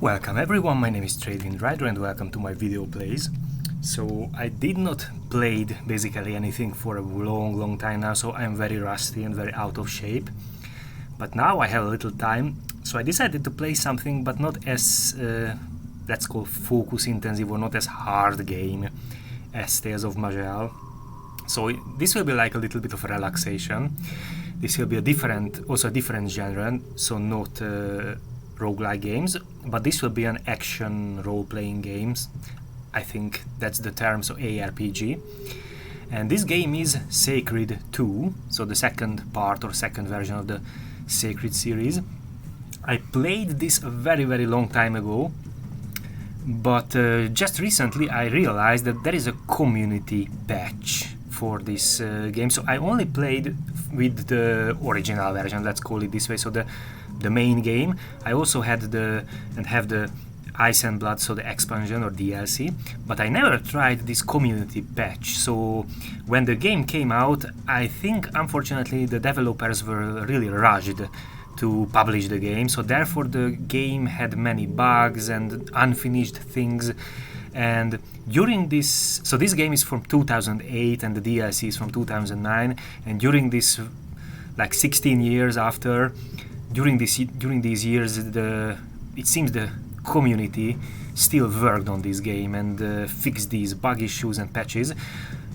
Welcome everyone, my name is Trading Rider and welcome to my video plays. So I did not play basically anything for a long time now, so I'm very rusty and very out of shape. But now I have a little time, so I decided to play something but not as, let's call focus intensive or not as hard game as Tales of Majel. So this will be like a little bit of a relaxation. This will be also a different genre, so not roguelike games, but this will be an action role-playing games. I think that's the term, so ARPG. And this game is Sacred 2, so the second part or second version of the Sacred series. I played this a very long time ago, but just recently I realized that there is a community patch for this game. So I only played with the original version, let's call it this way, so the main game. I also had have the Ice and Blood, so the expansion or DLC, but I never tried this community patch. So when the game came out, I think unfortunately the developers were really rushed to publish the game, so therefore the game had many bugs and unfinished things. And during this, so this game is from 2008 and the DLC is from 2009, and during this like 16 years after, during these years, it seems the community still worked on this game and fixed these bug issues and patches.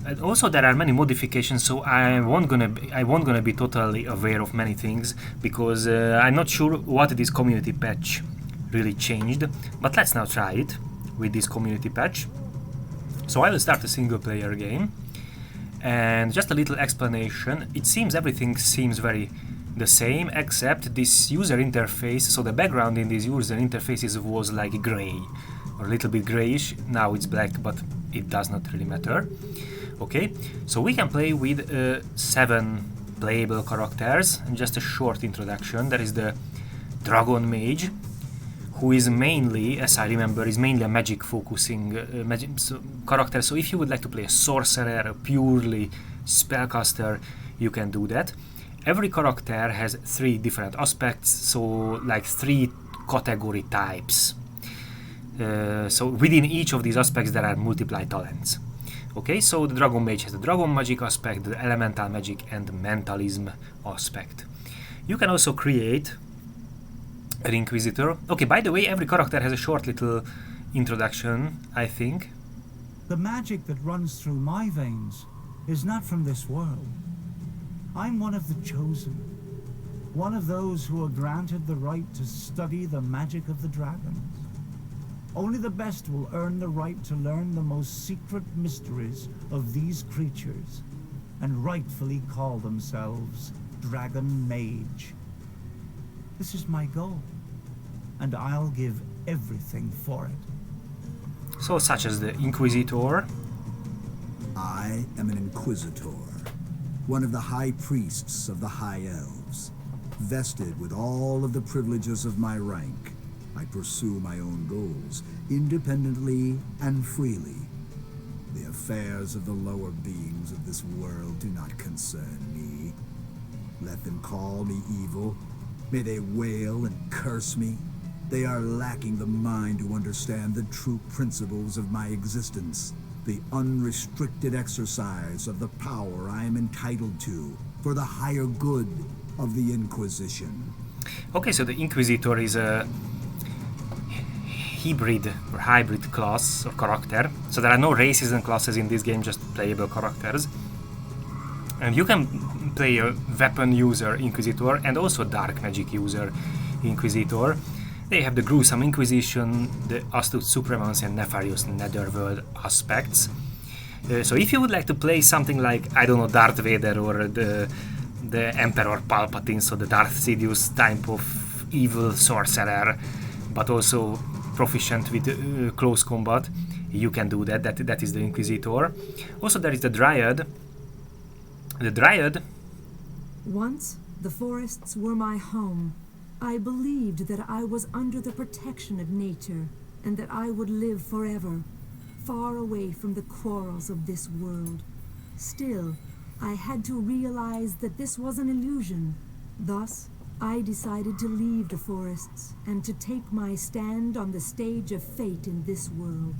And also there are many modifications, so I won't gonna be totally aware of many things because I'm not sure what this community patch really changed. But let's now try it with this community patch. So I will start a single player game, and just a little explanation. It seems everything seems very the same, except this user interface. So the background in these user interfaces was like gray or a little bit grayish. Now it's black, but it does not really matter. Okay, so we can play with 7 playable characters. And just a short introduction: there is the Dragon Mage, who is mainly, as I remember, is mainly a magic focusing character. So if you would like to play a sorcerer, a purely spellcaster, you can do that. Every character has 3 different aspects, so like 3 category types. So within each of these aspects there are multiple talents. Okay, so the Dragon Mage has the Dragon Magic aspect, the Elemental Magic and the Mentalism aspect. You can also create an Inquisitor. Okay, by the way, every character has a short little introduction, I think. The magic that runs through my veins is not from this world. I'm one of the chosen, one of those who are granted the right to study the magic of the dragons. Only the best will earn the right to learn the most secret mysteries of these creatures and rightfully call themselves Dragon Mage. This is my goal, and I'll give everything for it. So such as the Inquisitor. I am an Inquisitor, one of the High Priests of the High Elves. Vested with all of the privileges of my rank, I pursue my own goals, independently and freely. The affairs of the lower beings of this world do not concern me. Let them call me evil. May they wail and curse me. They are lacking the mind to understand the true principles of my existence. The unrestricted exercise of the power I am entitled to for the higher good of the Inquisition. Okay, so the Inquisitor is a hybrid class or character. So there are no races and classes in this game, just playable characters. And you can play a weapon user Inquisitor and also dark magic user Inquisitor. They have the gruesome Inquisition, the astute supremacy and nefarious netherworld aspects. So if you would like to play something like, I don't know, Darth Vader or the Emperor Palpatine, so the Darth Sidious type of evil sorcerer, but also proficient with close combat, you can do that. That is the Inquisitor. Also there is the Dryad. The Dryad. Once, the forests were my home. I believed that I was under the protection of nature, and that I would live forever, far away from the quarrels of this world. Still, I had to realize that this was an illusion. Thus, I decided to leave the forests and to take my stand on the stage of fate in this world.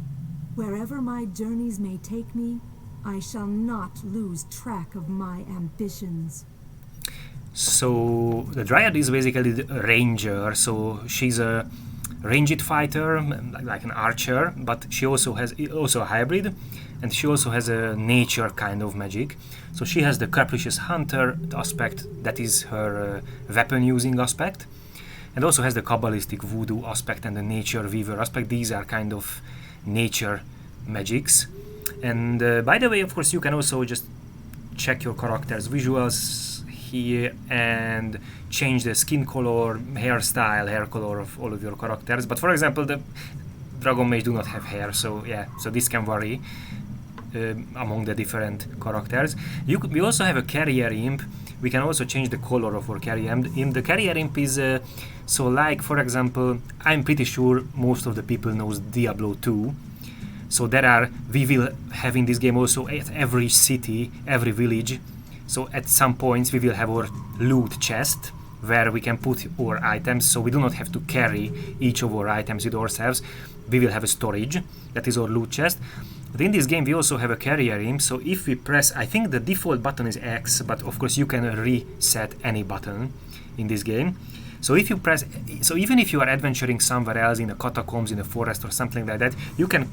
Wherever my journeys may take me, I shall not lose track of my ambitions. So the Dryad is basically the ranger, so she's a ranged fighter, like an archer, but she also has a hybrid, and she also has a nature kind of magic. So she has the capricious hunter aspect, that is her weapon using aspect, and also has the kabbalistic voodoo aspect and the nature weaver aspect. These are kind of nature magics. And by the way, of course, you can also just check your character's visuals here and change the skin color, hairstyle, hair color of all of your characters. But for example, the Dragon Mage do not have hair, so yeah, so this can vary among the different characters. We also have a carrier imp. We can also change the color of our carrier imp. The carrier imp is so, like, for example, I'm pretty sure most of the people knows Diablo 2. So we will have in this game also at every city, every village. So at some points we will have our loot chest where we can put our items, so we do not have to carry each of our items with ourselves. We will have a storage, that is our loot chest. But in this game we also have a carrier imp, so if we press, I think the default button is X, but of course you can reset any button in this game. So if you press, so even if you are adventuring somewhere else in the catacombs, in the forest or something like that, you can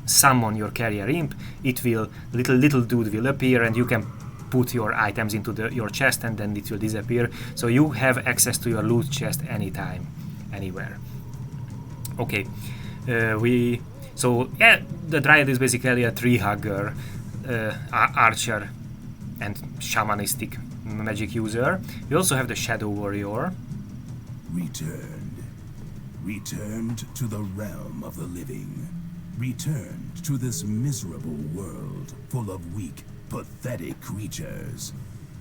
summon your carrier imp. It will, little dude will appear, and you can put your items into your chest, and then it will disappear. So you have access to your loot chest anytime, anywhere. Okay, so yeah, the Dryad is basically a tree hugger, archer, and shamanistic magic user. We also have the Shadow Warrior. Returned to the realm of the living. Returned to this miserable world full of weak, pathetic creatures.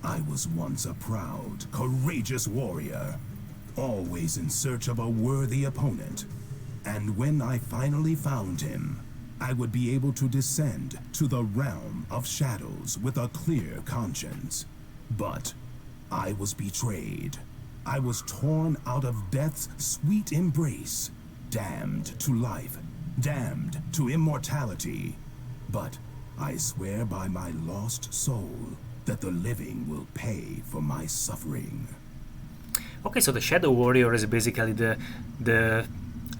I was once a proud, courageous warrior, always in search of a worthy opponent. And when I finally found him, I would be able to descend to the realm of shadows with a clear conscience. But I was betrayed. I was torn out of death's sweet embrace, damned to life, damned to immortality. But I swear by my lost soul that the living will pay for my suffering. Okay, so the Shadow Warrior is basically the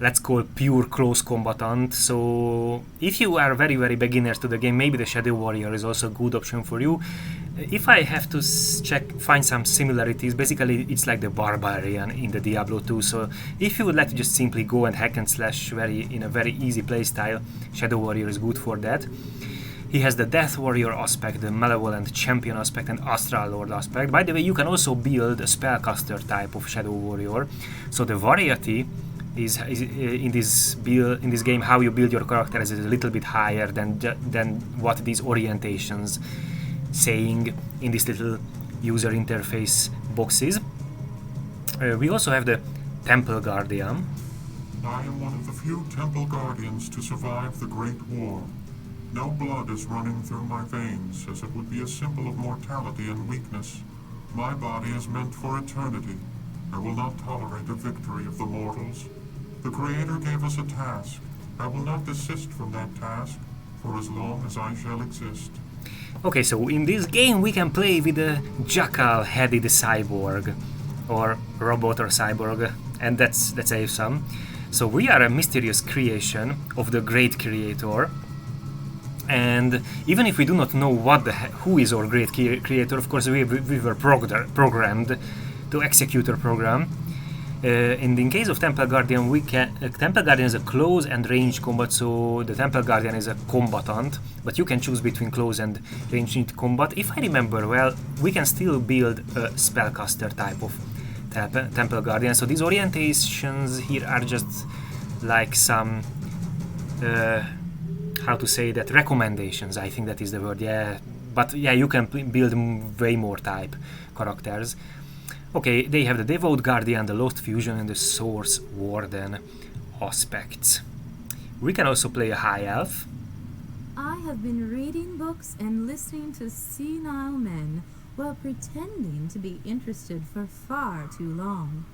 let's call pure close combatant. So if you are very beginners to the game, maybe the Shadow Warrior is also a good option for you. If I have to find some similarities, basically it's like the Barbarian in the Diablo 2. So if you would like to just simply go and hack and slash in a very easy playstyle, Shadow Warrior is good for that. He has the Death Warrior aspect, the Malevolent Champion aspect, and Astral Lord aspect. By the way, you can also build a Spellcaster type of Shadow Warrior. So the variety is in this game, how you build your characters is a little bit higher than what these orientations saying in this little user interface boxes. We also have the Temple Guardian. I am one of the few Temple Guardians to survive the Great War. No blood is running through my veins, as it would be a symbol of mortality and weakness. My body is meant for eternity. I will not tolerate a victory of the mortals. The Creator gave us a task. I will not desist from that task for as long as I shall exist. Okay, so in this game we can play with a jackal-headed cyborg, or robot or cyborg, and that's awesome. So we are a mysterious creation of the Great Creator, and even if we do not know who is our Great Creator, of course we were programmed to execute our program. In the case of Temple Guardian, Temple Guardian is a close and range combat, so the Temple Guardian is a combatant, but you can choose between close and ranged combat. If I remember well, we can still build a spellcaster type of Temple Guardian, so these orientations here are just like some, how to say that, recommendations, I think that is the word, yeah, but yeah, you can build way more type characters. Okay, they have the Devout Guardian, the Lost Fusion, and the Source Warden aspects. We can also play a High Elf. I have been reading books and listening to senile men while pretending to be interested for far too long.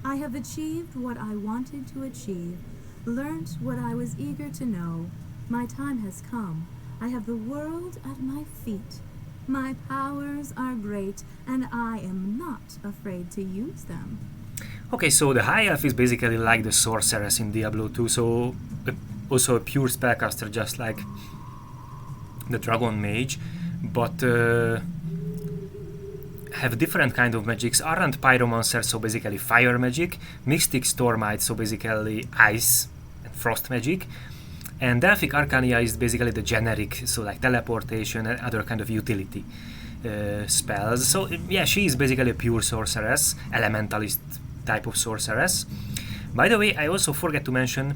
I have achieved what I wanted to achieve, learnt what I was eager to know. My time has come. I have the world at my feet. My powers are great, and I am not afraid to use them. Okay, so the High Elf is basically like the Sorceress in Diablo 2, so also a pure spellcaster, just like the Dragon Mage, but have different kind of magics. Aren't Pyromancer, so basically fire magic, Mystic Stormite, so basically ice and frost magic, and Delphic Arcania is basically the generic, so like teleportation and other kind of utility spells. So yeah, she is basically a pure sorceress, elementalist type of sorceress. By the way, I also forget to mention,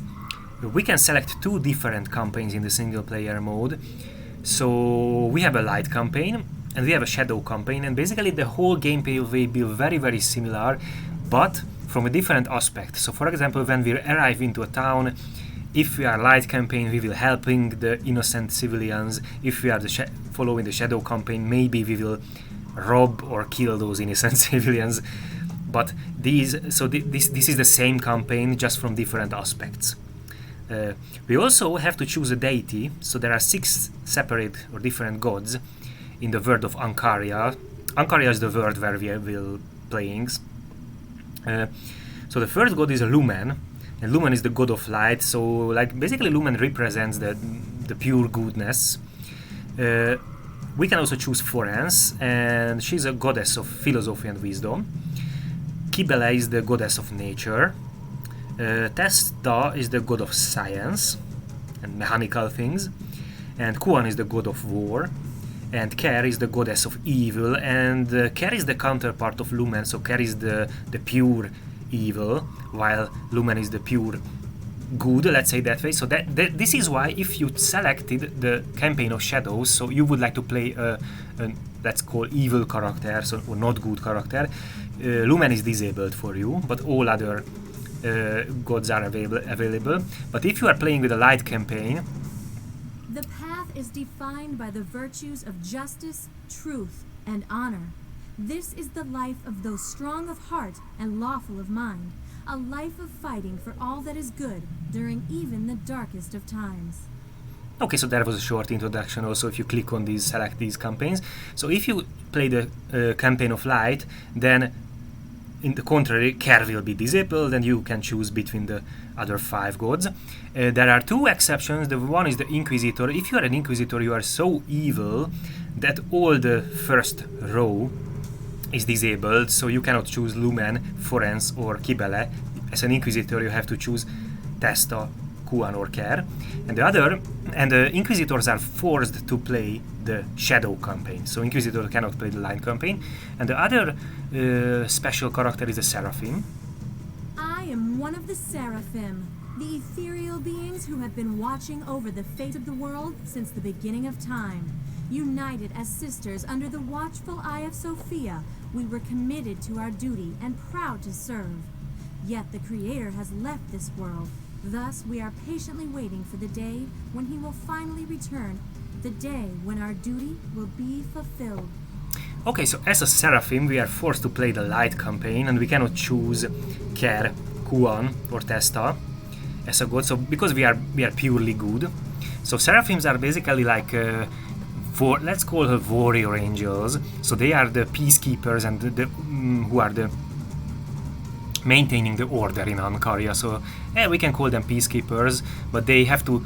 we can select 2 different campaigns in the single player mode. So we have a light campaign and we have a shadow campaign, and basically the whole gameplay will be very similar, but from a different aspect. So for example, when we arrive into a town, if we are light campaign, we will helping the innocent civilians. If we are following the shadow campaign, maybe we will rob or kill those innocent civilians. But this is the same campaign, just from different aspects. We also have to choose a deity, so there are 6 separate or different gods in the world of Ancaria. Ancaria is the world where we will playing. So the first god is a Lumen, and Lumen is the god of light. So like basically Lumen represents the pure goodness. We can also choose Florence, and she's a goddess of philosophy and wisdom. Kibele is the goddess of nature. Testa is the god of science and mechanical things, and Kuan is the god of war, and Ker is the goddess of evil, and Ker is the counterpart of Lumen, so Ker is the pure evil, while Lumen is the pure good, let's say that way. So this is why if you selected the campaign of Shadows, so you would like to play a let's call evil character, so or not good character, Lumen is disabled for you, but all other gods are available. But if you are playing with a light campaign, the path is defined by the virtues of justice, truth, and honor. This is the life of those strong of heart and lawful of mind, a life of fighting for all that is good during even the darkest of times. Okay, so that was a short introduction also. If you click on these, select these campaigns. So if you play the campaign of light, then in the contrary, Ker will be disabled, and you can choose between the other 5 gods. There are 2 exceptions. The one is the Inquisitor. If you are an Inquisitor, you are so evil that all the first row is disabled, so you cannot choose Lumen, Florence or Kibele. As an Inquisitor, you have to choose Testa, Kuan or Ker. And the Inquisitors are forced to play the Shadow campaign, so Inquisitor cannot play the Light campaign. And the other special character is the Seraphim. I am one of the Seraphim, the ethereal beings who have been watching over the fate of the world since the beginning of time. United as sisters under the watchful eye of Sophia, we were committed to our duty and proud to serve. Yet the Creator has left this world. Thus, we are patiently waiting for the day when he will finally return, the day when our duty will be fulfilled. Okay, so as a Seraphim, we are forced to play the Light campaign, and we cannot choose Ker, Kuan or Testa as a god, so because we are purely good. So Seraphims are basically like let's call her warrior angels. So they are the peacekeepers and who are the maintaining the order in Ancaria. So we can call them peacekeepers, but they have to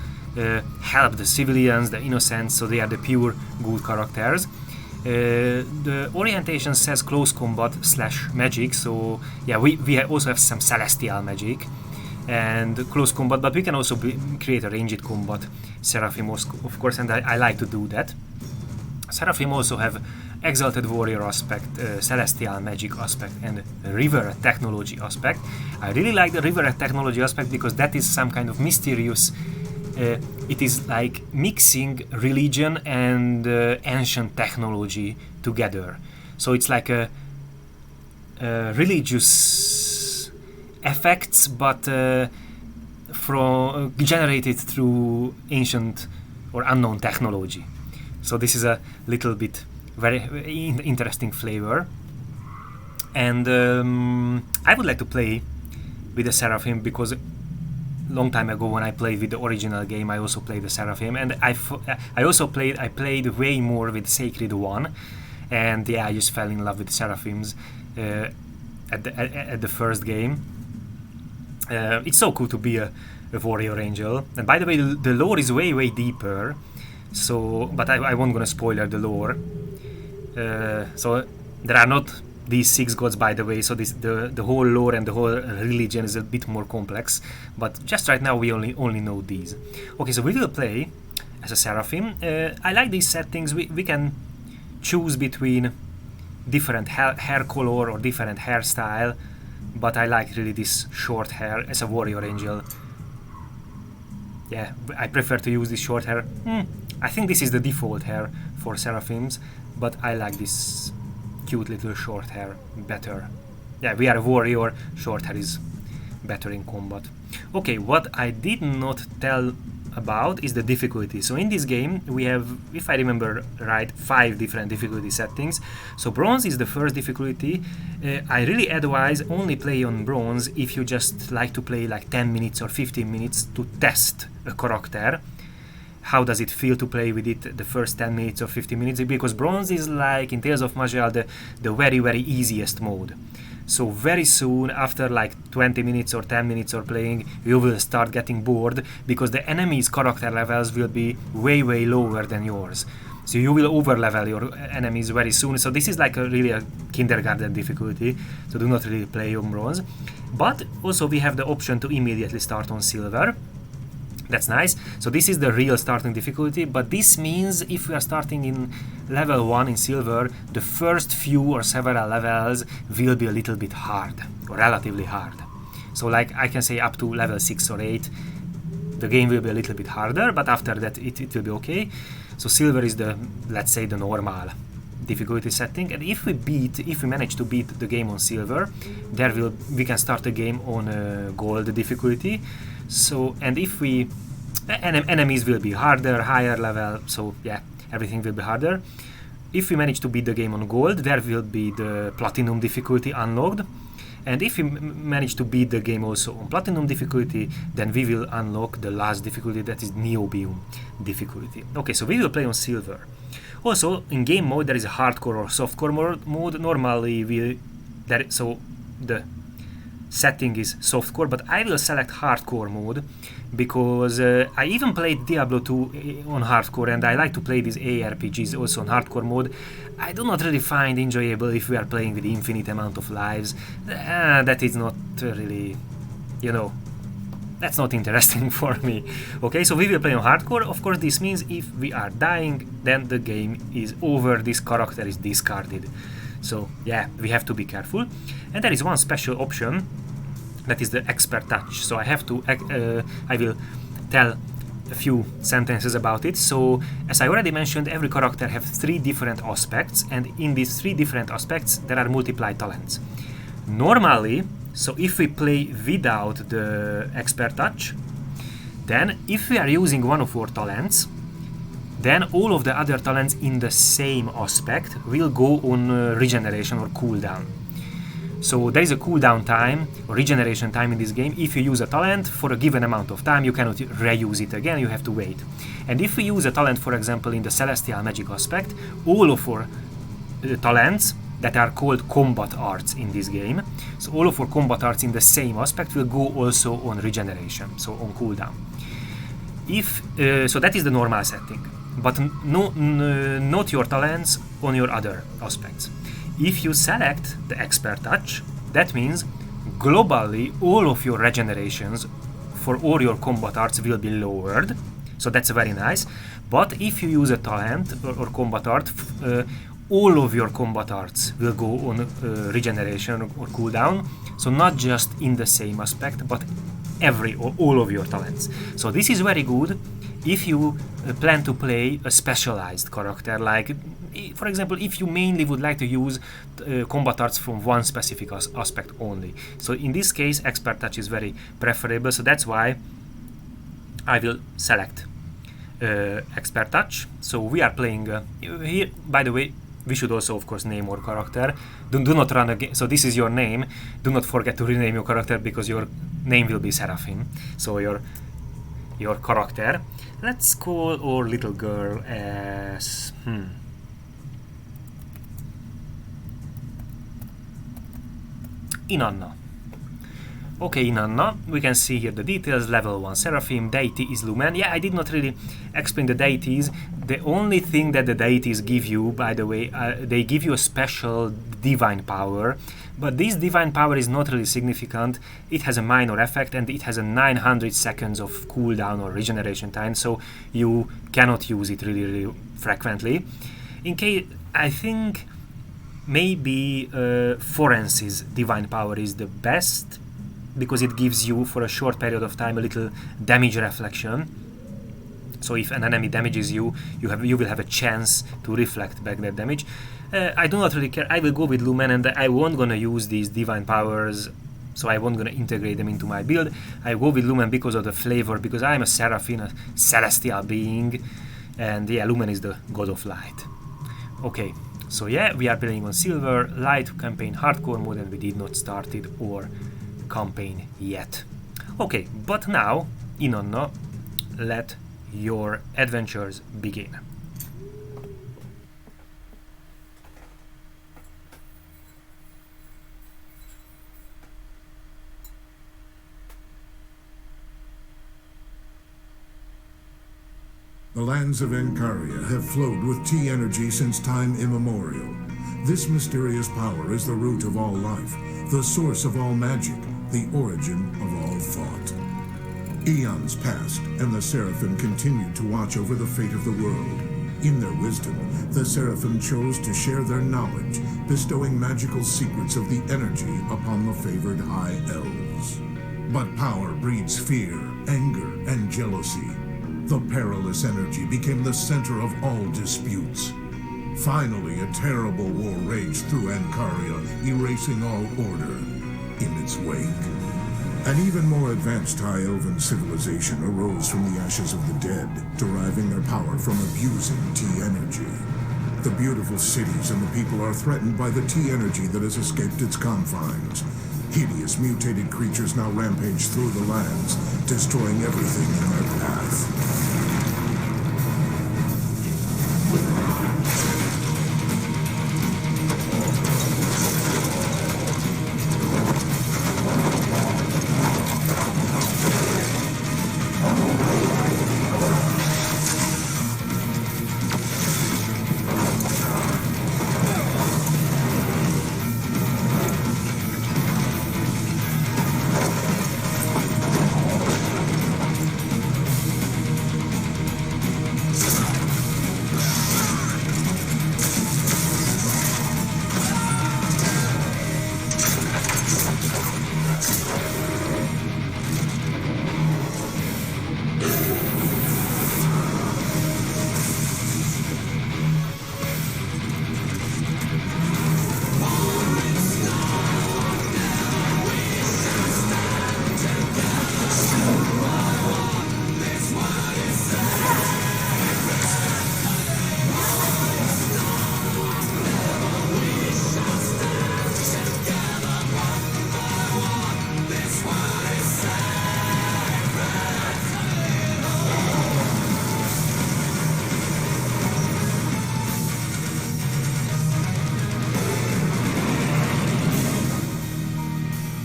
help the civilians, the innocents, so they are the pure good characters. The orientation says close combat / magic, so yeah, we also have some celestial magic and close combat, but we can also create a ranged combat Seraphim, of course, and I like to do that. Seraphim also have exalted warrior aspect, celestial magic aspect, and river technology aspect. I really like the river technology aspect because that is some kind of mysterious. It is like mixing religion and ancient technology together. So it's like a religious effects, but generated through ancient or unknown technology. So this is a little bit very interesting flavor. And I would like to play with the Seraphim because long time ago when I played with the original game, I also played the Seraphim, and I played way more with Sacred One, and yeah, I just fell in love with the Seraphims at the first game. It's so cool to be a warrior angel, and by the way, the lore is way deeper. So, but I won't gonna spoiler the lore. So there are not these 6 gods, by the way, so the whole lore and the whole religion is a bit more complex, but just right now we only know these. Okay, so we will play as a Seraphim. I like these settings. We can choose between different hair color or different hairstyle, but I like really this short hair as a warrior angel. Yeah, I prefer to use this short hair. I think this is the default hair for Seraphims, but I like this cute little short hair better. Yeah, we are a warrior, short hair is better in combat. Okay, what I did not tell about is the difficulty. So in this game we have, if I remember right, 5 different difficulty settings. So bronze is the first difficulty. I really advise only play on bronze if you just like to play like 10 minutes or 15 minutes to test a character. How does it feel to play with it the first 10 minutes or 15 minutes? Because bronze is like in Tales of Majel the very easiest mode. So very soon after like 20 minutes or 10 minutes of playing, you will start getting bored because the enemy's character levels will be way lower than yours. So you will over level your enemies very soon. So this is like really a kindergarten difficulty, so do not really play on bronze. But also we have the option to immediately start on silver. That's nice. So this is the real starting difficulty, but this means if we are starting in level 1 in silver, the first few or several levels will be a little bit hard, or relatively hard. So like I can say up to level 6 or 8, the game will be a little bit harder, but after that it will be okay. So silver is the, let's say, the normal difficulty setting, and if we manage to beat the game on silver, we can start the game on gold difficulty. So, and if we enemies will be harder, higher level, so yeah, everything will be harder. If we manage to beat the game on gold, there will be the platinum difficulty unlocked, and if we manage to beat the game also on platinum difficulty, then we will unlock the last difficulty, that is Neobium difficulty. Okay, so we will play on silver. Also, in game mode there is a hardcore or softcore mode. Normally so the setting is softcore, but I will select hardcore mode because I even played Diablo 2 on hardcore, and I like to play these ARPGs also on hardcore mode. I do not really find enjoyable if we are playing with infinite amount of lives. That is not really, you know, that's not interesting for me. Okay, so we will play on hardcore. Of course, this means if we are dying, then the game is over, this character is discarded. So yeah, we have to be careful. And there is one special option, that is the expert touch. So I will tell a few sentences about it. So as I already mentioned, every character has 3 different aspects, and in these 3 different aspects there are multiplied talents. Normally, so if we play without the expert touch, then if we are using one of our talents, then all of the other talents in the same aspect will go on regeneration or cooldown. So there is a cooldown time or regeneration time in this game. If you use a talent for a given amount of time, you cannot reuse it again, you have to wait. And if we use a talent, for example, in the celestial magic aspect, all of our talents that are called combat arts in this game, so all of our combat arts in the same aspect will go also on regeneration, so on cooldown. So that is the normal setting, but not your talents on your other aspects. If you select the expert touch, that means globally all of your regenerations for all your combat arts will be lowered, so that's very nice. But if you use a talent or combat art, all of your combat arts will go on regeneration or cooldown, so not just in the same aspect, but all of your talents. So this is very good if you plan to play a specialized character, like for example if you mainly would like to use combat arts from one specific aspect only. So in this case expert touch is very preferable, so that's why I will select expert touch. So we are playing here, by the way, we should also, of course, name our character. Do not run again. So this is your name. Do not forget to rename your character because your name will be Seraphim. So your character. Let's call our little girl as Inanna. Okay, Inanna, we can see here the details. Level 1 Seraphim, deity is Lumen. Yeah, I did not really explain the deities. The only thing that the deities give you, by the way, they give you a special divine power, but this divine power is not really significant. It has a minor effect and it has a 900 seconds of cooldown or regeneration time, so you cannot use it really frequently. In case, I think maybe Forensi's divine power is the best, because it gives you for a short period of time a little damage reflection. So if an enemy damages you, you will have a chance to reflect back that damage. I do not really care. I will go with Lumen, and I won't gonna use these divine powers, so I won't gonna integrate them into my build. I go with Lumen because of the flavor, because I'm a Seraphim, a celestial being, and yeah, Lumen is the god of light. Okay, so yeah, we are playing on Silver, Light Campaign Hardcore mode, and we did not start it or campaign yet. Okay, but now, Inanna, let your adventures begin. The lands of Ancaria have flowed with T energy since time immemorial. This mysterious power is the root of all life, the source of all magic, the origin of all thought. Eons passed, and the Seraphim continued to watch over the fate of the world. In their wisdom, the Seraphim chose to share their knowledge, bestowing magical secrets of the energy upon the favored High Elves. But power breeds fear, anger, and jealousy. The perilous energy became the center of all disputes. Finally, a terrible war raged through Ancaria, erasing all order in its wake. An even more advanced High Elven civilization arose from the ashes of the dead, deriving their power from abusing T energy. The beautiful cities and the people are threatened by the T energy that has escaped its confines. Hideous mutated creatures now rampage through the lands, destroying everything in their path.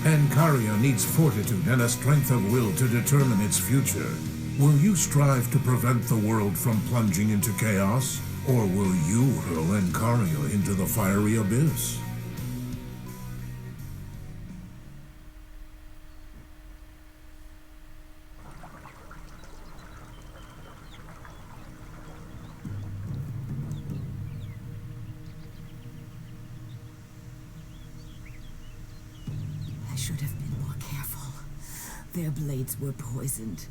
Ancaria needs fortitude and a strength of will to determine its future. Will you strive to prevent the world from plunging into chaos? Or will you hurl Ancaria into the fiery abyss? I should have been more careful. Their blades were poisoned.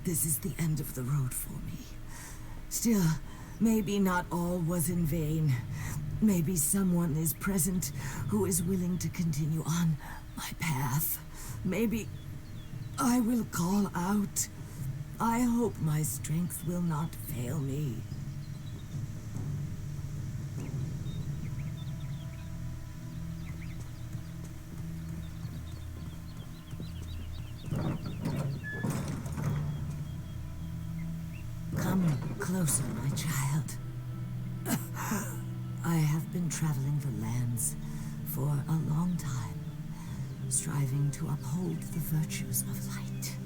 This is the end of the road for me. Still, maybe not all was in vain. Maybe someone is present who is willing to continue on my path. Maybe I will call out. I hope my strength will not fail me. Come closer, my child. I have been traveling the lands for a long time, striving to uphold the virtues of light.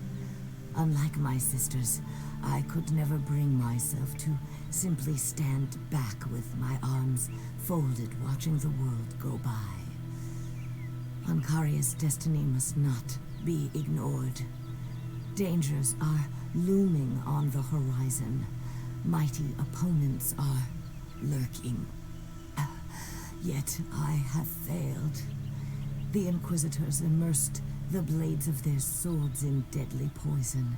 Unlike my sisters, I could never bring myself to simply stand back with my arms folded, watching the world go by. Ancaria's destiny must not be ignored. Dangers are looming on the horizon. Mighty opponents are lurking. Yet I have failed. The Inquisitors immersed the blades of their swords in deadly poison,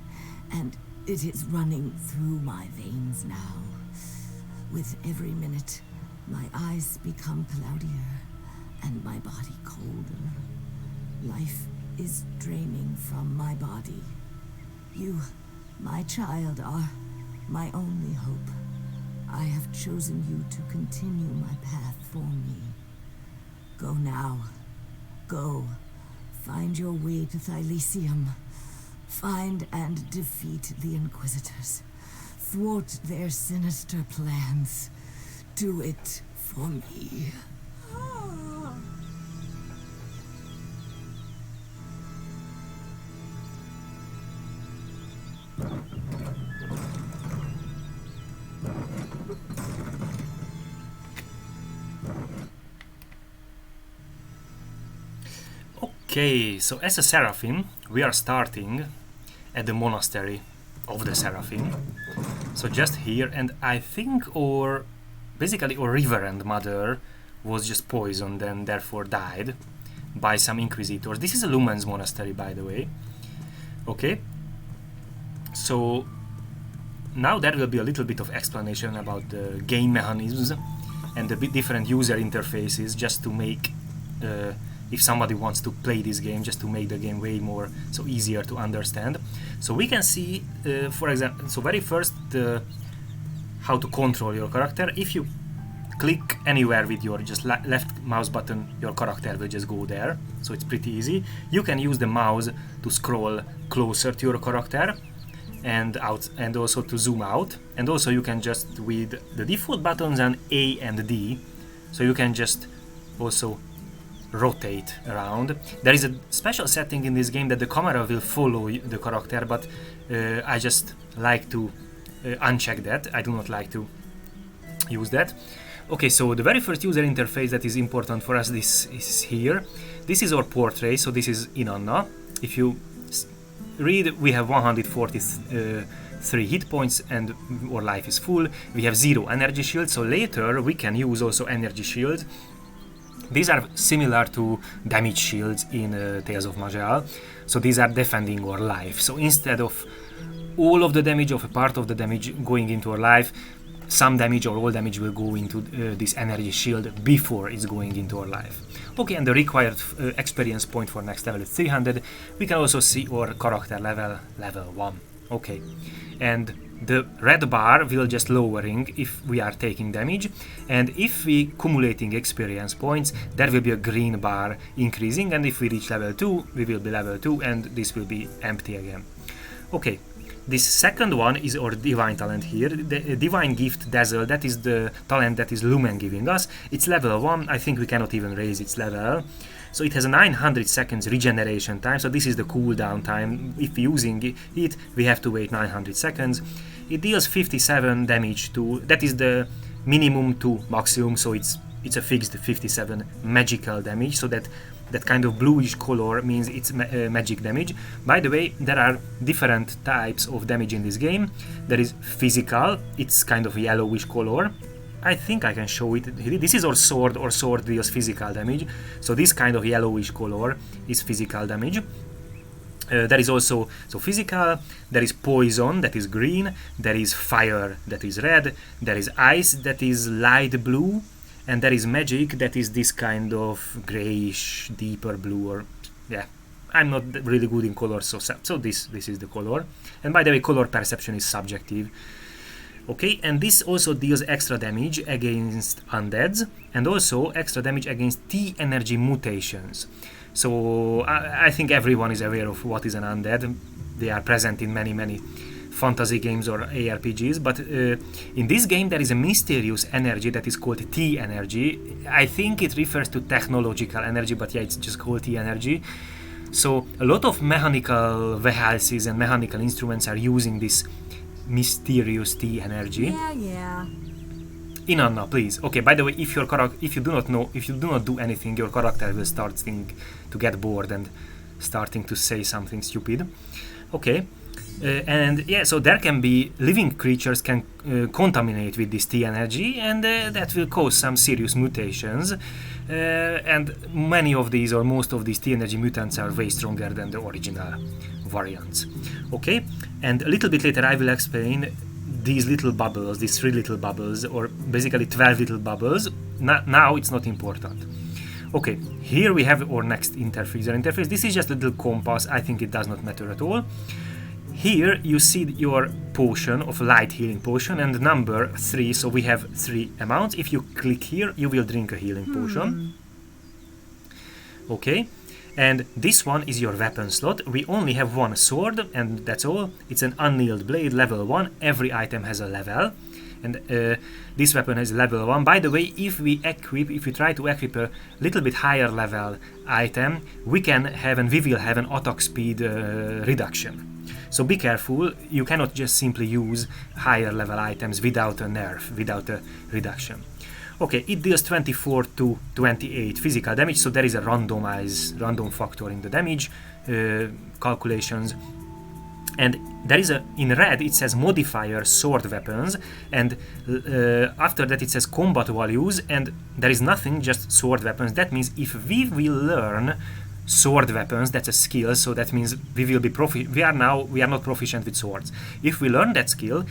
and it is running through my veins now. With every minute, my eyes become cloudier, and my body colder. Life is draining from my body. You, my child, are my only hope. I have chosen you to continue my path for me. Go now. Go. Find your way to Thylesium. Find and defeat the Inquisitors. Thwart their sinister plans. Do it for me. Okay, so as a Seraphim, we are starting at the monastery of the Seraphim. So just here, and I think basically our Reverend Mother was just poisoned and therefore died by some Inquisitors. This is a Lumen's monastery, by the way. Okay, so now there will be a little bit of explanation about the game mechanisms and the different user interfaces, just to make if somebody wants to play this game, just to make the game way more easier to understand. So we can see, for example, so very first how to control your character. If you click anywhere with your just left mouse button, your character will just go there, so it's pretty easy. You can use the mouse to scroll closer to your character and also to zoom out, and also you can just, with the default buttons and A and D, so you can just also rotate around. There is a special setting in this game that the camera will follow the character, but I just like to uncheck that. I do not like to use that. Okay, so the very first user interface that is important for us, this is here. This is our portrait, so this is Inanna. If you read, we have 143 hit points and our life is full. We have 0 energy shield, so later we can use also energy shield. These are similar to damage shields in Tales of Majel, so these are defending our life. So instead of all of the damage, of a part of the damage going into our life, some damage or all damage will go into this energy shield before it's going into our life. Okay, and the required experience point for next level is 300. We can also see our character level 1. Okay, and the red bar will just lowering if we are taking damage, and if we accumulating experience points, there will be a green bar increasing, and if we reach level 2, we will be level 2, and this will be empty again. Okay, this second one is our divine talent here, the divine gift dazzle. That is the talent that is Lumen giving us. It's level 1, I think we cannot even raise its level. So it has a 900 seconds regeneration time, so this is the cooldown time. If using it, we have to wait 900 seconds. It deals 57 damage to, that is the minimum to maximum, so it's a fixed 57 magical damage, so that kind of bluish color means it's magic damage. By the way, there are different types of damage in this game. There is physical, it's kind of yellowish color. I think I can show it. This is our sword deals physical damage, so this kind of yellowish color is physical damage. There is also physical, there is poison that is green, there is fire that is red, there is ice that is light blue, and there is magic that is this kind of grayish deeper blue, or yeah, I'm not really good in color, so this is the color. And by the way, color perception is subjective. Okay, and this also deals extra damage against undeads and also extra damage against T energy mutations. So I think everyone is aware of what is an undead. They are present in many fantasy games or ARPGs, but in this game there is a mysterious energy that is called T energy. I think it refers to technological energy, but yeah, it's just called T energy. So a lot of mechanical vehicles and mechanical instruments are using this mysterious T energy. Yeah. Inanna, please. Okay, by the way, if you do not do anything, your character will start to get bored and starting to say something stupid. Okay. And yeah, so there can be living creatures can contaminate with this T energy, and that will cause some serious mutations. And many of these, or most of these T energy mutants are way stronger than the original variants. Okay, and a little bit later I will explain these little bubbles, these 3 little bubbles, or basically 12 little bubbles. Now it's not important. Okay, here we have our next interface. This is just a little compass. I think it does not matter at all. Here you see your potion of light healing potion and number 3, so we have 3 amounts. If you click here, you will drink a healing potion. Okay, and this one is your weapon slot. We only have 1 sword and that's all. It's an annealed blade, level 1. Every item has a level, and this weapon has level 1. By the way, if we try to equip a little bit higher level item, we will have an attack speed reduction. So be careful, you cannot just simply use higher level items without a nerf, without a reduction. Okay, it deals 24 to 28 physical damage, so there is a random factor in the damage calculations. And there is in red it says modifier sword weapons, and after that it says combat values, and there is nothing, just sword weapons. That means if we will learn sword weapons, that's a skill, so that means we will be we are not proficient with swords. If we learn that skill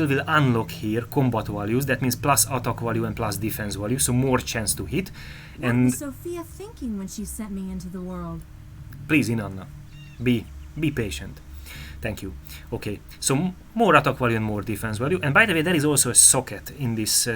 will unlock here combat values. That means plus attack value and plus defense value, so more chance to hit. What was Sophia thinking when she sent me into the world? Please, Inanna, be patient. Thank you. Okay, so more attack value and more defense value. And by the way, there is also a socket in this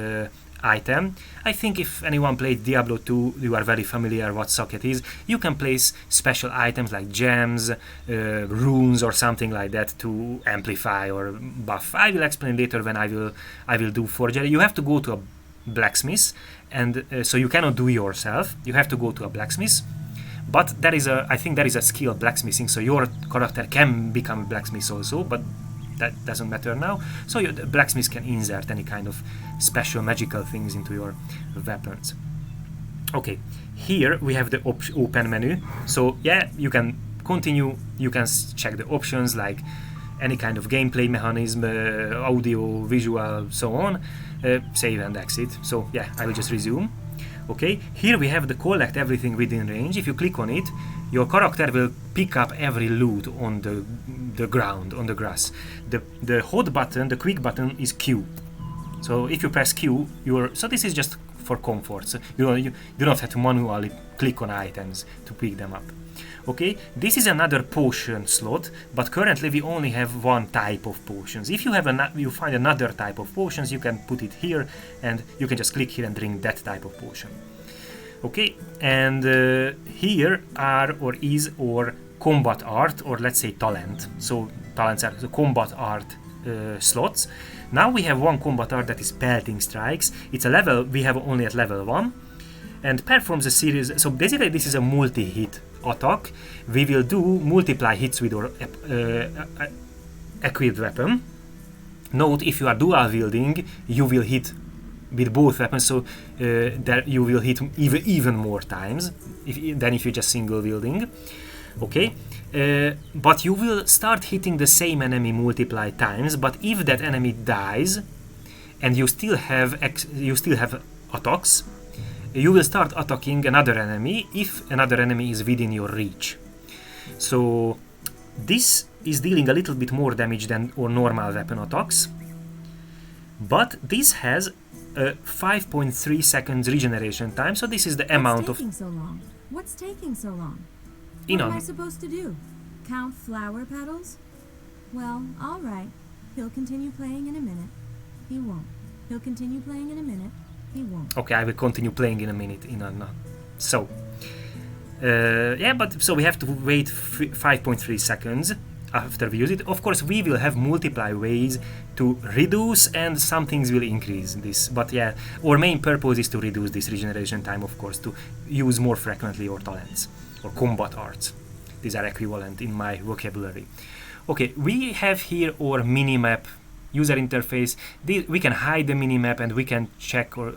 item. I think if anyone played Diablo 2, you are very familiar what socket is. You can place special items like gems, runes or something like that to amplify or buff. I will explain later when I will do forgery. You have to go to a blacksmith, and so you cannot do yourself. You have to go to a blacksmith. But I think there is a skill blacksmithing, so your character can become a blacksmith also, but that doesn't matter now. So the blacksmith can insert any kind of special magical things into your weapons. Okay, here we have the open menu. So yeah, you can continue, you can check the options like any kind of gameplay mechanism, audio, visual, so on, save and exit. So yeah, I will just resume. Okay, here we have the collect everything within range. If you click on it, your character will pick up every loot on the ground, on the grass. The hot button, the quick button is Q. So if you press Q, so this is just for comfort. So you do not have to manually click on items to pick them up. Okay, this is another potion slot, but currently we only have 1 type of potions. If you find another type of potions, you can put it here, and you can just click here and drink that type of potion. Okay, and here is combat art, or let's say talent. So talents are the combat art slots. Now we have 1 combat art that is pelting strikes. It's a level we have only at level 1, and performs a series. So basically this is a multi-hit attack. We will do multiply hits with our equipped weapon. Note, if you are dual wielding, you will hit with both weapons, so there you will hit even more times than if you just single wielding. Okay, but you will start hitting the same enemy multiply times. But if that enemy dies and you still have attacks, you will start attacking another enemy if another enemy is within your reach. So this is dealing a little bit more damage than our normal weapon attacks, but this has a 5.3 seconds regeneration time, so this is the amount of... What's taking so long? What am I Inanna, supposed to do? Count flower petals? Well, all right. He'll continue playing in a minute. He won't. He'll continue playing in a minute. He won't. okay, I will continue playing in a minute, Inanna. So, yeah, but so we have to wait 5.3 seconds after we use it. Of course, we will have multiply ways to reduce, and some things will increase this. But yeah, our main purpose is to reduce this regeneration time, of course, to use more frequently our talents or combat arts. These are equivalent in my vocabulary. Okay, we have here our minimap user interface. We can hide the minimap and we can check or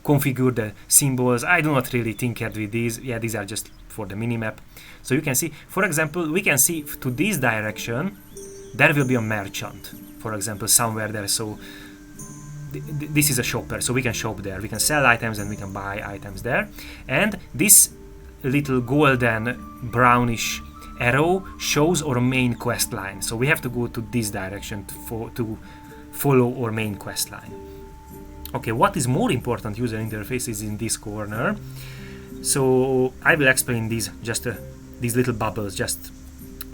configure the symbols. I do not really tinker with these. Yeah, these are just for the minimap. So you can see, for example, we can see to this direction there will be a merchant, for example, somewhere there. So this is a shopper, so we can shop there. We can sell items and we can buy items there. And this little golden brownish arrow shows our main quest line. So we have to go to this direction to follow our main quest line. Okay, what is more important user interface is in this corner. So I will explain these these little bubbles just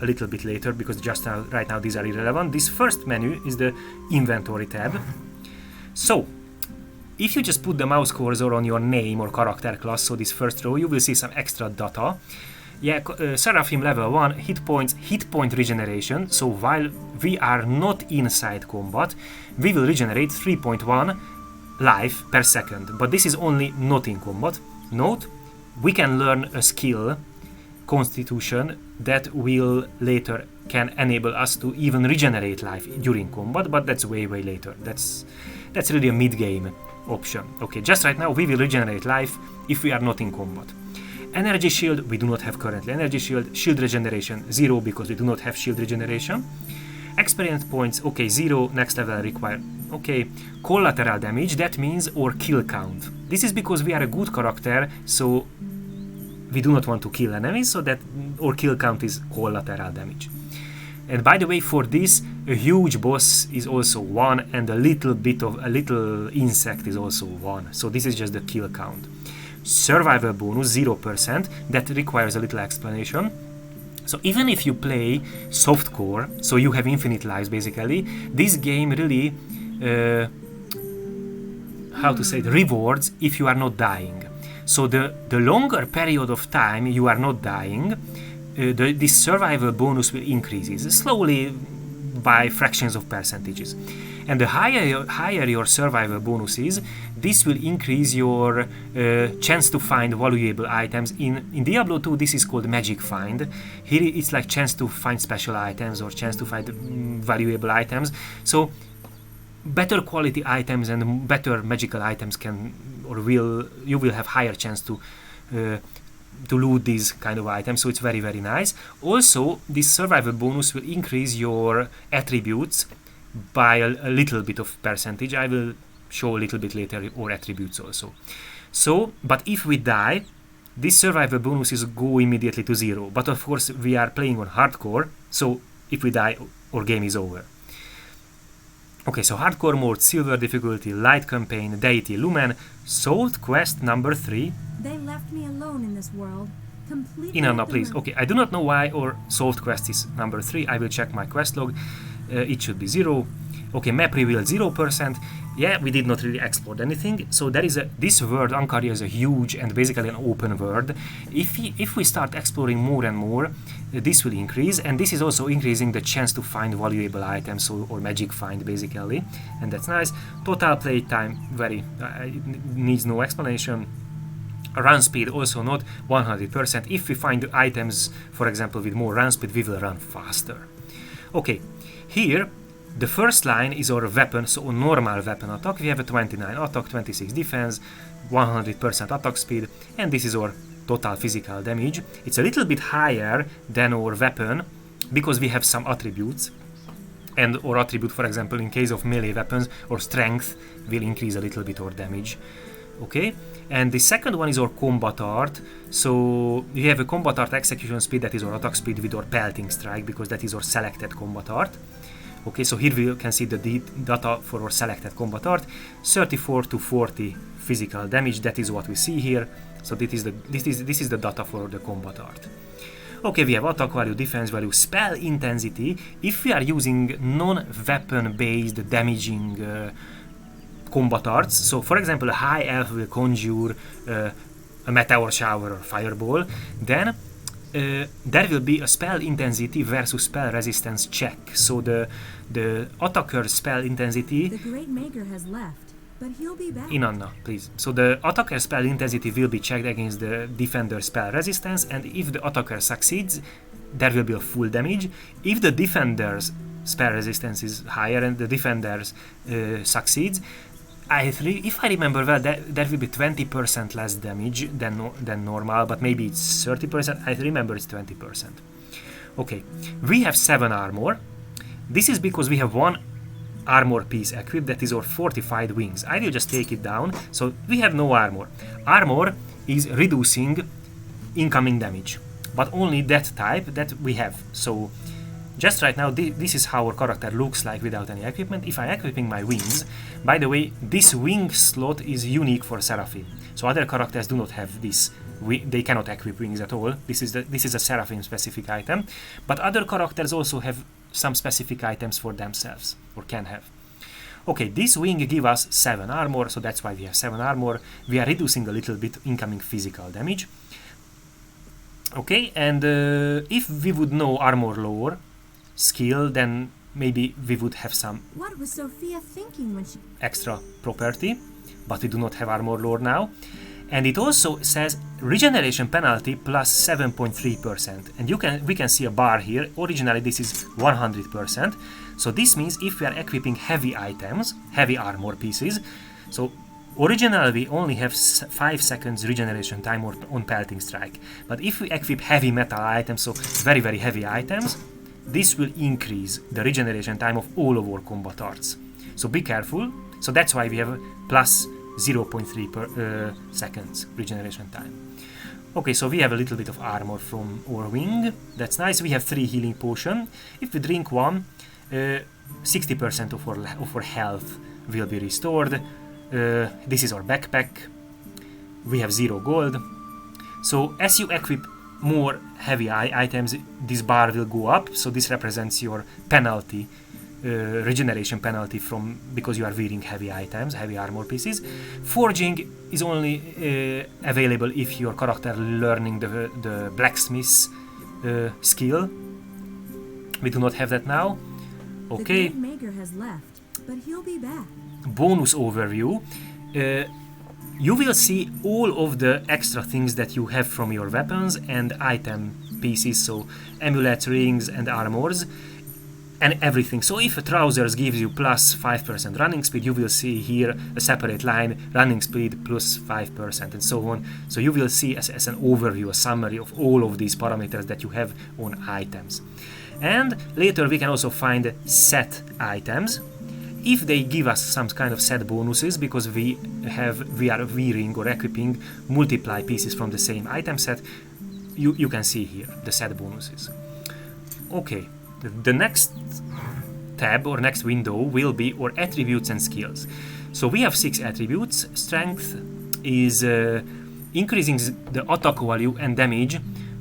a little bit later, because just now, right now, these are irrelevant. This first menu is the inventory tab. So if you just put the mouse cursor on your name or character class, so this first row, you will see some extra data. Yeah, Seraphim level 1, hit point regeneration. So while we are not inside combat, we will regenerate 3.1 life per second. But this is only not in combat. Note, we can learn a skill, Constitution, that will later can enable us to even regenerate life during combat, but that's way later. That's really a mid-game option. Okay, just right now we will regenerate life if we are not in combat. Energy shield, we do not have currently energy shield. Shield regeneration, 0, because we do not have shield regeneration. Experience points, okay, 0, next level required. Okay, collateral damage, that means our kill count. This is because we are a good character, so we do not want to kill enemies, so that our kill count is collateral damage. And by the way, for this, a huge boss is also 1, and a little insect is also 1. So this is just the kill count. Survival bonus 0%, that requires a little explanation. So even if you play softcore, so you have infinite lives basically, this game really rewards if you are not dying. So the longer period of time you are not dying, this survival bonus will increase slowly by fractions of percentages. And the higher your survival bonus is, this will increase your chance to find valuable items. In Diablo 2, this is called magic find. Here it's like chance to find special items or chance to find valuable items. So better quality items and better magical items you will have higher chance to loot these kind of items, so it's very nice. Also, this survival bonus will increase your attributes by a little bit of percentage. I will show a little bit later our attributes also. So, but if we die, this survival bonuses go immediately to 0. But of course, we are playing on hardcore, so if we die, our game is over. Okay, so hardcore mode, silver difficulty, light campaign, deity, lumen, sold quest number 3. They left me alone in this world, completely. Inanna, please. Okay, I do not know why our solved quest is number 3. I will check my quest log. It should be 0. Okay, map reveal 0%. Yeah, we did not really explore anything. So there is this world, Ancaria, is a huge and basically an open world. If we start exploring more and more, this will increase, and this is also increasing the chance to find valuable items, or magic find basically, and that's nice. Total play time needs no explanation. Run speed also not 100%. If we find items, for example, with more run speed, we will run faster. Okay, here the first line is our weapon, so normal weapon attack. We have a 29 attack, 26 defense, 100% attack speed, and this is our total physical damage. It's a little bit higher than our weapon because we have some attributes, and our attribute, for example, in case of melee weapons, or strength will increase a little bit our damage. Okay, and the second one is our combat art. So we have a combat art execution speed, that is our attack speed with our pelting strike, because that is our selected combat art. Okay, so here we can see the data for our selected combat art. 34 to 40 physical damage, that is what we see here. So this is the data for the combat art. Okay, we have attack value, defense value, spell intensity. If we are using non-weapon based damaging combat arts, so for example a high elf will conjure a meteor shower or fireball, then there will be a spell intensity versus spell resistance check. So the attacker's spell intensity... The Great Maker has left, but he'll be back. Inanna, please. So the attacker's spell intensity will be checked against the defender's spell resistance, and if the attacker succeeds, there will be a full damage. If the defender's spell resistance is higher and the defender's succeeds, if I remember well, there will be 20% less damage than normal, but maybe it's 30%. I remember it's 20%. Okay, we have 7 armor. This is because we have 1 armor piece equipped, that is our fortified wings. I will just take it down. So we have no armor. Armor is reducing incoming damage, but only that type that we have. So just right now, this is how our character looks like without any equipment. If I'm equipping my wings, by the way, this wing slot is unique for Seraphim. So other characters do not have this. They cannot equip wings at all. This is a Seraphim specific item. But other characters also have some specific items for themselves, or can have. Okay, this wing gives us 7 armor, so that's why we have 7 armor. We are reducing a little bit incoming physical damage. Okay, and if we would know armor lore skill, then maybe we would have some What was Sophia thinking when she... extra property, but we do not have armor lore now. And it also says regeneration penalty plus 7.3%, and we can see a bar here. Originally this is 100%, so this means if we are equipping heavy items, heavy armor pieces, so originally we only have 5 seconds regeneration time on pelting strike, but if we equip heavy metal items, so very very heavy items, this will increase the regeneration time of all of our combat arts. So be careful. So that's why we have plus 0.3 per seconds regeneration time. Okay, so we have a little bit of armor from our wing. That's nice. We have 3 healing potion. If we drink one, 60% of our health will be restored. This is our backpack. We have 0 gold. So as you equip more heavy items, this bar will go up. So this represents your penalty, regeneration penalty because you are wearing heavy items, heavy armor pieces. Forging is only available if your character learning the blacksmith skill. We do not have that now. Okay. The Great Maker has left, but he'll be back. Bonus overview. You will see all of the extra things that you have from your weapons and item pieces, so amulets, rings and armors and everything. So if a trousers gives you plus 5% running speed, you will see here a separate line, running speed plus 5% and so on. So you will see as an overview, a summary of all of these parameters that you have on items. And later we can also find set items. If they give us some kind of set bonuses, because we are wearing or equipping multiply pieces from the same item set, you can see here the set bonuses. Okay, the next tab or next window will be our attributes and skills. So we have 6 attributes. Strength is increasing the attack value and damage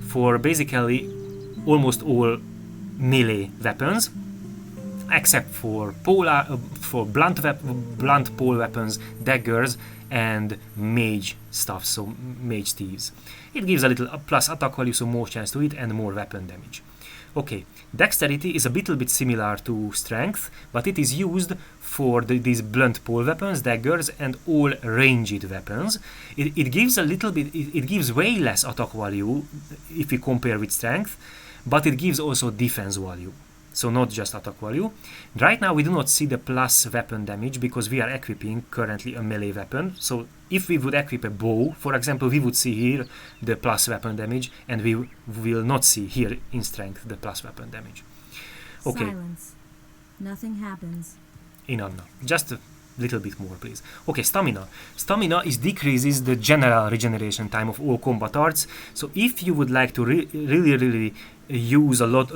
for basically almost all melee weapons, except for blunt pole weapons, daggers and mage stuff, so mage thieves. It gives a little plus attack value, so more chance to hit and more weapon damage. Okay, dexterity is a little bit similar to strength, but it is used for these blunt pole weapons, daggers and all ranged weapons. It gives a little bit, it gives way less attack value if we compare with strength, but it gives also defense value. So not just attack value. Right now we do not see the plus weapon damage because we are equipping currently a melee weapon. So if we would equip a bow, for example, we would see here the plus weapon damage, and we will not see here in strength the plus weapon damage. Okay. Silence. Nothing happens. Inanna, just Little bit more, please. Okay, stamina. Stamina decreases the general regeneration time of all combat arts. So if you would like to really use a lot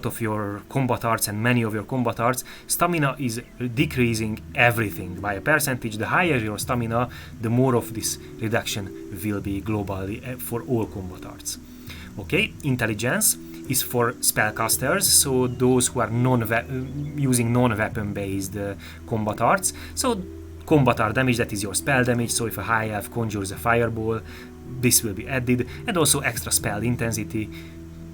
of your combat arts and many of your combat arts, stamina is decreasing everything by a percentage. The higher your stamina, the more of this reduction will be globally for all combat arts. Okay, intelligence is for spellcasters, so those who are using non-weapon based combat arts. So combat art damage, that is your spell damage, so if a high elf conjures a fireball, this will be added, and also extra spell intensity,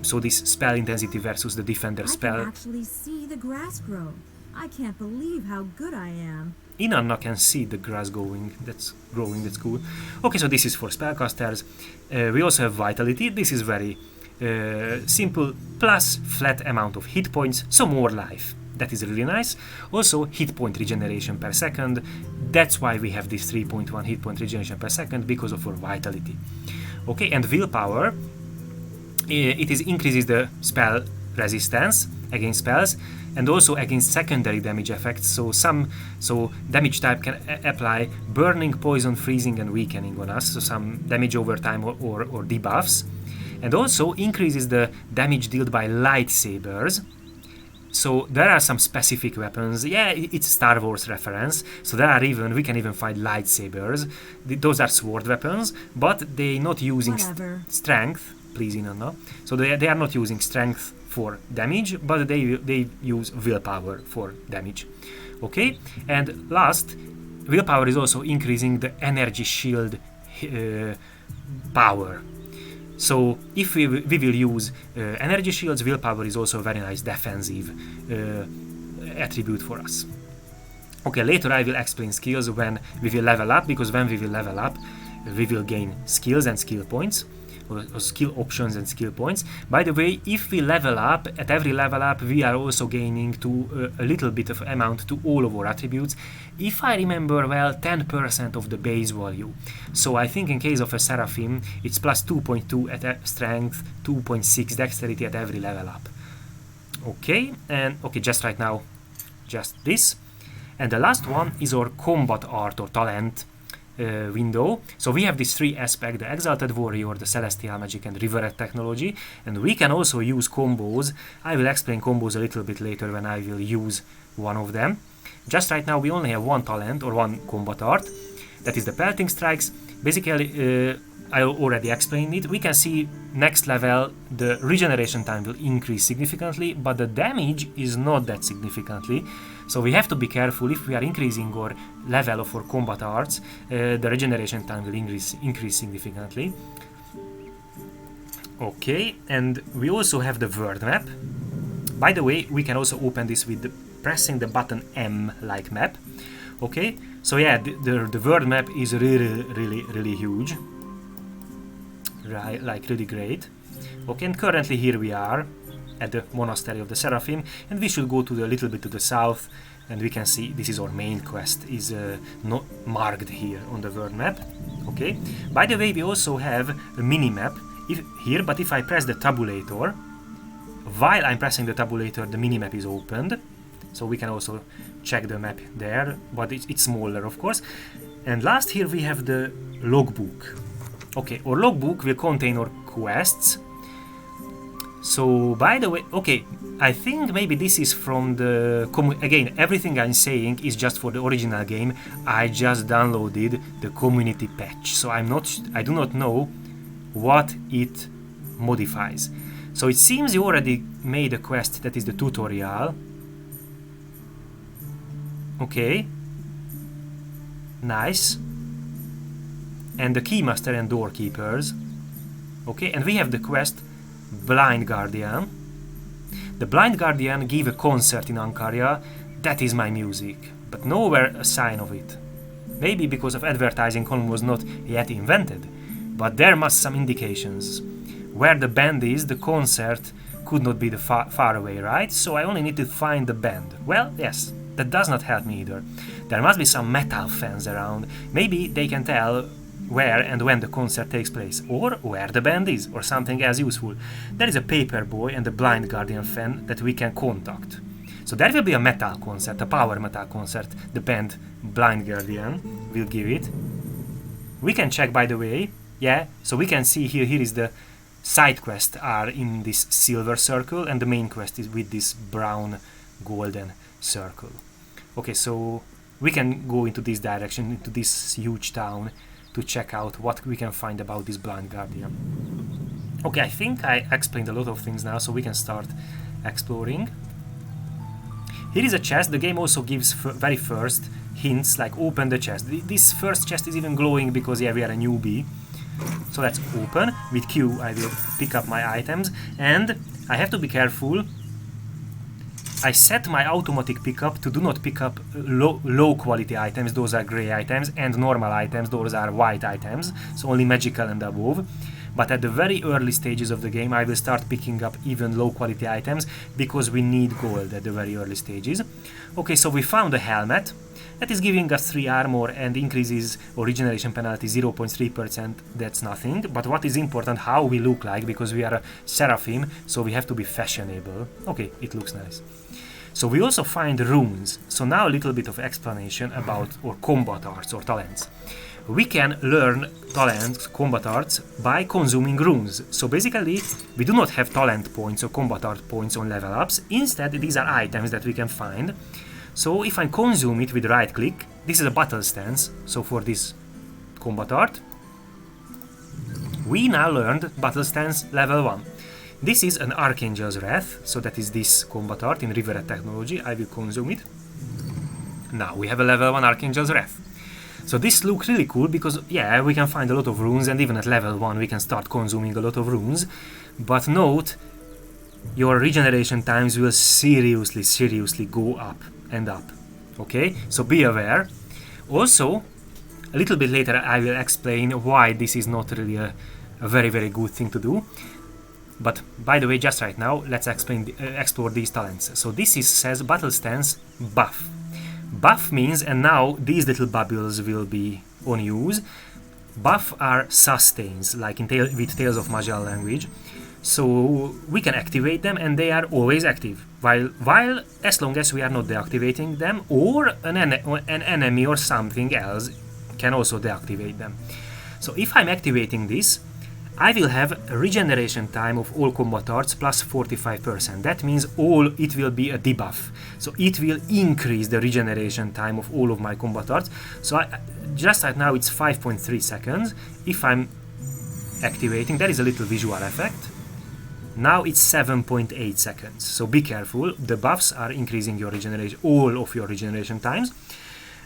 so this spell intensity versus the defender spell. I can actually see the grass grow. I can't believe how good I am. Inanna can see the grass growing, that's cool. Okay, so this is for spellcasters. We also have vitality, this is very simple, plus flat amount of hit points, so more life. That is really nice. Also hit point regeneration per second. That's why we have this 3.1 hit point regeneration per second, because of our vitality. Okay, and willpower, it increases the spell resistance against spells and also against secondary damage effects. So damage type can apply burning, poison, freezing and weakening on us, so some damage over time or debuffs. And also increases the damage dealt by lightsabers. So there are some specific weapons. Yeah, it's Star Wars reference. So we can even find lightsabers. Those are sword weapons, but they're not using strength. Please, Inanna. So they are not using strength for damage, but they use willpower for damage. Okay, and last, willpower is also increasing the energy shield power. So if we will use energy shields, willpower is also a very nice defensive attribute for us. Okay, later I will explain skills when we will level up, because when we will level up, we will gain skills and skill points, or skill options and skill points. By the way, if we level up, at every level up, we are also gaining a little bit of amount to all of our attributes. If I remember well, 10% of the base value. So I think in case of a Seraphim, it's plus 2.2 at strength, 2.6 dexterity at every level up. Okay, and okay, just right now, just this. And the last one is our combat art or talent window. So we have these three aspects: the Exalted Warrior, the Celestial Magic and Rivered Technology, and we can also use combos. I will explain combos a little bit later when I will use one of them. Just right now we only have one talent or one combat art, that is the Pelting Strikes. Basically, I already explained it. We can see next level the regeneration time will increase significantly, but the damage is not that significantly. So we have to be careful. If we are increasing our level of our combat arts, the regeneration time will increase significantly. Okay, and we also have the world map. By the way, we can also open this with pressing the button M like map. Okay, so yeah, the world map is really huge. Right, like really great. Okay, and currently here we are at the Monastery of the Seraphim, and we should go to the little bit to the south, and we can see this is our main quest, is not marked here on the world map. Okay, by the way, we also have a mini map here, but if I press the tabulator, while I'm pressing the tabulator, the mini map is opened, so we can also check the map there, but it's smaller, of course. And last, here we have the logbook. Okay, our logbook will contain our quests. So, by the way, okay, I think maybe this is from the... Again, everything I'm saying is just for the original game. I just downloaded the community patch, so I do not know what it modifies. So it seems you already made a quest, that is the tutorial. Okay. Nice. And the Keymaster and Doorkeepers. Okay, and we have the quest Blind Guardian. The Blind Guardian gave a concert in Ancaria. That is my music, but nowhere a sign of it. Maybe because of advertising column was not yet invented, but there must some indications. Where the band is, the concert could not be the far away, right? So I only need to find the band. Well, yes, that does not help me either. There must be some metal fans around. Maybe they can tell where and when the concert takes place, or where the band is, or something as useful. There is a paper boy and a Blind Guardian fan that we can contact. So there will be a metal concert, a power metal concert. The band Blind Guardian will give it. We can check, by the way. Yeah, so we can see here is the side quests are in this silver circle, and the main quest is with this brown golden circle. Okay, so we can go into this direction, into this huge town, to check out what we can find about this Blind Guardian. Okay, I think I explained a lot of things now, so we can start exploring. Here is a chest. The game also gives very first hints, like open the chest. This first chest is even glowing because, yeah, we are a newbie. So let's open. With Q I will pick up my items, and I have to be careful. I set my automatic pickup to do not pick up low quality items, those are grey items, and normal items, those are white items, so only magical and above. But at the very early stages of the game I will start picking up even low quality items, because we need gold at the very early stages. Okay, so we found a helmet that is giving us 3 armor and increases our regeneration penalty 0.3%. That's nothing, but what is important, how we look like, because we are a Seraphim, so we have to be fashionable. Okay, it looks nice. So we also find runes. So now a little bit of explanation about our combat arts or talents. We can learn talents, combat arts, by consuming runes. So basically, we do not have talent points or combat art points on level ups. Instead, these are items that we can find. So if I consume it with right click, this is a battle stance. So for this combat art, we now learned battle stance level 1. This is an Archangel's Wrath, so that is this combat art in Rivered Technology. I will consume it. Now we have a level 1 Archangel's Wrath. So this looks really cool because, yeah, we can find a lot of runes, and even at level 1 we can start consuming a lot of runes. But note, your regeneration times will seriously go up and up. Okay, so be aware. Also, a little bit later I will explain why this is not really a very good thing to do. But by the way, just right now, let's explore these talents. So this says battle stance buff. Buff means, and now these little bubbles will be on use. Buff are sustains, like in with Tales of Majal language. So we can activate them, and they are always active. While as long as we are not deactivating them, or an enemy or something else can also deactivate them. So if I'm activating this, I will have a regeneration time of all combat arts plus 45%. That means it will be a debuff. So it will increase the regeneration time of all of my combat arts. So just right now it's 5.3 seconds. If I'm activating, that is a little visual effect. Now it's 7.8 seconds. So be careful. The buffs are increasing your regeneration, all of your regeneration times.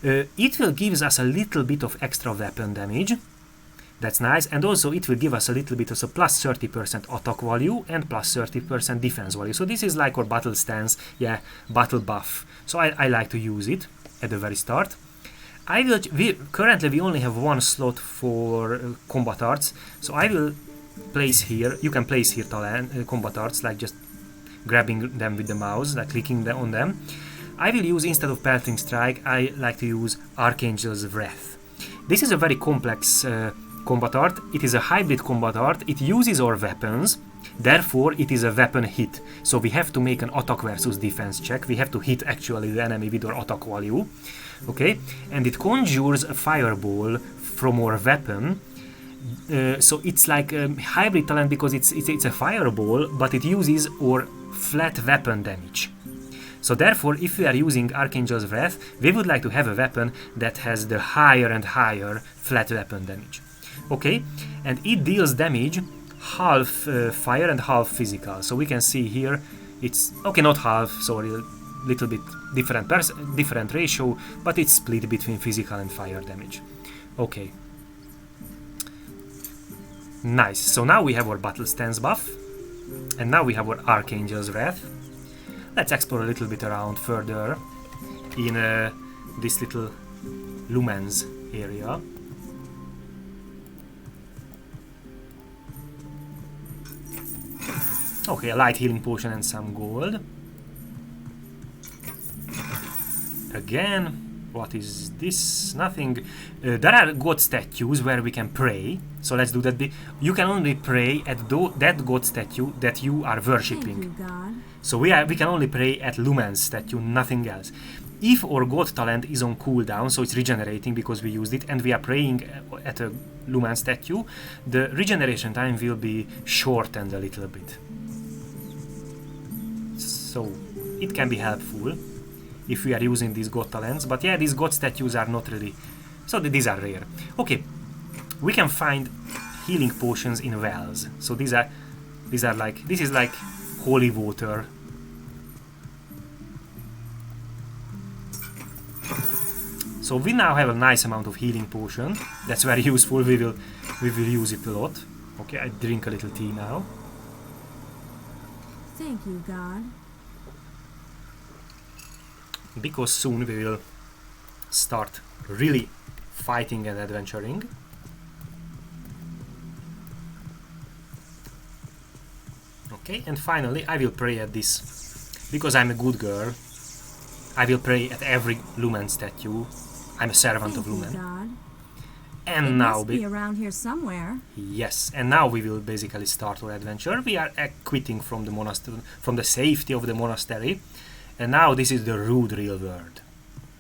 It will give us a little bit of extra weapon damage. That's nice, and also it will give us a little bit of a plus 30% attack value and plus 30% defense value. So this is like our battle stance, yeah, battle buff. So I like to use it at the very start. Currently we only have 1 slot for combat arts, so I will place here. You can place here combat arts, like just grabbing them with the mouse, like clicking on them. I will use, instead of Pelting Strike, I like to use Archangel's Wrath. This is a very complex combat art. It is a hybrid combat art. It uses our weapons, therefore it is a weapon hit. So we have to make an attack versus defense check. We have to hit actually the enemy with our attack value. Okay, and it conjures a fireball from our weapon. So it's like a hybrid talent because it's a fireball, but it uses our flat weapon damage. So therefore, if we are using Archangel's Wrath, we would like to have a weapon that has the higher and higher flat weapon damage. Okay, and it deals damage half fire and half physical. So we can see here it's okay, not half, sorry, a little bit different ratio, but it's split between physical and fire damage. Okay, nice. So now we have our battle stance buff, and now we have our Archangel's Wrath. Let's explore a little bit around further in this little lumens area. Okay, a light healing potion and some gold. Again, What is this? Nothing. There are god statues where we can pray. So let's do that. You can only pray at that god statue that you are worshipping. Thank you, God. So we can only pray at Lumen's statue, nothing else. If our god talent is on cooldown, so it's regenerating because we used it, and we are praying at a Lumen statue, the regeneration time will be shortened a little bit. So it can be helpful if we are using these god talents, but yeah, these god statues are not really, so these are rare. Okay, we can find healing potions in wells. So these are like, this is like holy water. So we now have a nice amount of healing potion. That's very useful. We will use it a lot. Okay, I drink a little tea now. Thank you, God. Because soon we will start really fighting and adventuring. Okay, and finally I will pray at this. Because I'm a good girl, I will pray at every Lumen statue. I'm a servant of Lumen. God. And It now must be around here somewhere. yes, and now we will basically start our adventure. We are quitting from the monastery, from the safety of the monastery, and now this is the rude real world.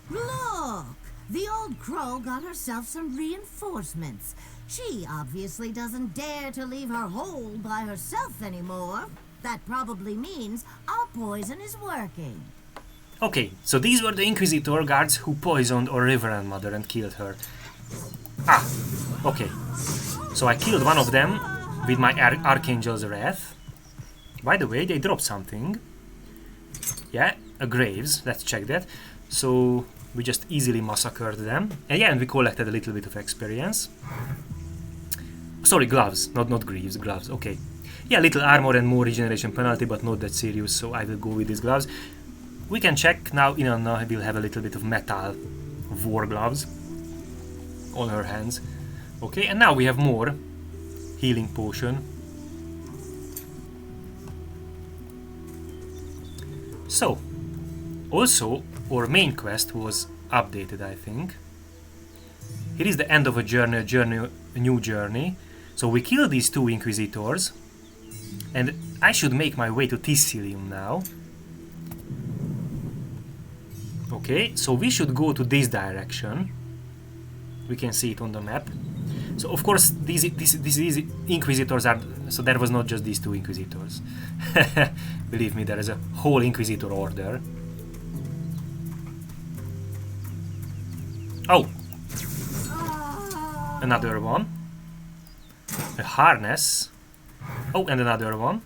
Look! The old crow got herself some reinforcements. She obviously doesn't dare to leave her hole by herself anymore. That probably means our poison is working. Okay, so these were the Inquisitor guards who poisoned our Reverend Mother and killed her. Ah, okay. So I killed one of them with my Archangel's Wrath. By the way, they dropped something. Yeah, a graves. Let's check that. So we just easily massacred them. And yeah, and we collected a little bit of experience. Sorry, gloves, not greaves, gloves. Okay. Yeah, little armor and more regeneration penalty, but not that serious, so I will go with these gloves. We can check now. Inanna will have a little bit of metal war gloves on her hands. Okay, and now we have more healing potion. So, also our main quest was updated, I think. Here is the end of a new journey. So we kill these two Inquisitors, and I should make my way to Tisilium now. Okay, so we should go to this direction. We can see it on the map. So of course these Inquisitors are, so there was not just these two Inquisitors. Believe me, there is a whole Inquisitor order. Oh! Another one. A harness. Oh, and another one.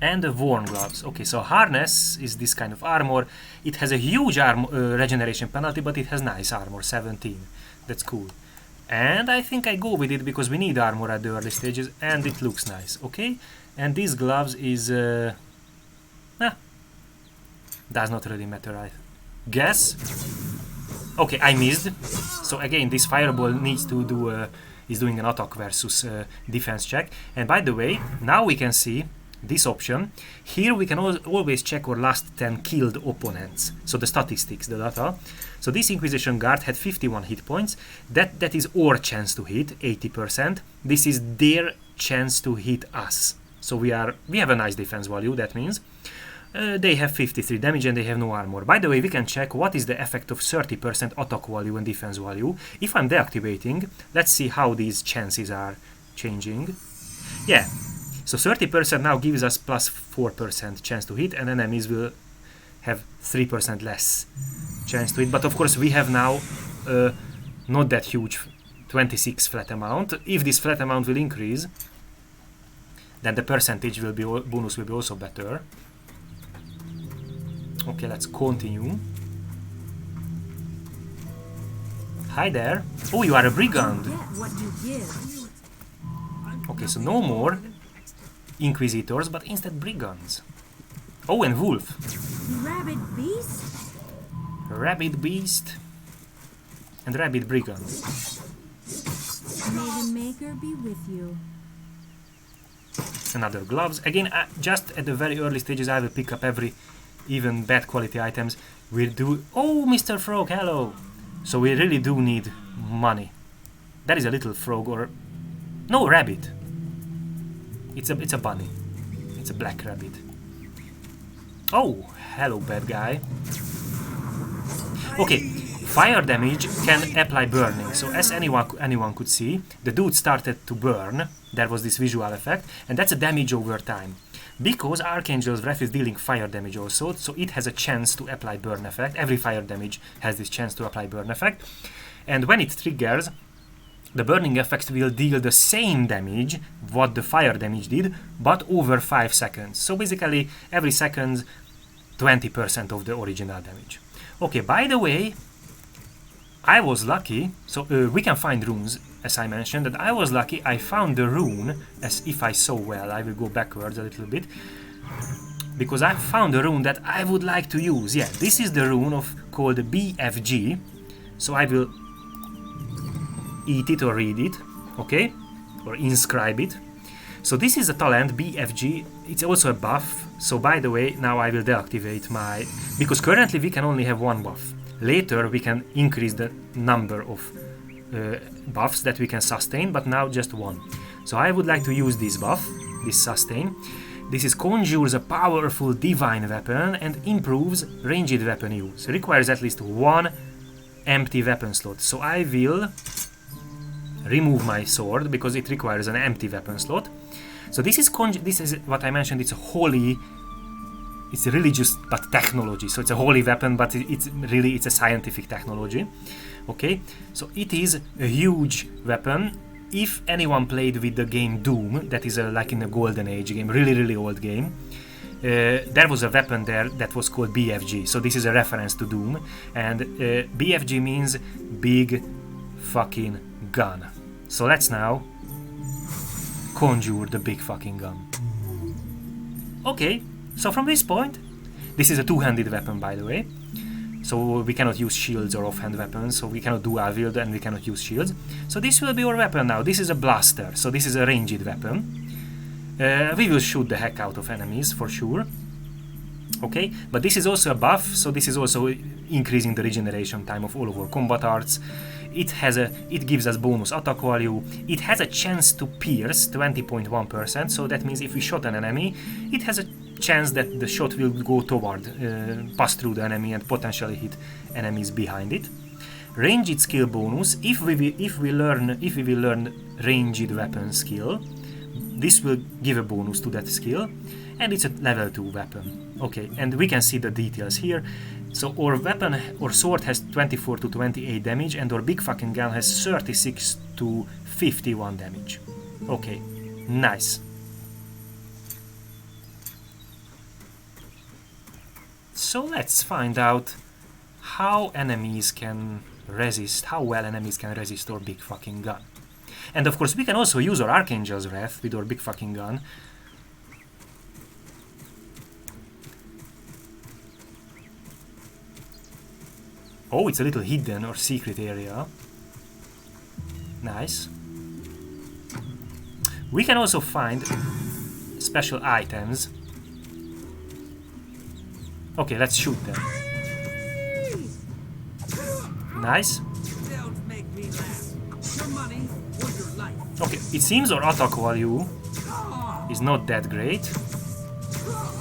And the worn gloves. Okay, so harness is this kind of armor. It has a huge regeneration penalty, but it has nice armor, 17. That's cool. And I think I go with it because we need armor at the early stages, and it looks nice. Okay, and these gloves is does not really matter, I guess. Okay, I missed. So again, this fireball needs to do is doing an attack versus defense check. And by the way, now we can see this option. Here we can always check our last 10 killed opponents. So the statistics, the data. So this Inquisition guard had 51 hit points. That is our chance to hit, 80%. This is their chance to hit us. So we have a nice defense value, that means. They have 53 damage and they have no armor. By the way, we can check what is the effect of 30% attack value and defense value. If I'm deactivating, let's see how these chances are changing. Yeah, so 30% now gives us plus 4% chance to hit, and enemies will have 3% less chance to hit. But of course we have now not that huge 26 flat amount. If this flat amount will increase, then the percentage will be bonus will be also better. Okay, let's continue. Hi there. Oh, you are a brigand. Get what you give. Okay, so no more Inquisitors, but instead brigands. Oh, and wolf. Rabid beast? Rabid beast. And rabid brigand. May the Maker be with you. Another gloves. Again, just at the very early stages I will pick up every even bad quality items. We do... Oh, Mr. Frog, hello! So we really do need money. That is a little frog or... No, rabbit. It's a bunny. It's a black rabbit. Oh, hello, bad guy. Okay, fire damage can apply burning. So as anyone could see, the dude started to burn. There was this visual effect, and that's a damage over time. Because Archangel's Wrath is dealing fire damage also, so it has a chance to apply burn effect. Every fire damage has this chance to apply burn effect. And when it triggers, the burning effect will deal the same damage what the fire damage did, but over 5 seconds. So basically, every second, 20% of the original damage. Okay, by the way, I was lucky, so we can find runes, as I mentioned, that I was lucky. I found the rune, as if I saw well. I will go backwards a little bit, because I found a rune that I would like to use. Yeah, this is the rune called BFG, so I will eat it or read it, okay, or inscribe it. So this is a talent, BFG. It's also a buff. So by the way, now I will deactivate my... Because currently we can only have one buff. Later we can increase the number of buffs that we can sustain, but now just one. So I would like to use this buff, this sustain. This is conjures a powerful divine weapon and improves ranged weapon use. Requires at least one empty weapon slot. So I will remove my sword because it requires an empty weapon slot. So this is what I mentioned. It's a holy, it's a religious but technology. So it's a holy weapon, but it's a scientific technology. Okay, so it is a huge weapon. If anyone played with the game Doom, that is like in a golden age game, really old game, there was a weapon there that was called BFG. So this is a reference to Doom, and BFG means big fucking gun. So let's now conjure the big fucking gun. Okay, so from this point, this is a two-handed weapon, by the way. So we cannot use shields or offhand weapons, so we cannot dual wield and we cannot use shields. So this will be our weapon now. This is a blaster, so this is a ranged weapon. We will shoot the heck out of enemies for sure. Okay, but this is also a buff, so this is also increasing the regeneration time of all of our combat arts. It gives us bonus attack value. It has a chance to pierce 20.1%, so that means if we shot an enemy, it has a chance that the shot will go toward, pass through the enemy and potentially hit enemies behind it. Ranged skill bonus. If we will learn ranged weapon skill, this will give a bonus to that skill, and it's a level 2 weapon. Okay, and we can see the details here. So our weapon or sword has 24 to 28 damage, and our big fucking gun has 36 to 51 damage. Okay, nice. So let's find out how enemies can resist, how well enemies can resist our big fucking gun. And of course we can also use our Archangel's Wrath with our big fucking gun. Oh, it's a little hidden or secret area. Nice. We can also find special items. Okay, let's shoot them. Nice. Okay, it seems our attack value is not that great,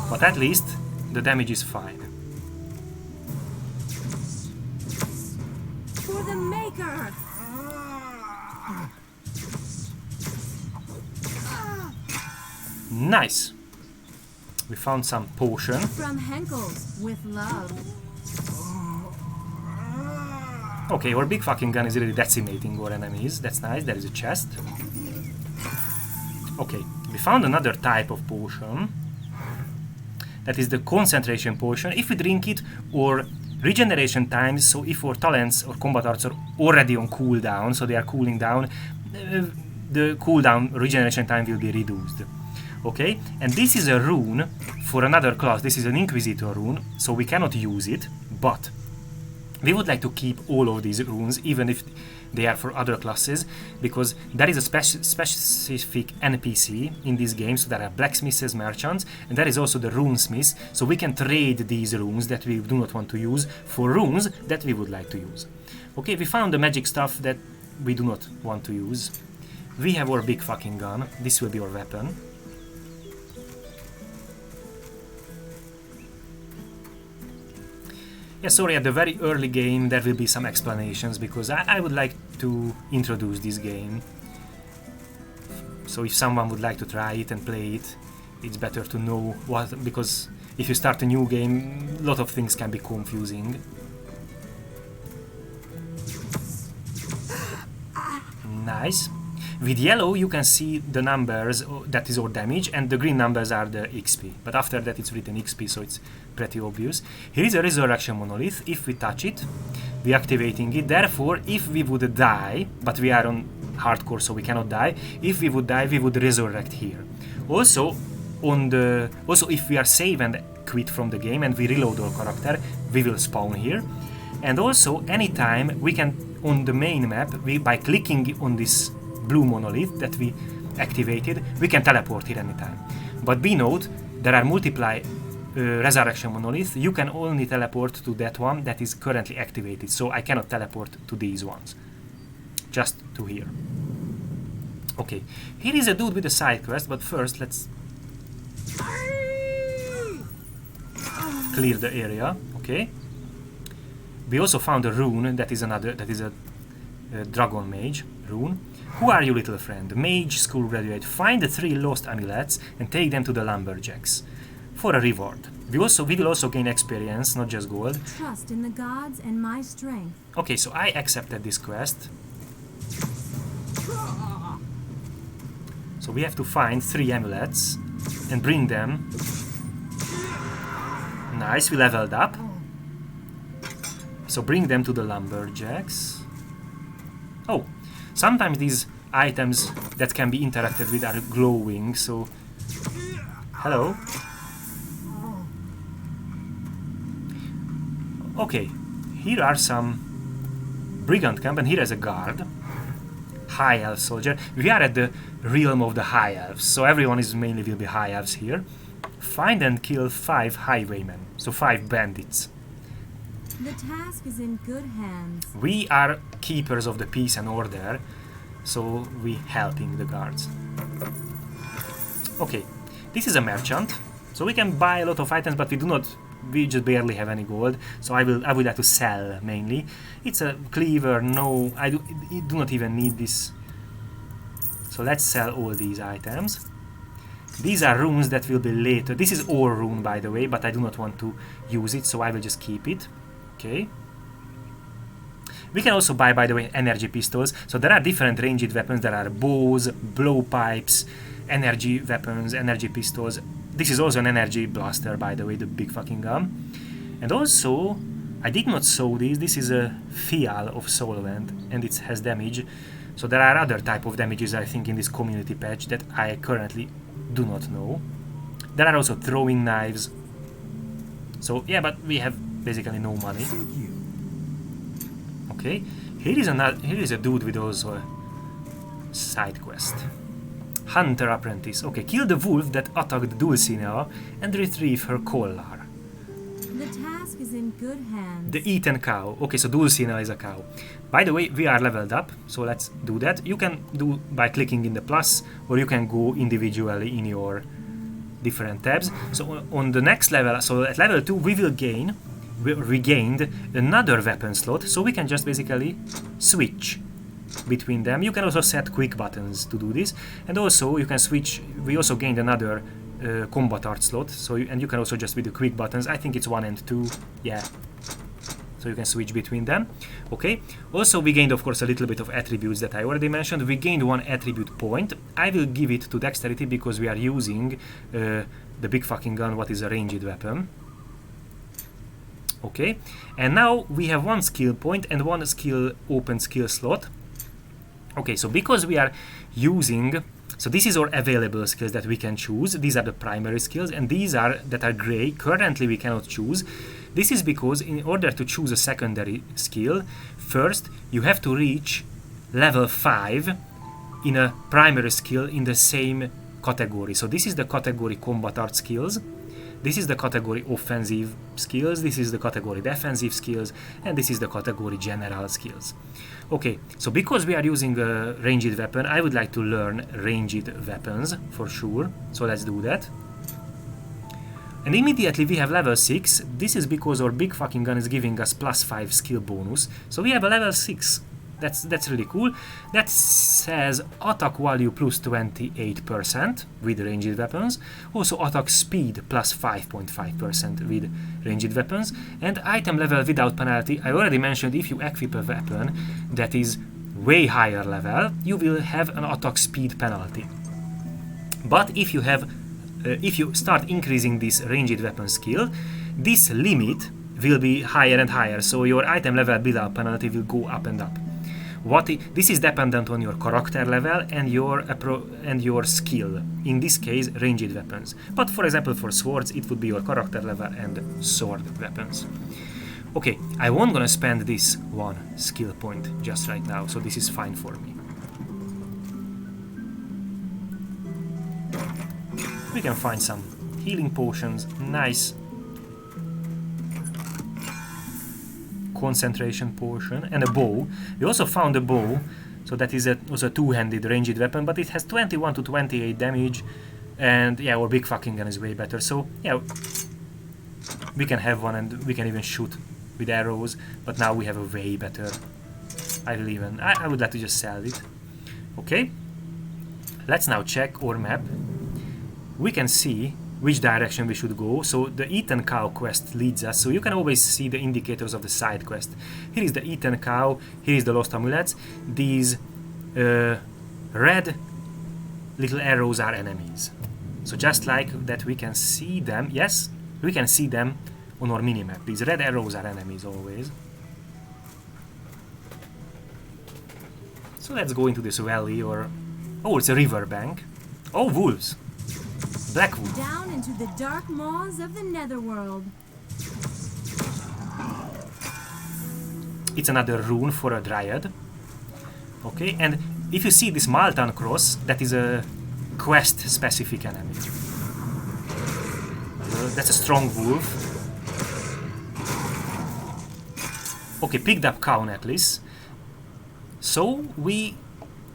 but at least the damage is fine. For the Maker! Nice. We found some potion. From Henkel's, with love. Okay, our big fucking gun is really decimating our enemies. That's nice. There is a chest. Okay, we found another type of potion. That is the concentration potion. If we drink it, our regeneration times, so if our talents or combat arts are already on cooldown, so they are cooling down, the cooldown regeneration time will be reduced. Okay, and this is a rune for another class. This is an Inquisitor rune, so we cannot use it, but we would like to keep all of these runes, even if they are for other classes, because there is a specific NPC in this game. So there are blacksmiths, merchants, and there is also the runesmiths. So we can trade these runes that we do not want to use for runes that we would like to use. Okay, we found the magic stuff that we do not want to use. We have our big fucking gun. This will be our weapon. Yeah, sorry, at the very early game there will be some explanations, because I would like to introduce this game. So if someone would like to try it and play it, it's better to know what, because if you start a new game, a lot of things can be confusing. Nice. With yellow you can see the numbers, that is our damage, and the green numbers are the XP. But after that it's written XP, so it's pretty obvious. Here is a resurrection monolith. If we touch it, we are activating it. Therefore, if we would die, but we are on hardcore so we cannot die, if we would die we would resurrect here. Also, if we are save and quit from the game and we reload our character, we will spawn here. And also, anytime we can, on the main map, by clicking on this blue monolith that we activated, we can teleport here anytime. But be note, there are multiple resurrection monoliths. You can only teleport to that one that is currently activated, so I cannot teleport to these ones. Just to here. Okay, here is a dude with a side quest, but first let's clear the area. Okay. We also found a rune that is a dragon mage rune. Who are you, little friend? Mage school graduate. Find the 3 lost amulets and take them to the lumberjacks for a reward. We will also gain experience, not just gold. Trust in the gods and my strength. Okay, so I accepted this quest. So we have to find 3 amulets and bring them. Nice, we leveled up. So bring them to the lumberjacks. Oh, sometimes these items that can be interacted with are glowing, so... Hello. Okay, here are some brigand camp, and here is a guard. High elf soldier. We are at the realm of the high elves, so everyone is mainly will be high elves here. Find and kill 5 highwaymen, so 5 bandits. The task is in good hands. We are keepers of the peace and order, so we helping the guards. Okay, this is a merchant, so we can buy a lot of items, but we just barely have any gold, so I would like to sell mainly. It's a cleaver. No, I do not even need this. So let's sell all these items. These are runes that will be later. This is ore rune, by the way, but I do not want to use it, so I will just keep it. Okay. We can also buy, by the way, energy pistols. So there are different ranged weapons. There are bows, blowpipes, energy weapons, energy pistols. This is also an energy blaster, by the way, the big fucking gun. And also, I did not sew this. This is a phial of solvent, and it has damage. So there are other type of damages, I think, in this community patch that I currently do not know. There are also throwing knives. So yeah, but we have basically no money. Okay, here is a dude with also a side quest. Hunter apprentice. Okay, kill the wolf that attacked Dulcinea and retrieve her collar. The task is in good hands. The eaten cow. Okay, so Dulcinea is a cow. By the way, we are leveled up, so let's do that. You can do by clicking in the plus, or you can go individually in your different tabs. So on the next level, so at level 2, we regained another weapon slot, so we can just basically switch between them. You can also set quick buttons to do this, and also you can switch. We also gained another combat art slot, so and you can also just with the quick buttons. I think it's 1 and 2, yeah. So you can switch between them. Okay. Also, we gained, of course, a little bit of attributes that I already mentioned. We gained 1 attribute point. I will give it to dexterity because we are using the big fucking gun, what is a ranged weapon. Okay. And now we have 1 skill point and 1 open skill slot. Okay, so because we are using, so this is our available skills that we can choose. These are the primary skills, and these are that are gray. Currently we cannot choose. This is because in order to choose a secondary skill, first you have to reach level 5 in a primary skill in the same category. So this is the category combat art skills, this is the category offensive skills, this is the category defensive skills, and this is the category general skills. Okay, so because we are using a ranged weapon, I would like to learn ranged weapons for sure. So let's do that. And immediately we have level 6. This is because our big fucking gun is giving us +5 skill bonus. So we have a level 6. That's really cool. That says attack value plus 28% with ranged weapons. Also attack speed plus 5.5% with ranged weapons. And item level without penalty. I already mentioned if you equip a weapon that is way higher level, you will have an attack speed penalty. But if you have if you start increasing this ranged weapon skill, this limit will be higher and higher, so your item level without penalty will go up and up. This is dependent on your character level and your skill. In this case, ranged weapons. But for example, for swords, it would be your character level and sword weapons. Okay, I won't gonna spend this one skill point just right now, so this is fine for me. We can find some healing potions, nice concentration potion, and a bow. We also found a bow, so that is also a two-handed ranged weapon, but it has 21 to 28 damage, and yeah, our big fucking gun is way better. So yeah, we can have one, and we can even shoot with arrows, but now we have a way better. I would like to just sell it. Okay, let's now check our map. We can see which direction we should go. So the Eaten Cow quest leads us, so you can always see the indicators of the side quest. Here is the Eaten Cow, here is the Lost Amulets. These red little arrows are enemies. So just like that we can see them, yes, we can see them on our minimap. These red arrows are enemies always. So let's go into this valley, or... oh, it's a river bank. Oh, wolves! Black wolf. Down into the dark maws of the netherworld. It's another rune for a dryad. Okay, and if you see this Maltan cross, that is a quest-specific enemy. That's a strong wolf. Okay, picked up cow necklace. So we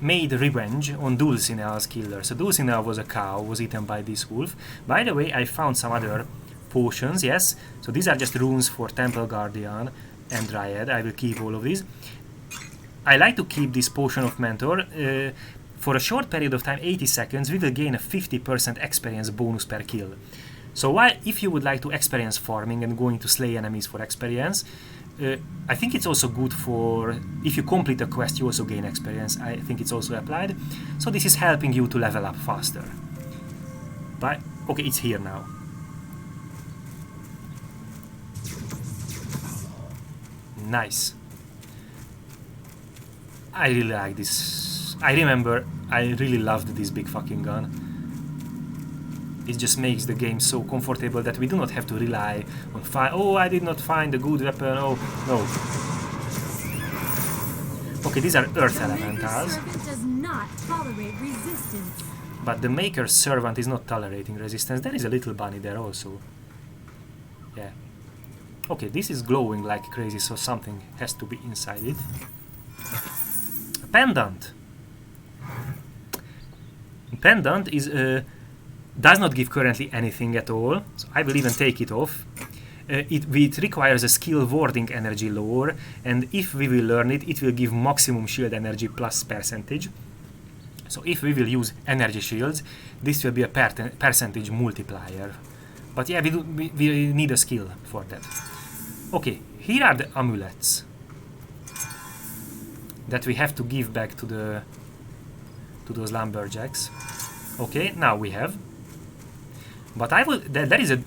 made revenge on Dulcinea's killer. So Dulcinea was a cow, was eaten by this wolf. By the way, I found some other potions, yes. So these are just runes for Temple Guardian and Dryad. I will keep all of these. I like to keep this Potion of Mentor. For a short period of time, 80 seconds, we will gain a 50% experience bonus per kill. So if you would like to experience farming and going to slay enemies for experience, I think it's also good for, if you complete a quest, you also gain experience. I think it's also applied. So this is helping you to level up faster. But, okay, it's here now. Nice. I really like this. I remember I really loved this big fucking gun. It just makes the game so comfortable that we do not have to rely on oh, I did not find a good weapon, oh, no. Okay, these are earth elementals. Does not tolerate resistance. But the Maker's Servant is not tolerating resistance. There is a little bunny there also. Yeah. Okay, this is glowing like crazy, so something has to be inside it. A pendant. Pendant is does not give currently anything at all, so I will even take it off. It requires a skill warding energy lore, and if we will learn it, it will give maximum shield energy plus percentage. So if we will use energy shields, this will be a percentage multiplier. But yeah, we need a skill for that. Okay, here are the amulets that we have to give back to those lumberjacks. Okay, now we have. But there is a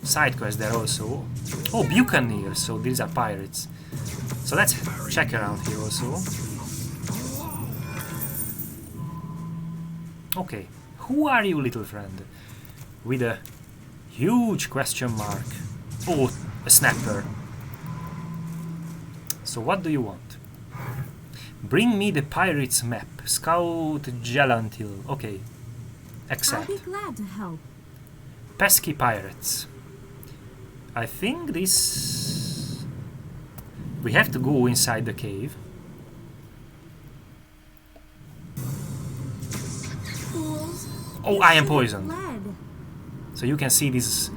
side quest there also. Oh, buccaneers, so these are pirates. So let's check around here also. Okay, who are you, little friend? With a huge question mark. Oh, a snapper. So what do you want? Bring me the pirate's map. Scout Gelantil. Okay. Accept. I'll be glad to help. Pesky pirates. I think this... We have to go inside the cave. Fools. Oh, You I am should have poisoned. fled. So you can see this.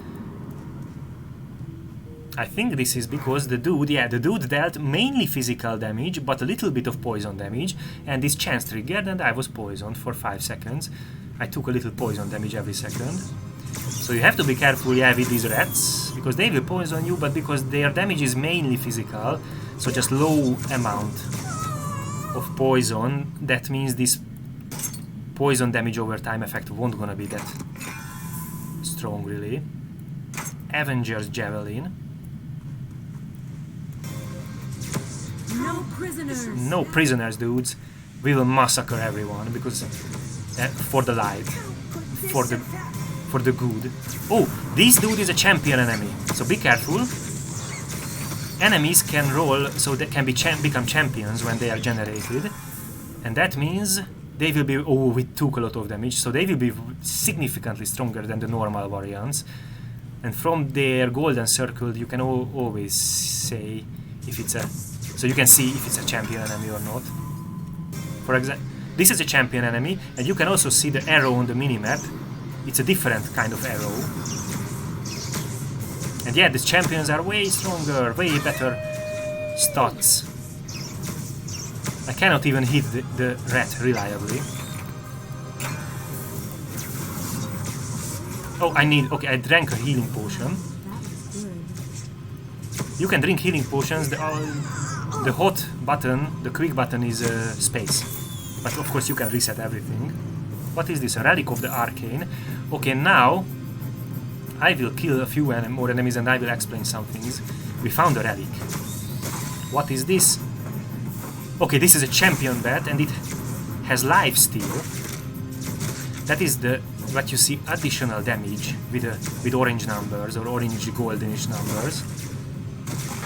I think this is because the dude dealt mainly physical damage, but a little bit of poison damage, and this chance triggered, and I was poisoned for 5 seconds. I took a little poison damage every second. So you have to be careful, yeah, with these rats, because they will poison you, but because their damage is mainly physical, so just low amount of poison, that means this poison damage over time effect won't gonna be that strong, really. Avenger's Javelin. No prisoners. No prisoners, dudes. We will massacre everyone because for the light, for the good. Oh, this dude is a champion enemy, so be careful. Enemies can roll, so they can become champions when they are generated, and that means they will be. Oh, we took a lot of damage, so they will be significantly stronger than the normal variants. And from their golden circle, you can always say if it's a. So you can see if it's a champion enemy or not. For example, this is a champion enemy, and you can also see the arrow on the minimap. It's a different kind of arrow. And yeah, these champions are way stronger, way better stats. I cannot even hit the rat reliably. Oh, okay, I drank a healing potion. That's good. You can drink healing potions. The hot button, the quick button is space. But of course you can reset everything. What is this? A relic of the arcane. Okay, now I will kill a few more enemies and I will explain some things. We found a relic. What is this? Okay, this is a champion bat and it has lifesteal. That is what you see additional damage with orange numbers or orange goldenish numbers.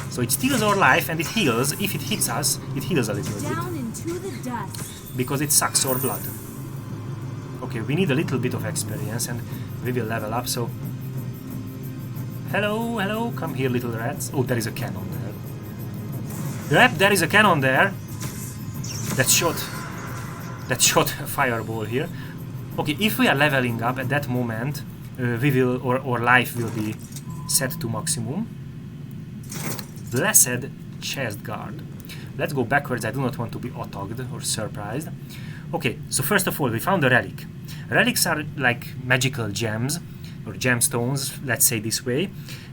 So it steals our life and it heals. If it hits us, it heals a little Down bit. into the dust. Because it sucks our blood. Okay, we need a little bit of experience and we will level up, so... Hello, hello, come here little rats. Oh, there is a cannon there. Yep, there is a cannon there. That shot a fireball here. Okay, if we are leveling up at that moment, our life will be set to maximum. Blessed chest guard. Let's go backwards, I do not want to be attacked or surprised. Okay, so first of all, we found a relic. Relics are like magical gems, or gemstones, let's say this way.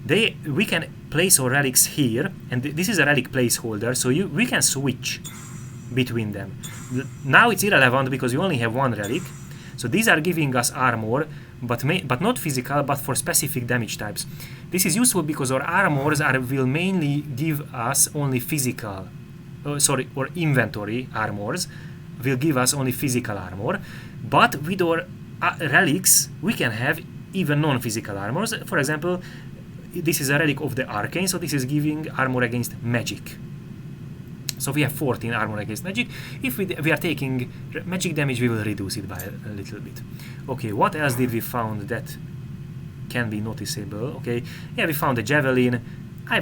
We can place our relics here, and this is a relic placeholder, so we can switch between them. Now it's irrelevant because you only have one relic, so these are giving us armor, but not physical, but for specific damage types. This is useful because our armors will mainly give us only physical, or inventory armors will give us only physical armor, but with our relics we can have even non-physical armors. For example, this is a relic of the arcane, so this is giving armor against magic. So we have 14 armor against magic. If we are taking magic damage, we will reduce it by a little bit. Okay, what else did we found that can be noticeable? Okay, yeah, we found a javelin. I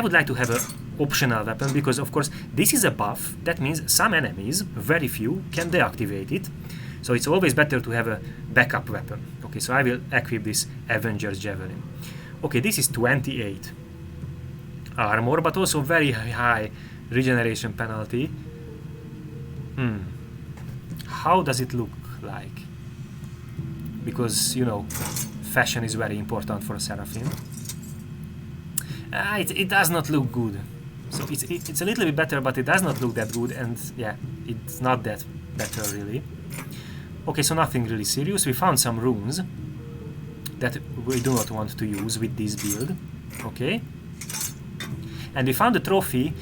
would like to have a optional weapon because of course this is a buff. That means some enemies, very few, can deactivate it. So it's always better to have a backup weapon. Okay, so I will equip this Avenger's Javelin. Okay, this is 28 armor, but also very high regeneration penalty. How does it look like? Because, you know, fashion is very important for a Seraphim. It does not look good. So it's a little bit better, but it does not look that good, and yeah, it's not that better really. Okay, so nothing really serious. We found some runes that we do not want to use with this build. Okay. And we found a trophy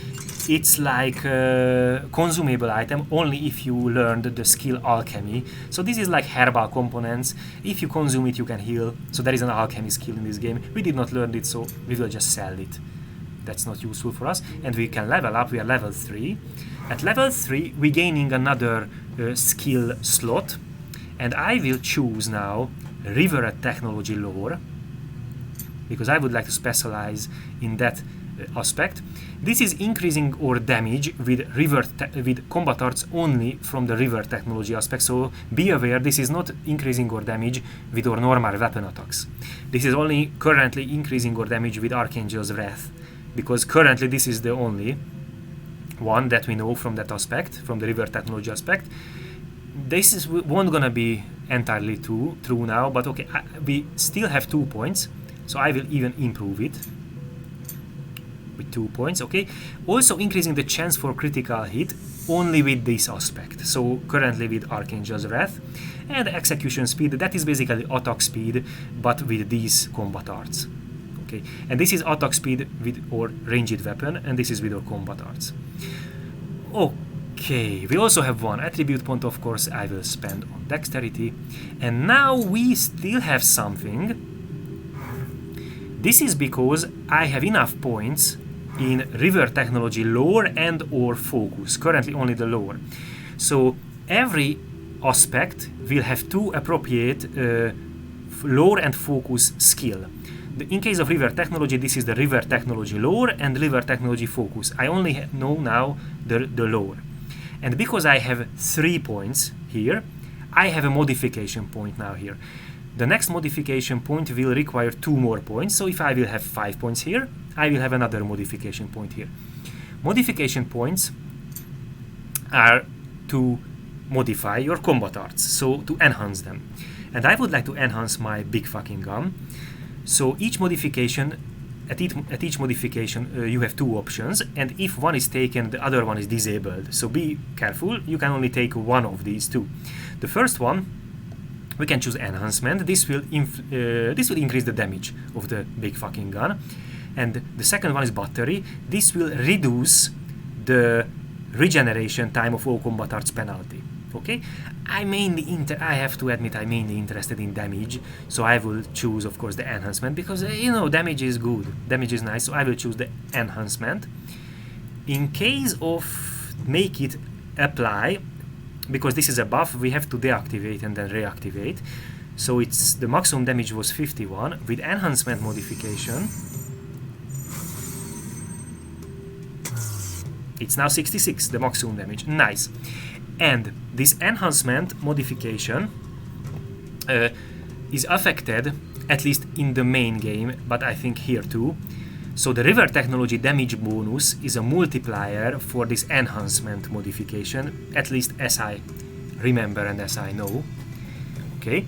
it's like a consumable item only if you learned the skill alchemy. So this is like herbal components. If you consume it, you can heal. So there is an alchemy skill in this game. We did not learn it, so we will just sell it. That's not useful for us. And we can level up. We are level 3. At level 3, we're gaining another skill slot. And I will choose now River Technology Lore, because I would like to specialize in that aspect. This is increasing our damage with combat arts only from the river technology aspect, so be aware this is not increasing our damage with our normal weapon attacks. This is only currently increasing our damage with Archangel's Wrath, because currently this is the only one that we know from that aspect, from the river technology aspect. This is won't gonna be entirely true now, but okay, we still have 2 points, so I will even improve it with 2 points. Okay, also increasing the chance for critical hit only with this aspect, so currently with Archangel's Wrath. And execution speed, that is basically attack speed but with these combat arts. Okay, and this is attack speed with our ranged weapon, and this is with our combat arts. Okay, we also have 1 attribute point, of course, I will spend on dexterity. And now we still have something. This is because I have enough points in river technology lore and or focus, currently only the lore. So every aspect will have 2 appropriate lore and focus skill. In case of river technology, this is the river technology lore and river technology focus. I only know now the lore. And because I have 3 points here, I have a modification point now here. The next modification point will require 2 more points, so if I will have 5 points here, I will have another modification point here. Modification points are to modify your combat arts, so to enhance them. And I would like to enhance my big fucking gun. So each modification, at each modification you have 2 options, and if one is taken, the other one is disabled. So be careful, you can only take one of these 2. The first one, we can choose enhancement. This will increase the damage of the big fucking gun. And the second one is battery. This will reduce the regeneration time of all combat arts penalty. Okay, I have to admit I'm mainly interested in damage, so I will choose, of course, the enhancement, because you know, damage is good, damage is nice, so I will choose the enhancement. In case of make it apply, because this is a buff, we have to deactivate and then reactivate. So it's the maximum damage was 51 with enhancement modification. It's now 66, the maximum damage. Nice. And this enhancement modification is affected, at least in the main game, but I think here too. So the river technology damage bonus is a multiplier for this enhancement modification, at least as I remember and as I know. Okay.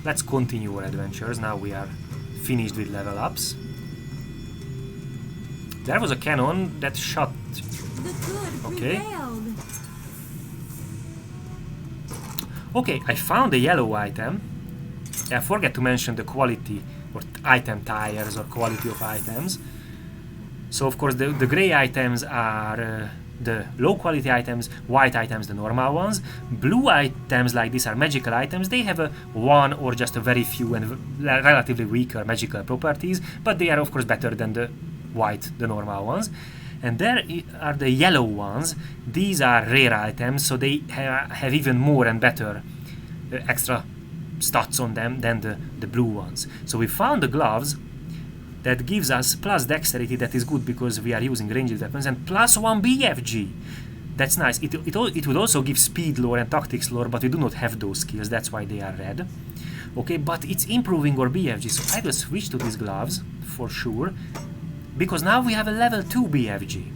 Let's continue our adventures. Now we are finished with level ups. There was a cannon that shot. Okay. Okay, I found a yellow item. I forget to mention the quality or item tires or quality of items. So of course the gray items are the low quality items, white items the normal ones. Blue items like these are magical items. They have a 1 or just a very few and relatively weaker magical properties, but they are of course better than the white, the normal ones. And there are the yellow ones. These are rare items, so they have even more and better extra stats on them than the blue ones. So we found the gloves that gives us plus dexterity, that is good because we are using ranged weapons, and plus 1 BFG. That's nice. It would also give speed lore and tactics lore, but we do not have those skills, that's why they are red. Okay, but it's improving our BFG, so I will switch to these gloves for sure, because now we have a level 2 BFG.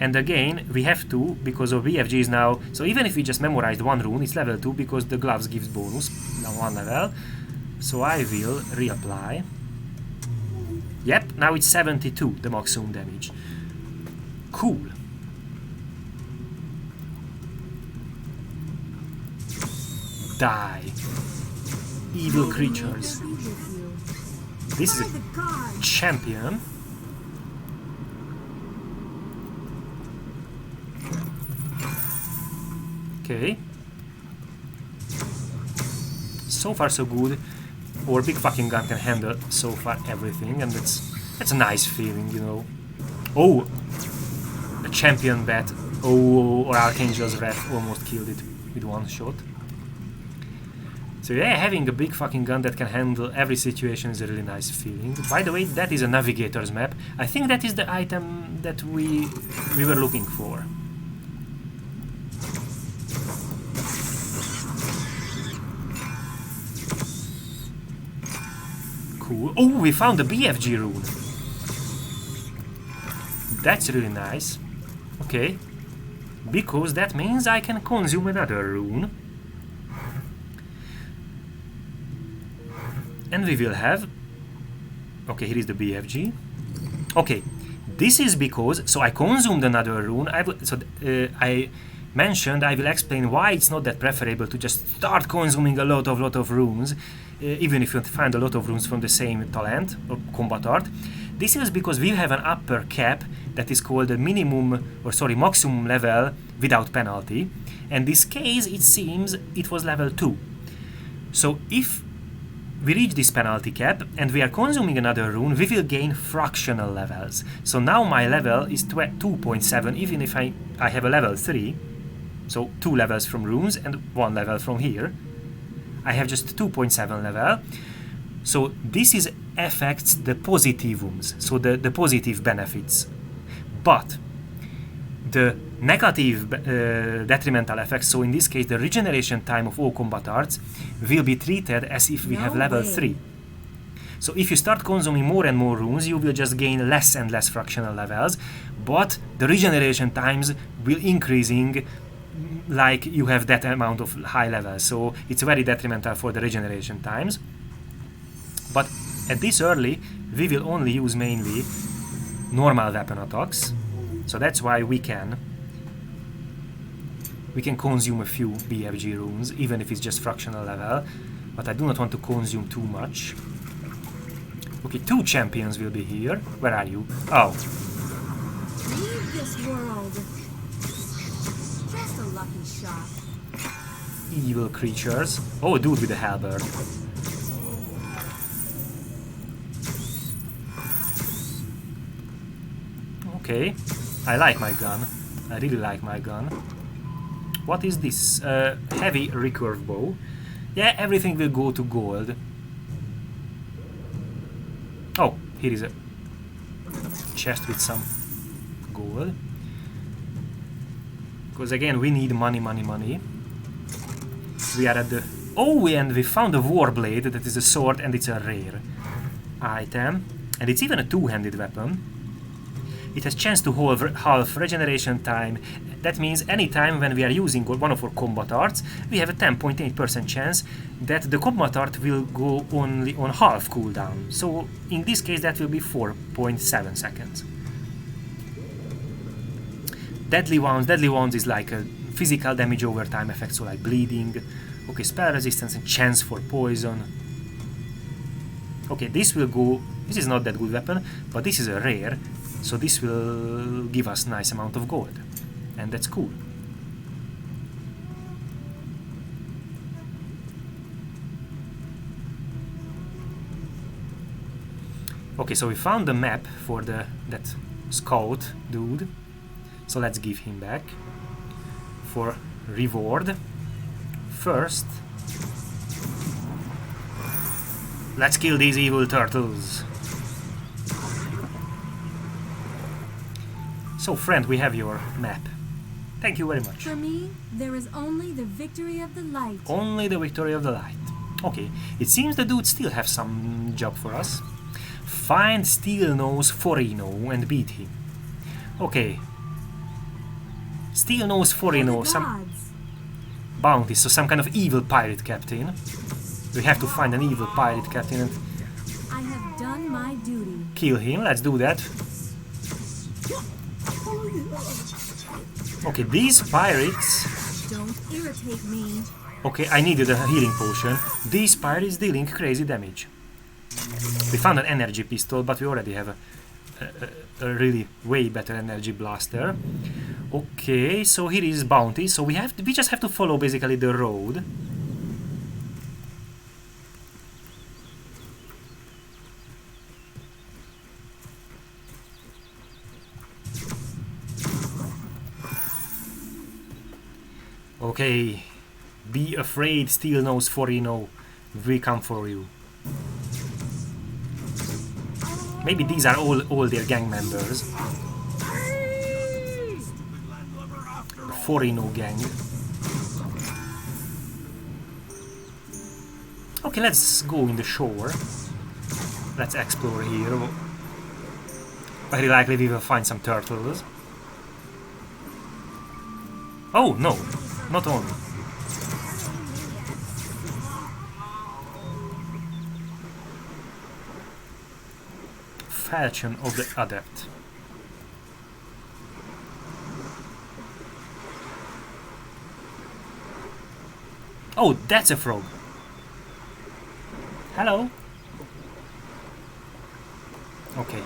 And again, we have to, because our BFG is now, so even if we just memorized 1 rune, it's level 2 because the gloves gives bonus, now 1 level. So I will reapply. Yep, now it's 72, the maximum damage. Cool. Die. Evil creatures. This is a champion. Okay. So far so good. Our big fucking gun can handle so far everything, and that's a nice feeling, you know. Oh! A champion bat. Oh, or Archangel's Wrath almost killed it with one shot. So yeah, having a big fucking gun that can handle every situation is a really nice feeling. By the way, that is a navigator's map. I think that is the item that we were looking for. Cool. Oh, we found the BFG rune. That's really nice. Okay. Because that means I can consume another rune. And we will have... Okay, here is the BFG. Okay, this is because... So I consumed another rune. I mentioned I will explain why it's not that preferable to just start consuming a lot of runes, even if you find a lot of runes from the same talent or combat art. This is because we have an upper cap that is called a maximum level without penalty. And in this case, it seems it was level 2. So if we reach this penalty cap and we are consuming another rune, we will gain fractional levels. So now my level is 2.7, even if I have a level 3. So 2 levels from runes and 1 level from here. I have just 2.7 level. So this is affects the positivums, so the positive benefits. But the negative detrimental effects, so in this case the regeneration time of all combat arts, will be treated as if we have level 3. So if you start consuming more and more runes, you will just gain less and less fractional levels, but the regeneration times will increasing like you have that amount of high levels, so it's very detrimental for the regeneration times. But at this early, we will only use mainly normal weapon attacks, so that's why we can consume a few BFG runes, even if it's just fractional level, but I do not want to consume too much. Okay, 2 champions will be here. Where are you? Oh. Leave this world. Just a lucky shot. Evil creatures. Oh, a dude with a halberd. Okay, I like my gun. I really like my gun. What is this? Heavy recurve bow. Yeah, everything will go to gold. Oh, here is a chest with some gold. Because again, we need money. We are at the... Oh, and we found a war blade that is a sword and it's a rare item. And it's even a two-handed weapon. It has chance to half regeneration time. That means any time when we are using one of our combat arts, we have a 10.8% chance that the combat art will go only on half cooldown. So in this case that will be 4.7 seconds. Deadly wounds is like a physical damage over time effect, so like bleeding. Okay, spell resistance and chance for poison. Okay, this will go... This is not that good weapon, but this is a rare. So this will give us nice amount of gold, and that's cool. Okay, so we found the map for that scout dude. So let's give him back for reward. First, let's kill these evil turtles. So, friend, we have your map. Thank you very much. For me, there is only the victory of the light. Only the victory of the light. Okay, it seems the dude still have some job for us. Find Steel Nose Forino and beat him. Okay. Steel Nose Forino, some bounty, so some kind of evil pirate captain. We have to find an evil pirate captain and I have done my duty. Kill him. Let's do that. Okay, these pirates... Don't irritate me. Okay, I needed a healing potion. These pirates dealing crazy damage. We found an energy pistol, but we already have a really way better energy blaster. Okay, so here is bounty. So we just have to follow basically the road. Okay, be afraid, Steel Nose 4-0. We come for you. Maybe these are all their gang members. 4-0 gang. Okay, let's go in the shore. Let's explore here. Very likely we will find some turtles. Oh, no. Not only. Falchion of the Adept. Oh, that's a frog. Hello. Okay.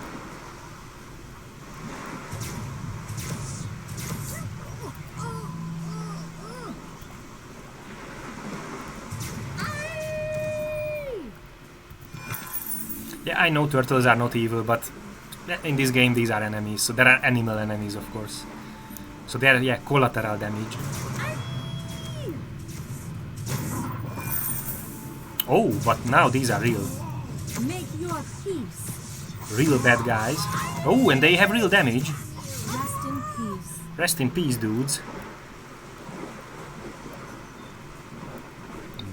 Yeah, I know turtles are not evil, but in this game these are enemies, so there are animal enemies, of course. So they are, yeah, collateral damage. Oh, but now these are real. Make your peace. Real bad guys. Oh, and they have real damage. Rest in peace. Rest in peace, dudes.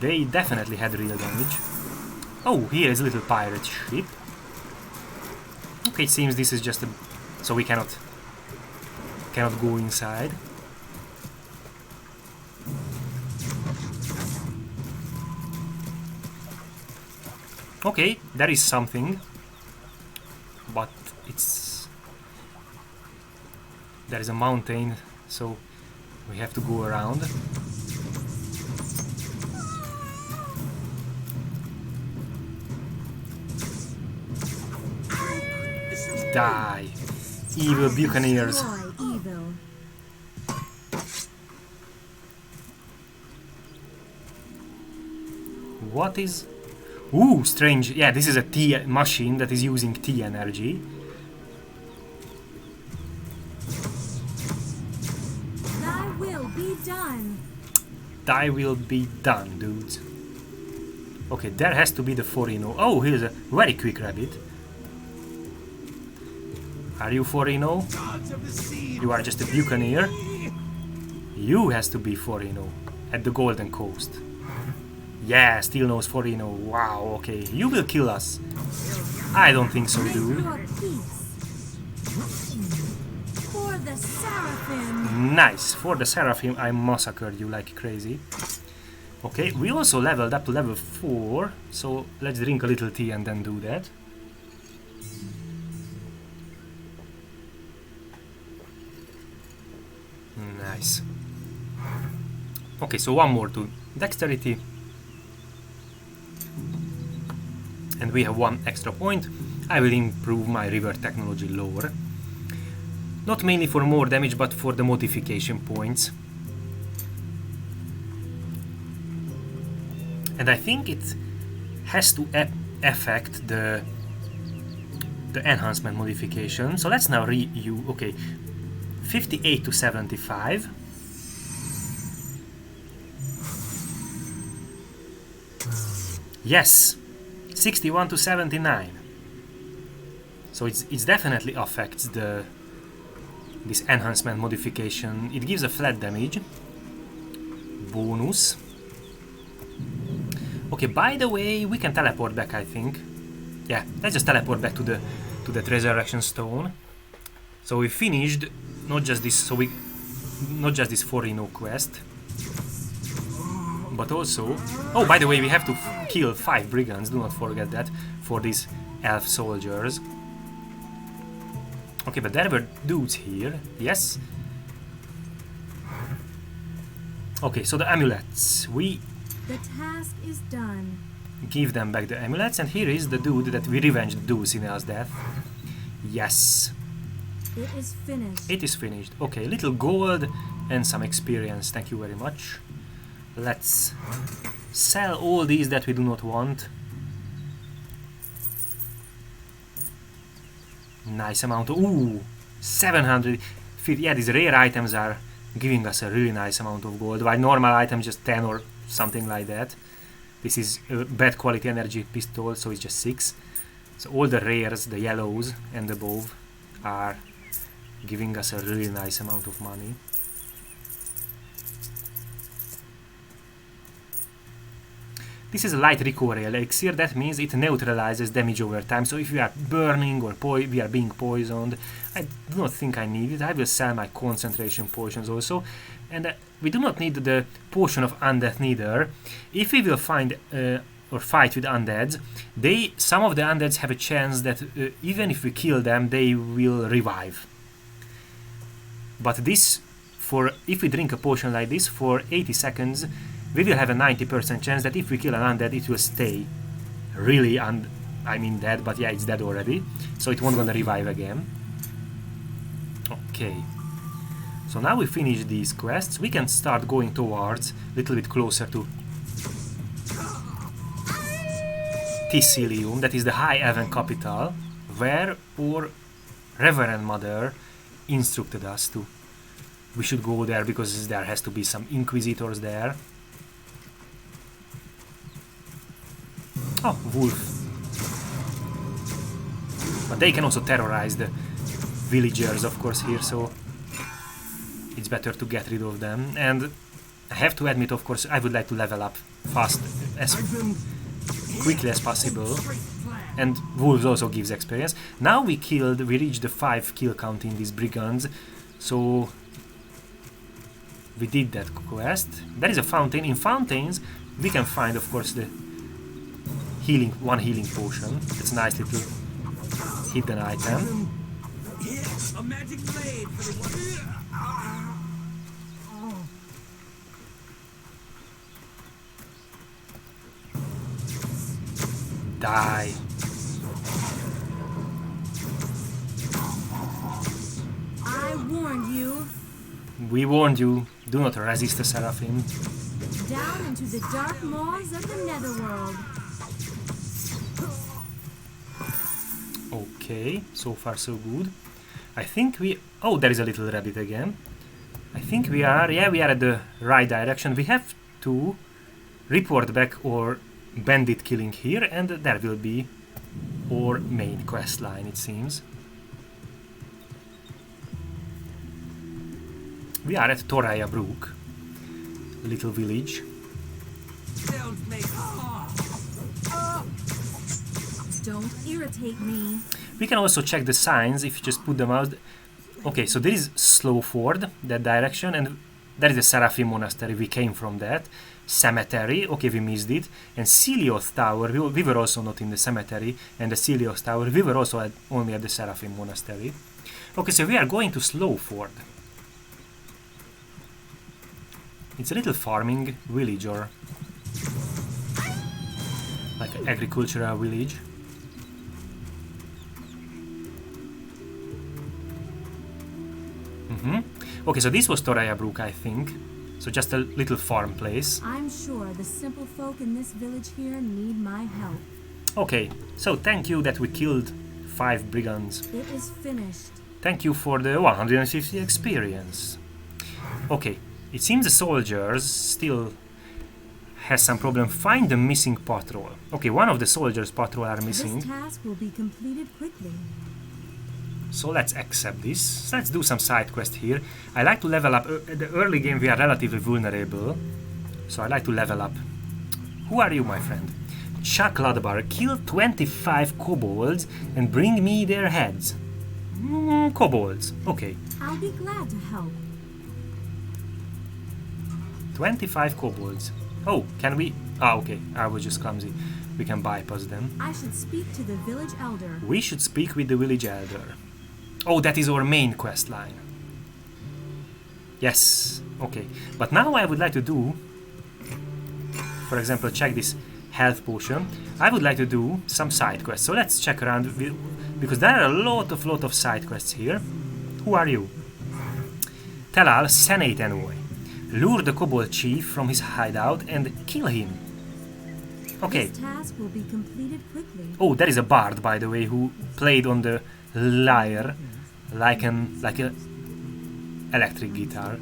They definitely had real damage. Oh, here is a little pirate ship. Okay, it seems this is just a... so we cannot go inside. Okay, there is something. But it's... there is a mountain, so we have to go around. Die, evil buccaneers. Evil. What is... ooh, strange. Yeah, this is a T machine that is using T energy. Thy will be done. Thy will be done, dudes. Okay, there has to be the 4-0. Oh, here's a very quick rabbit. Are you 4-0? You are just a buccaneer. You has to be 4-0 at the Golden Coast. Yeah, Steel Nose 4-0. Wow, okay. You will kill us. I don't think so, dude. Your peace. For the Seraphim. Nice. For the Seraphim, I massacred you like crazy. Okay, we also leveled up to level 4. So let's drink a little tea and then do that. Nice. Okay, so one more to dexterity. And we have one extra point. I will improve my river technology lore. Not mainly for more damage, but for the modification points. And I think it has to affect the enhancement modification. So let's now review. Okay, 58 to 75. Yes, 61 to 79. So it's definitely affects this enhancement modification. It gives a flat damage bonus. Okay, by the way, we can teleport back, I think. Yeah, let's just teleport back to the resurrection stone. So we finished not just this 4-0 quest, but also, oh, by the way, we have to kill 5 brigands, do not forget that, for these elf soldiers. Okay, but there were dudes here, yes. Okay, so the amulets, we The task is done. give them back the amulets, and here is the dude that we revenged Dulcinea's death. Yes. It is finished. It is finished. Okay, little gold and some experience. Thank you very much. Let's sell all these that we do not want. Nice amount. Ooh, 750. Yeah, these rare items are giving us a really nice amount of gold, while normal items just 10 or something like that. This is a bad quality energy pistol, so it's just 6. So all the rares, the yellows and above, are giving us a really nice amount of money. This is a light recovery elixir. That means it neutralizes damage over time. So if we are burning or we are being poisoned, I do not think I need it. I will sell my concentration potions also. And we do not need the potion of undeath neither. If we will find or fight with undeads, some of the undeads have a chance that even if we kill them, they will revive. But this, if we drink a potion like this for 80 seconds, we will have a 90% chance that if we kill an undead, it will stay really dead, but yeah, it's dead already, so it won't gonna revive again. Okay, so now we finish these quests, we can start going towards a little bit closer to Thessalium, that is the High Elven capital, where our Reverend Mother instructed us to. We should go there because there has to be some Inquisitors there. Oh, wolf. But they can also terrorize the villagers, of course, here, so it's better to get rid of them. And I have to admit, of course, I would like to level up fast, as quickly as possible. And wolves also gives experience. Now we reached the 5 kill count in these brigands, so we did that quest. There is a fountain. In fountains, we can find, of course, the one healing potion. It's a nice little hidden item. A magic blade for the Die. I warned you. We warned you. Do not resist the Seraphim. Down into the dark maws of the netherworld. Okay, so far so good. I think oh, there is a little rabbit again. I think we are at the right direction. We have to report back our bandit killing here, and there will be our main quest line, it seems. We are at Toraya Brook, little village. Don't irritate me. We can also check the signs if you just put them out. Okay, so there is Slowford, that direction, and there is the Seraphim Monastery. We came from that. Cemetery, okay, we missed it. And Celioth Tower, we were also not in the cemetery. And the Celioth Tower, we were also only at the Seraphim Monastery. Okay, so we are going to Slowford. It's a little farming village, or like an agricultural village. Okay, so this was Toraya Brook, I think. So just a little farm place. I'm sure the simple folk in this village here need my help. Okay, so thank you that we killed 5 brigands. It is finished. Thank you for the 150 experience. Okay, it seems the soldiers still has some problem. Find the missing patrol. Okay, one of the soldiers' patrol are missing. This task will be completed quickly. So let's accept this. Let's do some side quest here. I like to level up. At the early game we are relatively vulnerable, so I like to level up. Who are you, my friend? Chuck Ludbar. Kill 25 kobolds and bring me their heads. Kobolds. Okay. I'll be glad to help. 25 kobolds. Oh, can we? Ah, okay. I was just clumsy. We can bypass them. I should speak to the village elder. We should speak with the village elder. Oh, that is our main quest line. Yes. Okay. But now I would like to do, for example, check this health potion. I would like to do some side quests. So let's check around, because there are a lot of side quests here. Who are you? Telal, Senate envoy. Lure the kobold chief from his hideout and kill him. Okay. This task will be completed quickly. Oh, there is a bard, by the way, who played on the lyre like a electric guitar.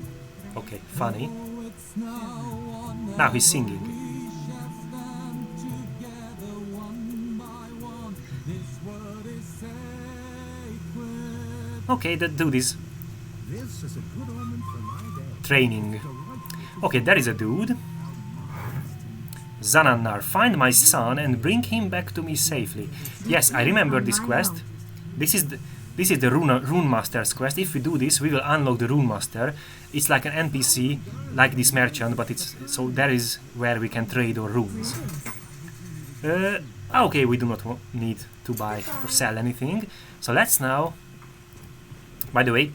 Okay, funny. Now he's singing. Okay, that dude is training. Okay, there is a dude. Zananar, find my son and bring him back to me safely. Yes, I remember this quest. This is the Rune Master's quest. If we do this, we will unlock the Rune Master. It's like an NPC, like this merchant, but it's so that is where we can trade our runes. Okay, we do not need to buy or sell anything. So let's now. By the way,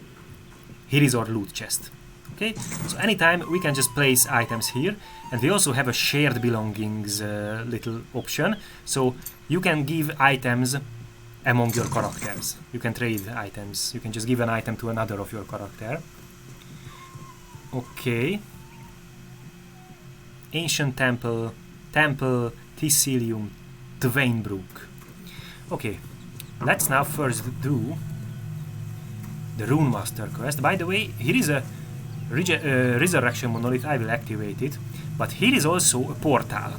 here is our loot chest. Okay, so anytime we can just place items here, and we also have a shared belongings little option. So you can give items among your characters. You can trade items. You can just give an item to another of your character. Okay. Ancient Temple, Thessilium, Twainbrook. Okay, let's now first do the Rune Master quest. By the way, here is a resurrection monolith. I will activate it, but here is also a portal.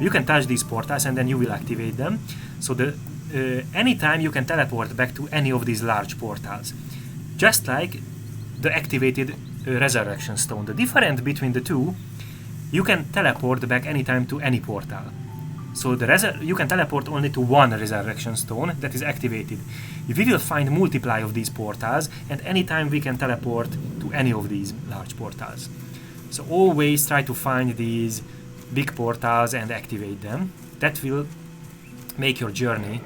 You can touch these portals and then you will activate them. So the anytime you can teleport back to any of these large portals, just like the activated resurrection stone. The difference between the two, you can teleport back anytime to any portal. So you can teleport only to one resurrection stone that is activated. We will find multiply of these portals, and anytime we can teleport to any of these large portals. So always try to find these big portals and activate them. That will make your journey,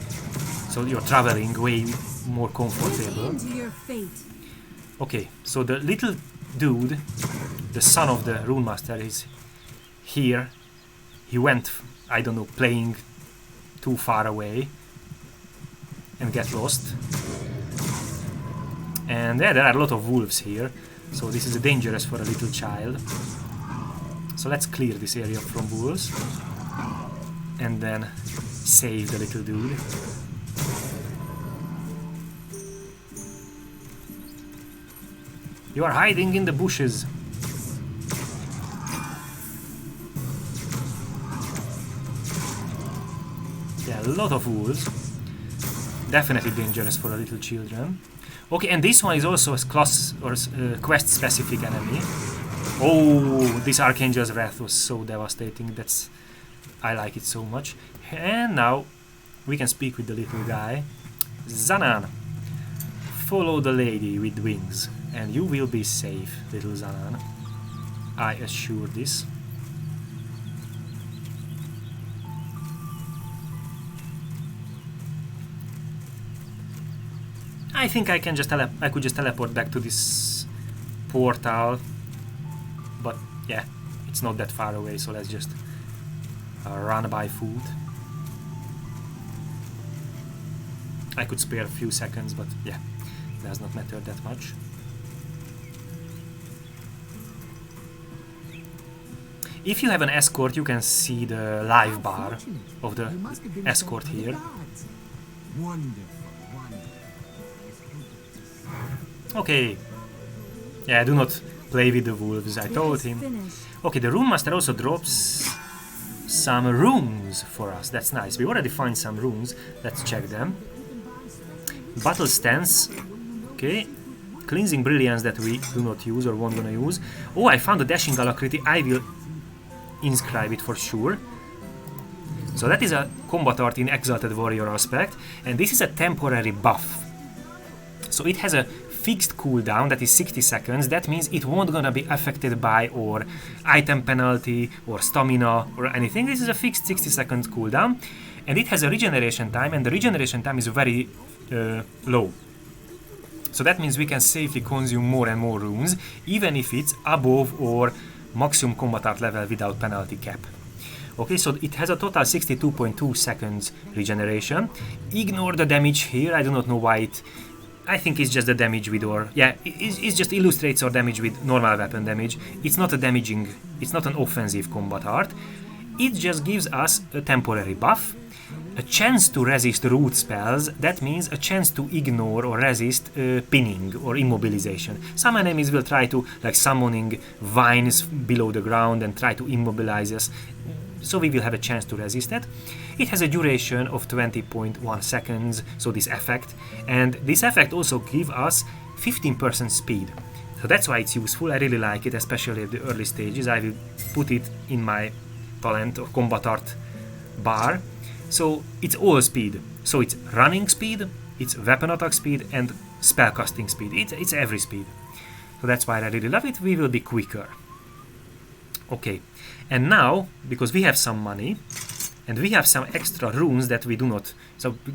so you're traveling, way more comfortable. Okay, so the little dude, the son of the Rune Master, is here. He went, I don't know, playing too far away and get lost. And yeah, there are a lot of wolves here, so this is dangerous for a little child. So let's clear this area from wolves and then save the little dude. You are hiding in the bushes. Yeah, a lot of wolves. Definitely dangerous for a little children. Okay, and this one is also a class or quest specific enemy. Oh, this Archangel's Wrath was so devastating. I like it so much. And now we can speak with the little guy. Zanan, follow the lady with wings and you will be safe, little Zanan. I assure this. I think I can just I could just teleport back to this portal, but yeah, it's not that far away, so let's just run by foot. I could spare a few seconds, but yeah, does not matter that much. If you have an escort, you can see the live bar of the escort here. Okay. Yeah, do not play with the wolves, I told him. Okay, the Rune Master also drops some runes for us. That's nice. We already find some runes. Let's check them. Battle Stance. Okay. Cleansing Brilliance that we do not use or won't gonna use. Oh, I found the Dashing Alacrity. I will inscribe it for sure. So that is a combat art in Exalted Warrior aspect. And this is a temporary buff. So it has a fixed cooldown that is 60 seconds. That means it won't gonna be affected by or item penalty or stamina or anything. This is a fixed 60 second cooldown, and it has a regeneration time, and the regeneration time is very low. So that means we can safely consume more and more runes, even if it's above or maximum combat art level without penalty cap. Okay, so it has a total 62.2 seconds regeneration. Ignore the damage here. I do not know why it I think it's just the damage with or yeah, it just illustrates our damage with normal weapon damage. It's not a damaging, it's not an offensive combat art. It just gives us a temporary buff, a chance to resist root spells. That means a chance to ignore or resist pinning or immobilization. Some enemies will try to like summoning vines below the ground and try to immobilize us, so we will have a chance to resist it. It has a duration of 20.1 seconds, so this effect, and this effect also gives us 15% speed. So that's why it's useful. I really like it, especially at the early stages. I will put it in my talent or combat art bar. So it's all speed. So it's running speed, it's weapon attack speed, and spell casting speed. It's every speed. So that's why I really love it. We will be quicker. Okay, and now, because we have some money, and we have some extra runes that we do not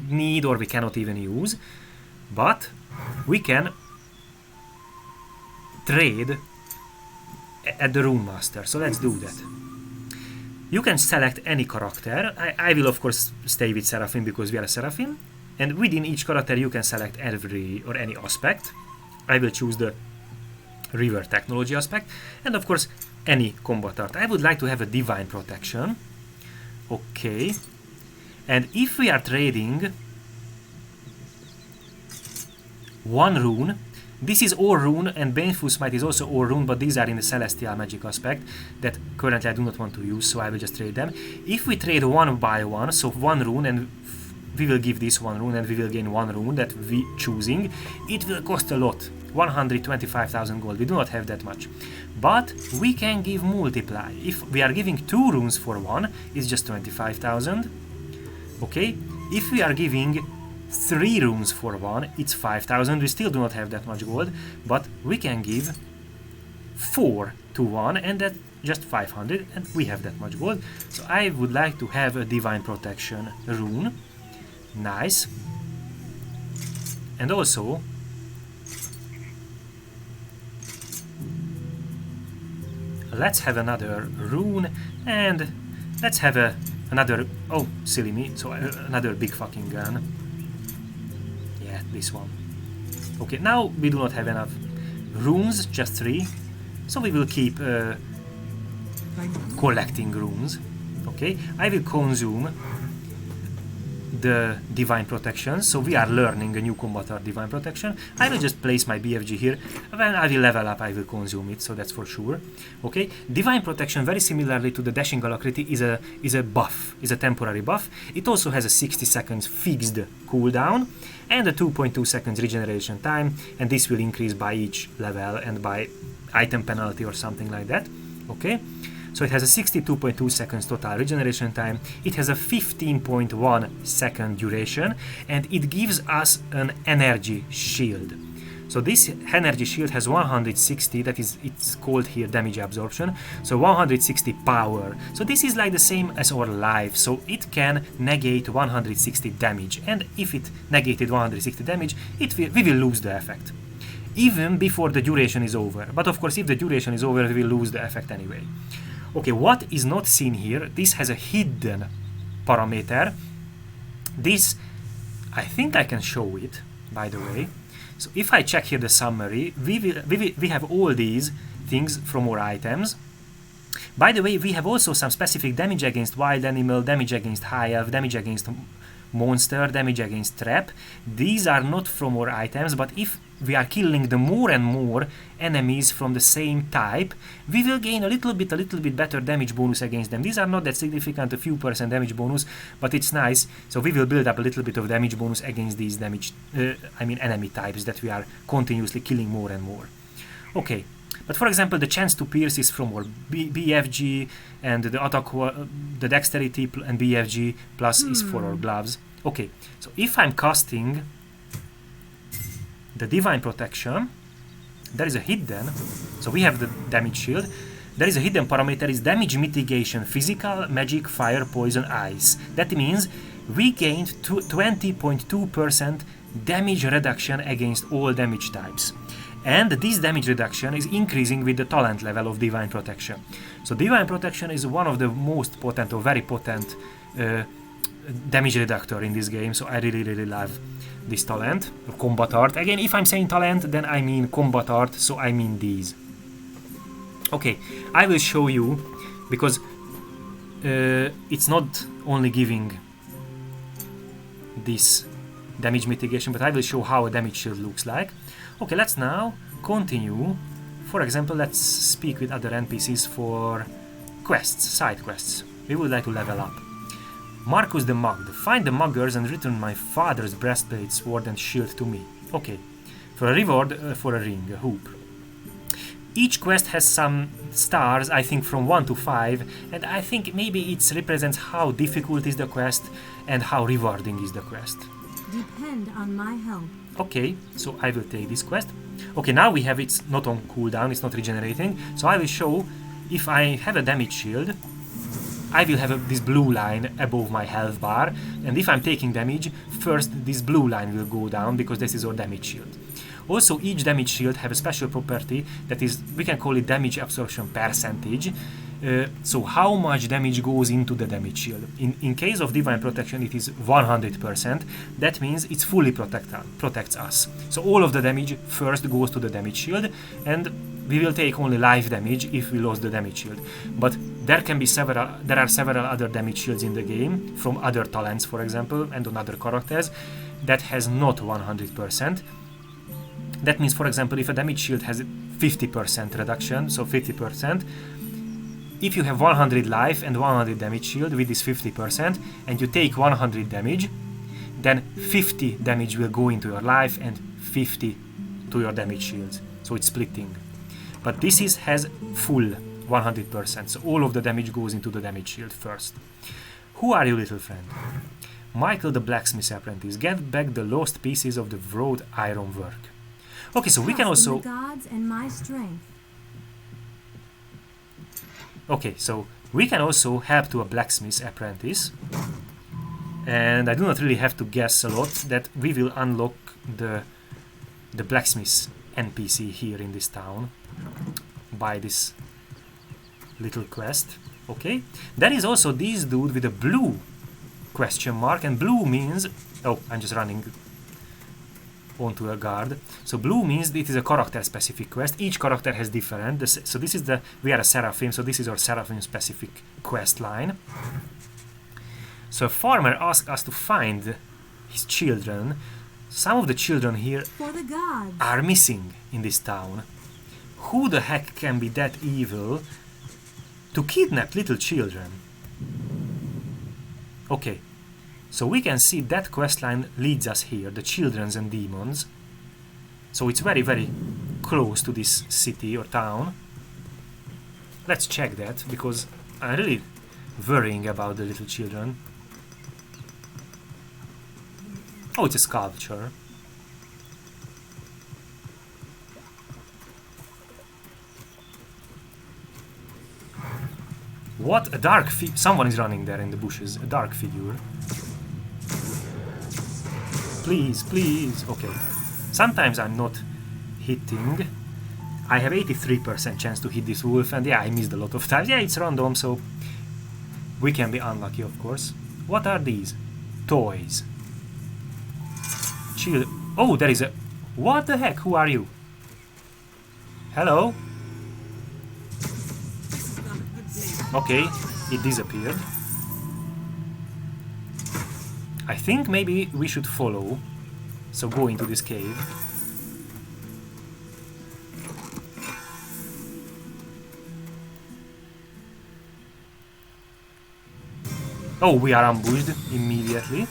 need or we cannot even use, but we can trade at the Rune Master. So let's do that. You can select any character. I will of course stay with Seraphim because we are a Seraphim, and within each character you can select every or any aspect. I will choose the river technology aspect, and of course any combat art. I would like to have a divine protection. Okay, and if we are trading one rune, this is all rune, and Baneful Smite is also all rune, but these are in the celestial magic aspect that currently I do not want to use, so I will just trade them. If we trade one by one, so one rune, and we will give this one rune and we will gain one rune that we choosing, it will cost a lot, 125,000 gold. We do not have that much, but we can give multiply. If we are giving 2 runes for one, it's just 25,000. Okay, if we are giving 3 runes for one, it's 5,000. We still do not have that much gold, but we can give 4 to one, and that's just 500, and we have that much gold. So I would like to have a divine protection rune. Nice. And also let's have another rune, and let's have another, oh silly me, so another big fucking gun. Yeah, this one. Okay, now we do not have enough runes, just 3, so we will keep collecting runes. Okay, I will consume the divine protection, so we are learning a new combat art, divine protection. I will just place my BFG here. When I will level up, I will consume it, so that's for sure. Okay, divine protection, very similarly to the dashing alacrity, is a buff, is a temporary buff. It also has a 60 seconds fixed cooldown and a 2.2 seconds regeneration time, and this will increase by each level and by item penalty or something like that. Okay, so it has a 62.2 seconds total regeneration time, it has a 15.1 second duration, and it gives us an energy shield. So this energy shield has 160, that is, it's called here damage absorption, so 160 power. So this is like the same as our life, so it can negate 160 damage, and if it negated 160 damage, we will lose the effect, even before the duration is over. But of course, if the duration is over, we will lose the effect anyway. Okay, what is not seen here, this has a hidden parameter. This, I think I can show it, by the way. So if I check here the summary, we have all these things from our items. By the way, we have also some specific damage against wild animal, damage against high elf, damage against monster, damage against trap. These are not from our items, but if we are killing the more and more enemies from the same type, we will gain a little bit better damage bonus against them. These are not that significant, a few % damage bonus, but it's nice. So we will build up a little bit of damage bonus against these enemy types that we are continuously killing more and more. Okay, but for example, the chance to pierce is from our BFG, and the attack, the dexterity and BFG plus is for our gloves. Okay, so if I'm casting the divine protection, there is a hidden, so we have the damage shield, there is a hidden parameter, is damage mitigation, physical, magic, fire, poison, ice. That means we gained 20.2% damage reduction against all damage types. And this damage reduction is increasing with the talent level of divine protection. So divine protection is one of the most potent or very potent damage reductor in this game, so I really love this talent, or combat art. Again, if I'm saying talent, then I mean combat art, so I mean these. Okay, I will show you, because it's not only giving this damage mitigation, but I will show how a damage shield looks like. Okay, let's now continue. For example, let's speak with other NPCs for quests, side quests. We would like to level up. Marcus the Mugged. Find the muggers and return my father's breastplate, sword and shield to me. Okay. For a reward, for a ring, a hoop. Each quest has some stars, I think from 1 to 5, and I think maybe it represents how difficult is the quest and how rewarding is the quest. Depend on my help. Okay, so I will take this quest. Okay, now we have it's not on cooldown, it's not regenerating, so I will show if I have a damage shield, I will have this blue line above my health bar, and if I'm taking damage, first this blue line will go down because this is our damage shield. Also, each damage shield have a special property that is, we can call it damage absorption percentage. So how much damage goes into the damage shield. In case of Divine Protection it is 100%, that means it's fully protects us. So all of the damage first goes to the damage shield, and we will take only life damage if we lose the damage shield. But there are several other damage shields in the game, from other talents for example, and on other characters, that has not 100%. That means, for example, if a damage shield has 50% reduction, so 50%, if you have 100 life and 100 damage shield with this 50%, and you take 100 damage, then 50 damage will go into your life and 50 to your damage shields. So it's splitting. But this has full 100%, so all of the damage goes into the damage shield first. Who are you, little friend? Michael the blacksmith apprentice. Get back the lost pieces of the wrought iron work. Okay, so we can also... the gods and my strength. Okay, so we can also help to a blacksmith apprentice. And I do not really have to guess a lot that we will unlock the blacksmith NPC here in this town by this little quest. Okay, there is also this dude with a blue question mark, and blue means... Oh, I'm just running onto a guard. So blue means it is a character specific quest. Each character has different. So this is we are a Seraphim, so this is our Seraphim specific quest line. So a farmer asked us to find his children. Some of the children here For the gods. are missing in this town. Who the heck can be that evil to kidnap little children? Okay. So we can see that questline leads us here, the children and demons. So it's very, very close to this city or town. Let's check that, because I'm really worrying about the little children. Oh, it's a sculpture. What? A dark someone is running there in the bushes. A dark figure. Please, please. Okay. Sometimes I'm not hitting. I have 83% chance to hit this wolf, and yeah, I missed a lot of times. Yeah, it's random, so we can be unlucky, of course. What are these? Toys. Chill. Oh, there is a... What the heck? Who are you? Hello? Okay, it disappeared. I think maybe we should follow, so go into this cave. Oh, we are ambushed immediately.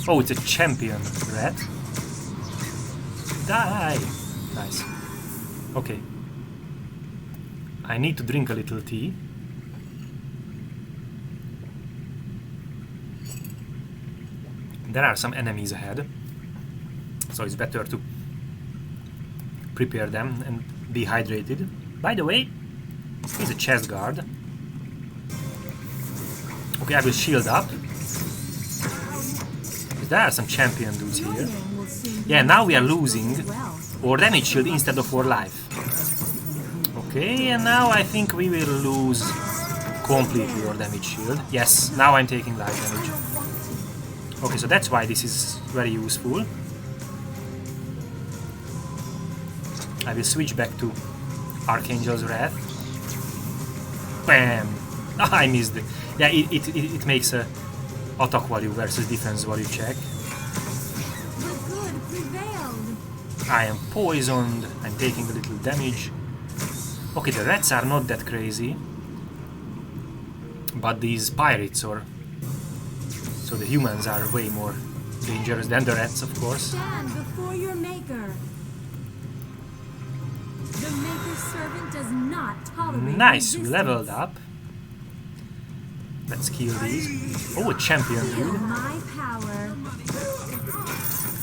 Oh, it's a champion rat. Die! Nice. Okay. I need to drink a little tea. There are some enemies ahead, so it's better to prepare them and be hydrated. By the way, he's a chest guard. Okay, I will shield up. There are some champion dudes here. Yeah, now we are losing our damage shield instead of our life. Okay, and now I think we will lose completely our damage shield. Yes, now I'm taking life damage. Okay, so that's why this is very useful. I will switch back to Archangel's Wrath. Bam! I missed it. Yeah, it makes a attack value versus defense value check. The good prevailed. I am poisoned. I'm taking a little damage. Okay, the rats are not that crazy. But these pirates, or... So the humans are way more dangerous than the rats, of course. Stand before your maker. The maker's servant does not tolerate Nice, we resistance. leveled up. Let's kill these. Oh, a champion, Feel dude. my power.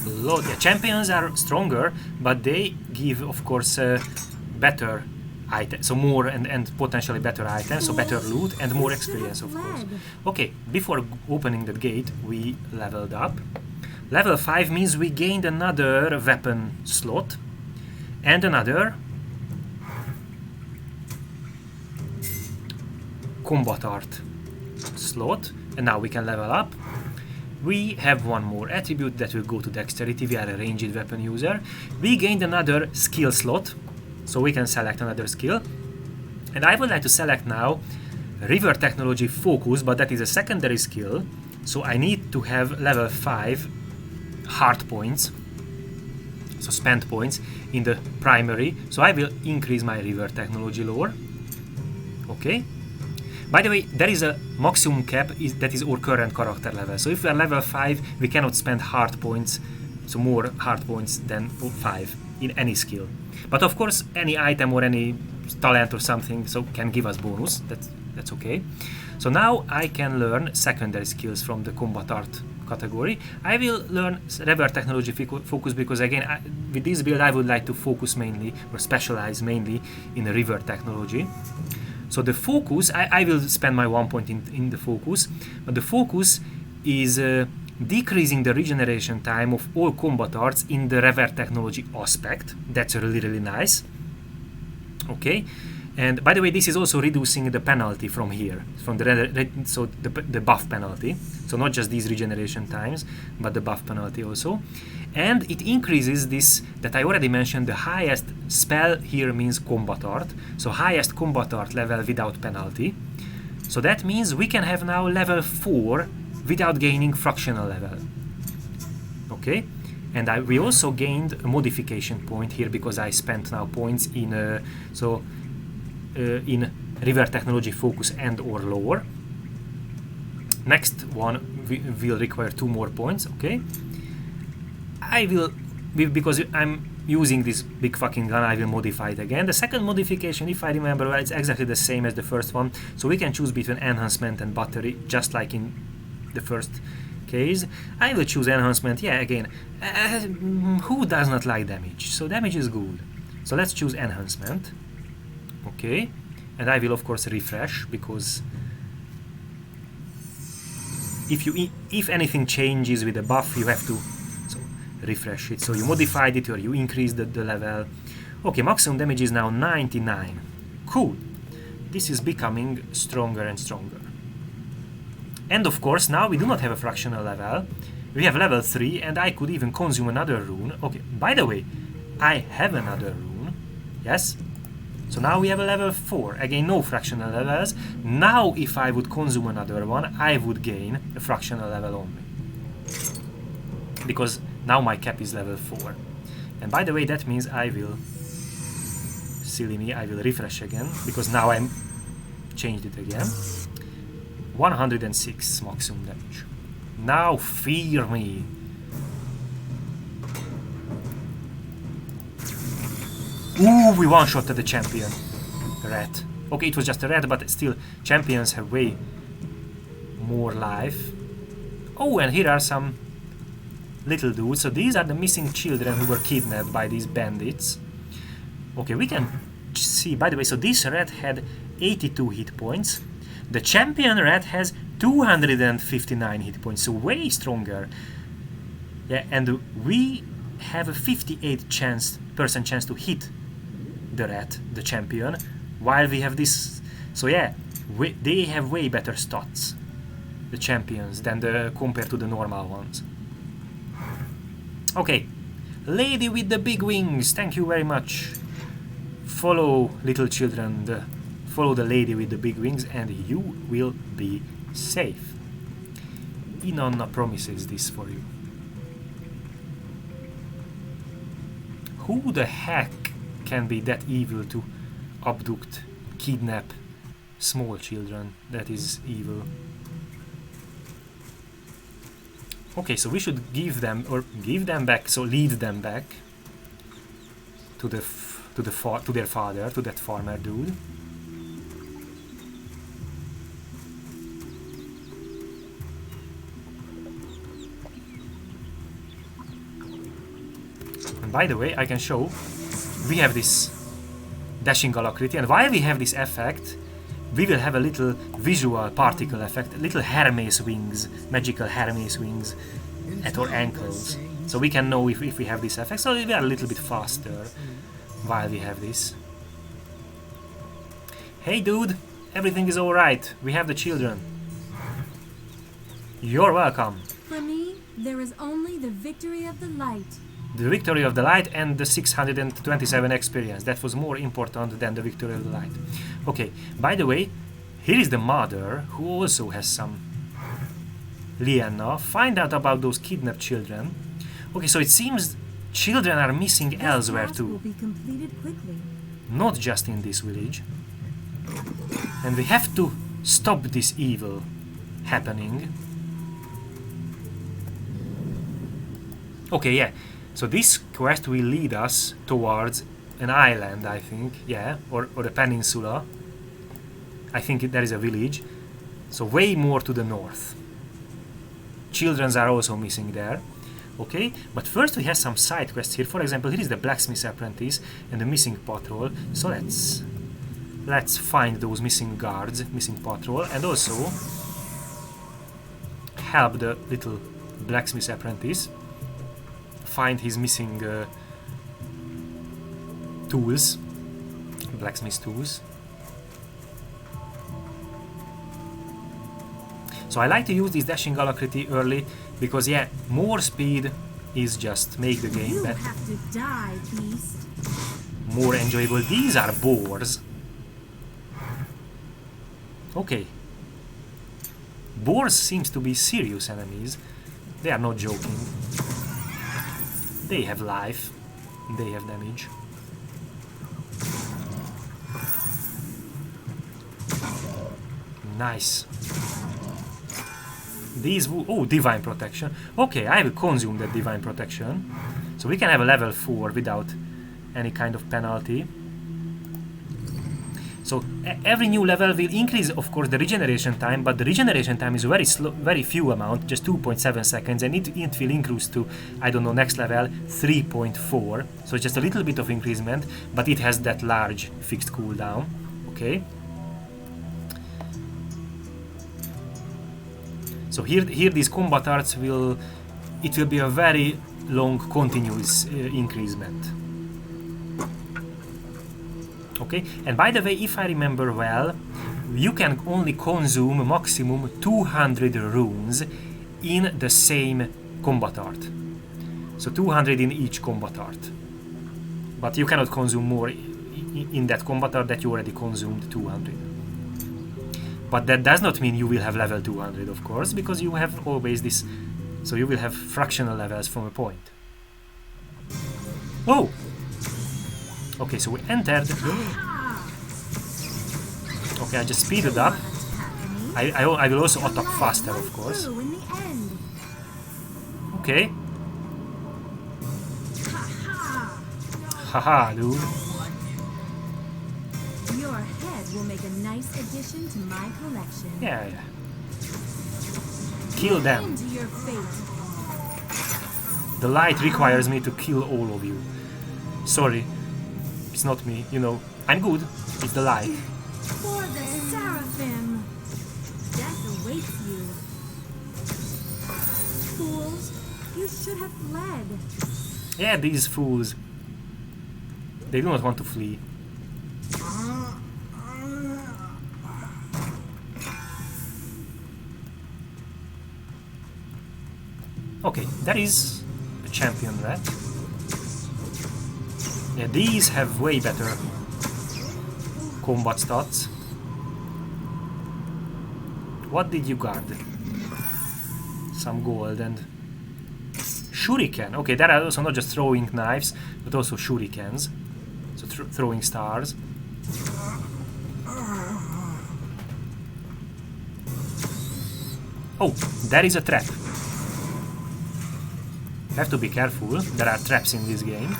Lord, yeah, champions are stronger, but they give, of course, better items, so more and potentially better items, so better loot and more experience, of course. Okay, before opening the gate, we leveled up. Level 5 means we gained another weapon slot and another combat art slot, and now we can level up. We have one more attribute that will go to dexterity. We are a ranged weapon user. We gained another skill slot, so we can select another skill. And I would like to select now River Technology Focus, but that is a secondary skill, so I need to have level 5 heart points, so spent points, in the primary, so I will increase my River Technology lore. Okay. By the way, there is a maximum cap that is our current character level. So if we are level 5, we cannot spend heart points, so more heart points than 5 in any skill. But of course, any item or any talent or something so can give us bonus. That's okay. So now I can learn secondary skills from the combat art category. I will learn River Technology Focus because again, with this build I would like to focus mainly or specialize mainly in the River Technology. So the focus, I will spend my 1 point in the focus, but the focus is decreasing the regeneration time of all combat arts in the River Technology aspect. That's really, really nice. Okay, and by the way, this is also reducing the penalty from here, from the buff penalty. So not just these regeneration times, but the buff penalty also. And it increases this, that I already mentioned, the highest spell here means combat art. So highest combat art level without penalty. So that means we can have now level 4 without gaining fractional level. Okay, and we also gained a modification point here because I spent now points in in River Technology Focus and or lore. Next one will require 2 more points. Okay, I will, because I'm using this big fucking gun, I will modify it again. The second modification, if I remember well, it's exactly the same as the first one, so we can choose between enhancement and battery, just like in the first case. I will choose enhancement. Yeah, again, who does not like damage? So damage is good. So let's choose enhancement. Okay, and I will of course refresh, because if anything changes with the buff, you have to refresh it. So you modified it or you increased the level. Okay, maximum damage is now 99. Cool. This is becoming stronger and stronger. And of course, now we do not have a fractional level. We have level 3, and I could even consume another rune. Okay, by the way, I have another rune. Yes. So now we have a level 4. Again, no fractional levels. Now, if I would consume another one, I would gain a fractional level only. Because now my cap is level 4. And by the way, that means I will, silly me, I will refresh again, because now I'm changed it again. 106 maximum damage. Now fear me. Ooh, we one-shotted the champion. Rat. Okay, it was just a rat, but still, champions have way more life. Oh, and here are some little dudes. So these are the missing children who were kidnapped by these bandits. Okay, we can see, by the way, so this rat had 82 hit points. The champion rat has 259 hit points, so way stronger. Yeah, and we have a 58% chance to hit the rat, the champion, while we have this. So yeah, they have way better stats. the champions than compared to the normal ones. Okay, lady with the big wings, thank you very much. Follow, little children, follow the lady with the big wings and you will be safe. Inanna promises this for you. Who the heck can be that evil to abduct, kidnap small children? That is evil. Okay, so we should give them back, so lead them back to their father, to that farmer dude. And by the way, I can show we have this dashing alacrity, and while we have this effect, we will have a little visual particle effect, little Hermes wings, magical Hermes wings at our ankles. So we can know if we have this effect, so we are a little bit faster while we have this. Hey dude, everything is alright, we have the children. You're welcome. For me, there is only the victory of the light. The victory of the light and the 627 experience. That was more important than the victory of the light. Okay, by the way, here is the mother who also has some. Lianna, find out about those kidnapped children. Okay, so it seems children are missing elsewhere This task too. will be completed quickly. Not just in this village. And we have to stop this evil happening. Okay, yeah. So this quest will lead us towards an island, I think, yeah, or a peninsula. I think there is a village, so way more to the north. Children are also missing there, okay? But first we have some side quests here. For example, here is the blacksmith apprentice and the missing patrol. So let's find those missing guards, missing patrol, and also help the little blacksmith apprentice find his missing tools, blacksmith tools. So I like to use this dashing alacrity early because, yeah, more speed is just make the game You better, have to die, beast. more enjoyable. These are boars. Okay. Boars seems to be serious enemies. They are not joking. They have life. They have damage. Nice. These oh, divine protection. Okay, I will consume that divine protection. So we can have a level 4 without any kind of penalty. So every new level will increase, of course, the regeneration time, but the regeneration time is very slow, very few amount, just 2.7 seconds, and it will increase to, I don't know, next level 3.4. So just a little bit of increasement, but it has that large fixed cooldown. Okay. So here these combat arts will be a very long continuous increasement. Okay, and by the way, if I remember well, you can only consume maximum 200 runes in the same combat art. So 200 in each combat art. But you cannot consume more in that combat art that you already consumed 200. But that does not mean you will have level 200, of course, because you have always this, so you will have fractional levels from a point. Oh! Okay, so we entered. Okay, I just speeded up. I will also attack faster, of course. Okay. Haha, dude. Your head will make a nice addition to my collection. Yeah. Kill them. Into your fate. The light requires me to kill all of you. Sorry. It's not me, you know. I'm good. It's the light. For the Seraphim. Death awaits you. Fools, you should have fled. Yeah, these fools. They do not want to flee. Okay, that is a champion rat. Yeah, these have way better combat stats. What did you guard? Some gold and shuriken. Okay, that are also not just throwing knives, but also shurikens. So throwing stars. Oh, there is a trap. Have to be careful. There are traps in this game.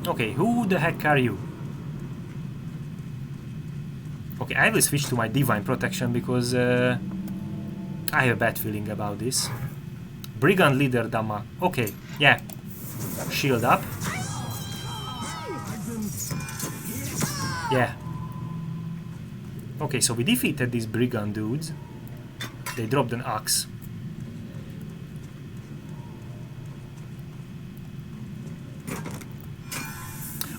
Okay, who the heck are you? Okay, I will switch to my divine protection because I have a bad feeling about this. Brigand leader Dama. Okay, yeah. Shield up. Yeah. Okay, so we defeated these brigand dudes. They dropped an axe.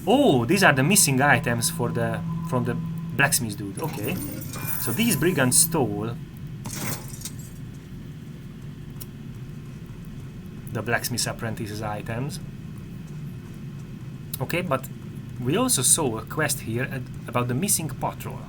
Oh, these are the missing items from the blacksmith dude. Okay, so these brigands stole the blacksmith apprentice's items. Okay, but we also saw a quest here about the missing patrol.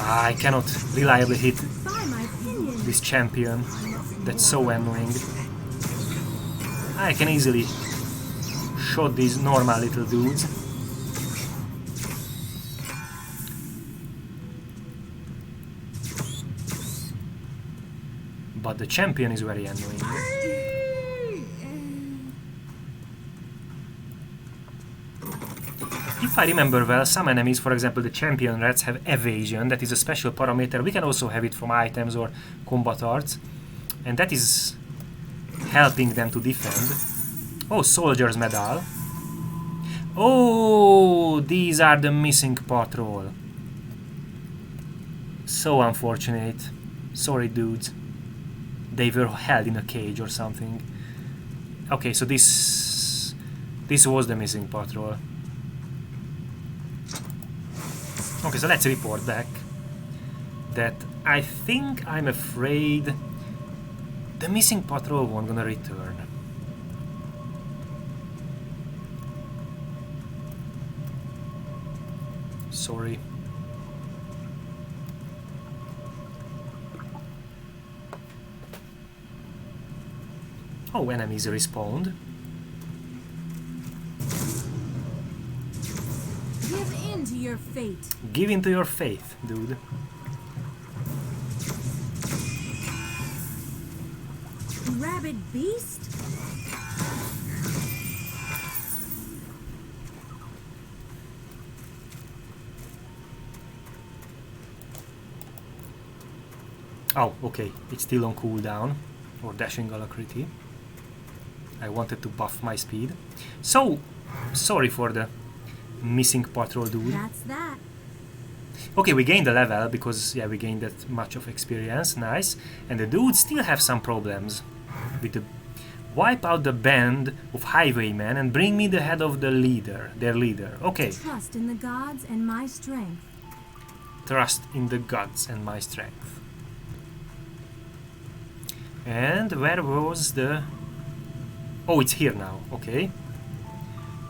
I cannot reliably hit this champion. That's so annoying. I can easily shot these normal little dudes. But the champion is very annoying. If I remember well, some enemies, for example the champion rats, have evasion. That is a special parameter. We can also have it from items or combat arts, and that is helping them to defend. Oh, soldier's medal. Oh, these are the missing patrol. So unfortunate. Sorry, dudes. They were held in a cage or something. Okay, so this was the missing patrol. Okay, so let's report back that I think I'm afraid the missing patrol won't gonna return. Sorry. Oh, enemies respawned. Give in to your fate. Give in to your faith, dude. Rabid beast? Oh, okay. It's still on cooldown. Or dashing alacrity. I wanted to buff my speed. So, sorry for the missing patrol dude. That's that. Okay, we gained a level because, yeah, we gained that much of experience. Nice. And the dudes still have some problems with the... Wipe out the band of highwaymen and bring me the head of the leader, their leader. Okay. Trust in the gods and my strength. Trust in the gods and my strength. And where was the... Oh, it's here now. Okay.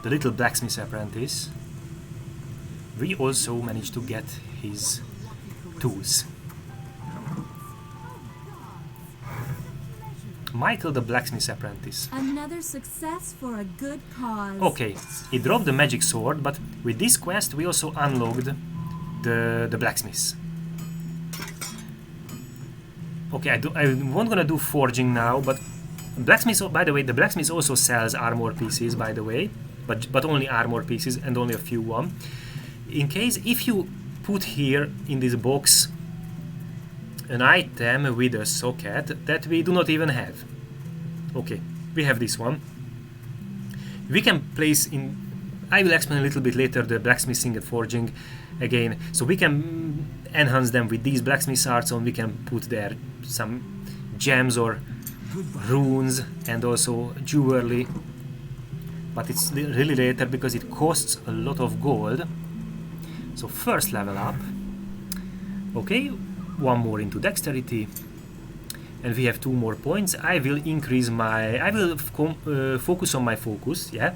The little blacksmith apprentice. We also managed to get his tools. Michael the blacksmith apprentice. Another success for a good cause. Okay, he dropped the magic sword, but with this quest we also unlocked the blacksmiths. Okay, I'm not gonna do forging now, but blacksmith. By the way, the blacksmith also sells armor pieces. By the way, but only armor pieces and only a few one. In case if you put here in this box an item with a socket that we do not even have. Okay, we have this one. We can place in... I will explain a little bit later the blacksmithing and forging again. So we can enhance them with these blacksmith arts, and we can put there some gems or runes and also jewelry, but it's really later because it costs a lot of gold. So first level up. Okay, one more into dexterity, and we have 2 more points. I will increase my, I will focus on my focus. Yeah,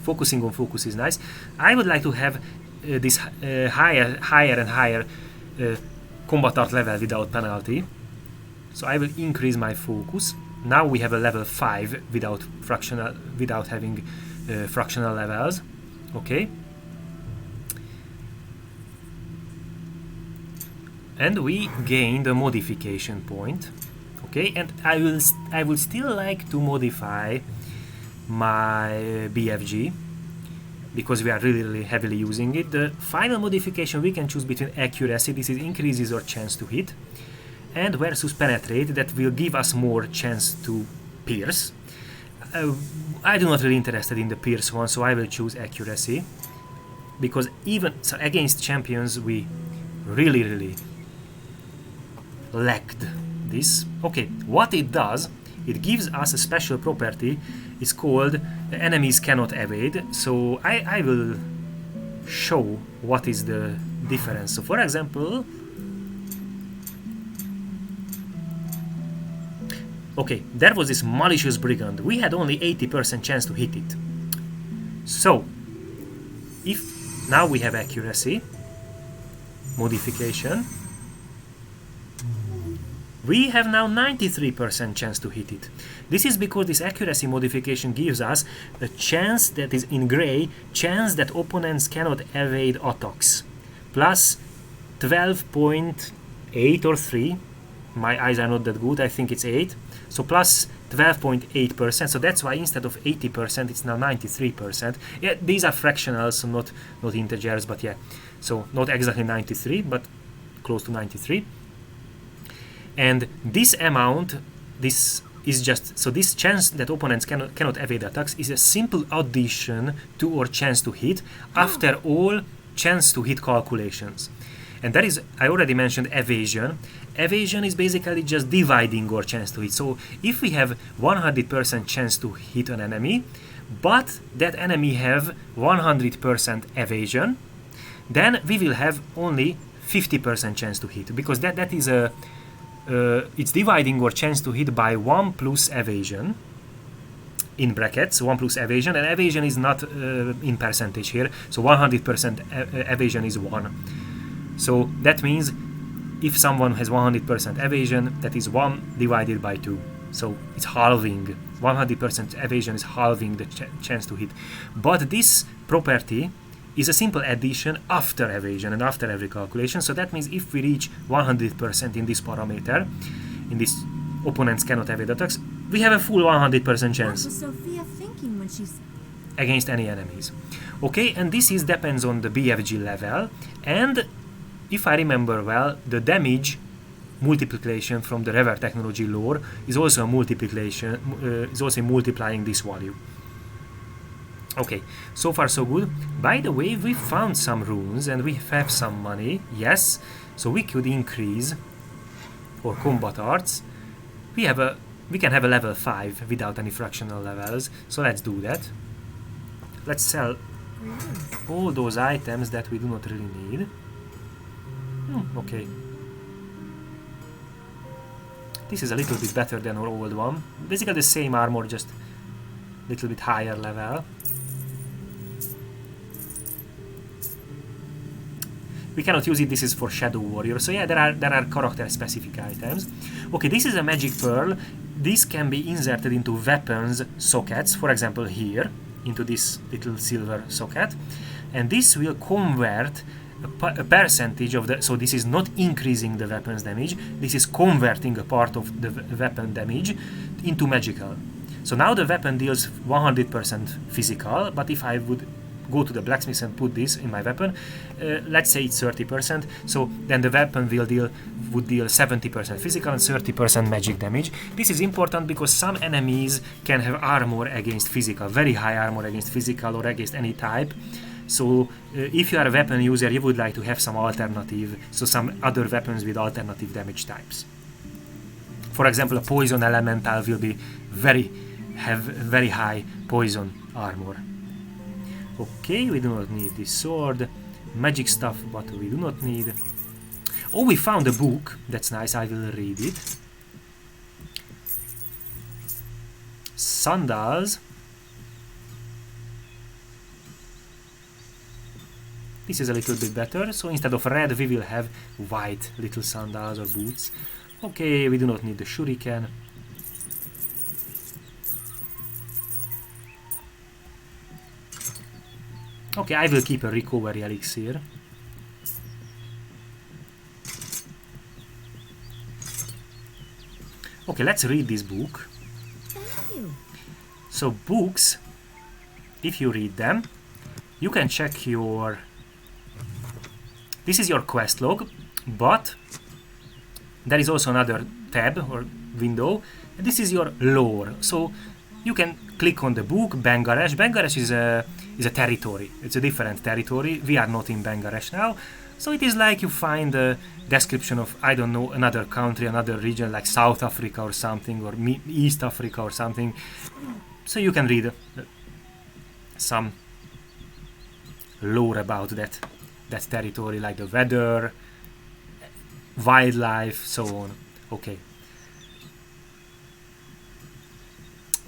focusing on focus is nice. I would like to have this higher and higher combat art level without penalty. So I will increase my focus. Now we have a level 5 without fractional, without having fractional levels. Okay. And we gained a modification point. Okay, and I will still like to modify my BFG because we are really heavily using it. The final modification we can choose between accuracy, this is increases our chance to hit, and versus penetrate, that will give us more chance to pierce. I do not really interested in the pierce one, so I will choose accuracy because even so against champions we really lacked this. Okay, what it does, it gives us a special property. It's called enemies cannot evade. So I will show what is the difference. So for example, okay, there was this malicious brigand. We had only 80% chance to hit it. So if now we have accuracy modification, we have now 93% chance to hit it. This is because this accuracy modification gives us a chance that is in gray, chance that opponents cannot evade attacks, plus 12.8 or 3. My eyes are not that good, I think it's 8. So plus 12.8%, so that's why instead of 80% it's now 93%. Yeah, these are fractionals, so not integers, but yeah. So not exactly 93, but close to 93. And this amount, this is just, so this chance that opponents cannot evade attacks is a simple addition to our chance to hit after all chance to hit calculations. And that is, I already mentioned evasion. Evasion is basically just dividing our chance to hit. So if we have 100% chance to hit an enemy, but that enemy have 100% evasion, then we will have only 50% chance to hit, because that is a it's dividing our chance to hit by 1 plus evasion, in brackets, 1 plus evasion, and evasion is not in percentage here, so 100% evasion is 1. So that means if someone has 100% evasion, that is 1 divided by 2. So it's halving. 100% evasion is halving the chance to hit. But this property is a simple addition after evasion and after every calculation. So that means if we reach 100% in this parameter, in this opponents cannot evade attacks, we have a full 100% chance. What was Sophia thinking when she's against any enemies? Okay, and this is depends on the BFG level, and if I remember well, the damage multiplication from the Rever technology lore is also a multiplication, is also multiplying this value. Okay, so far so good. By the way, we found some runes and we have some money, yes, so we could increase our combat arts. We can have a level 5 without any fractional levels, so let's do that. Let's sell all those items that we do not really need. Okay. This is a little bit better than our old one. Basically the same armor, just a little bit higher level. We cannot use it, this is for Shadow Warrior. So yeah, there are character specific items. Okay, this is a magic pearl. This can be inserted into weapons sockets, for example here, into this little silver socket. And this will convert a percentage of the, so this is not increasing the weapon's damage, this is converting a part of the weapon damage into magical. So now the weapon deals 100% physical, but if I would go to the blacksmith and put this in my weapon, let's say it's 30%, so then the weapon would deal 70% physical and 30% magic damage. This is important because some enemies can have armor against physical, very high armor against physical or against any type. So if you are a weapon user, you would like to have some alternative, so some other weapons with alternative damage types. For example, a poison elemental will be have very high poison armor. Okay, we do not need this sword. Magic stuff, but we do not need. Oh, we found a book. That's nice. I will read it. Sandals. This is a little bit better. So instead of red, we will have white little sandals or boots. Okay, we do not need the shuriken. Okay, I will keep a recovery elixir. Okay, let's read this book. Thank you. So books, if you read them, you can check your... This is your quest log, but there is also another tab or window, and this is your lore. So you can click on the book, Bangaresh. Bangaresh is a territory. It's a different territory. We are not in Bangaresh now. So it is like you find a description of, I don't know, another country, another region like South Africa or something, or East Africa or something. So you can read some lore about that territory, like the weather, wildlife, so on. Okay.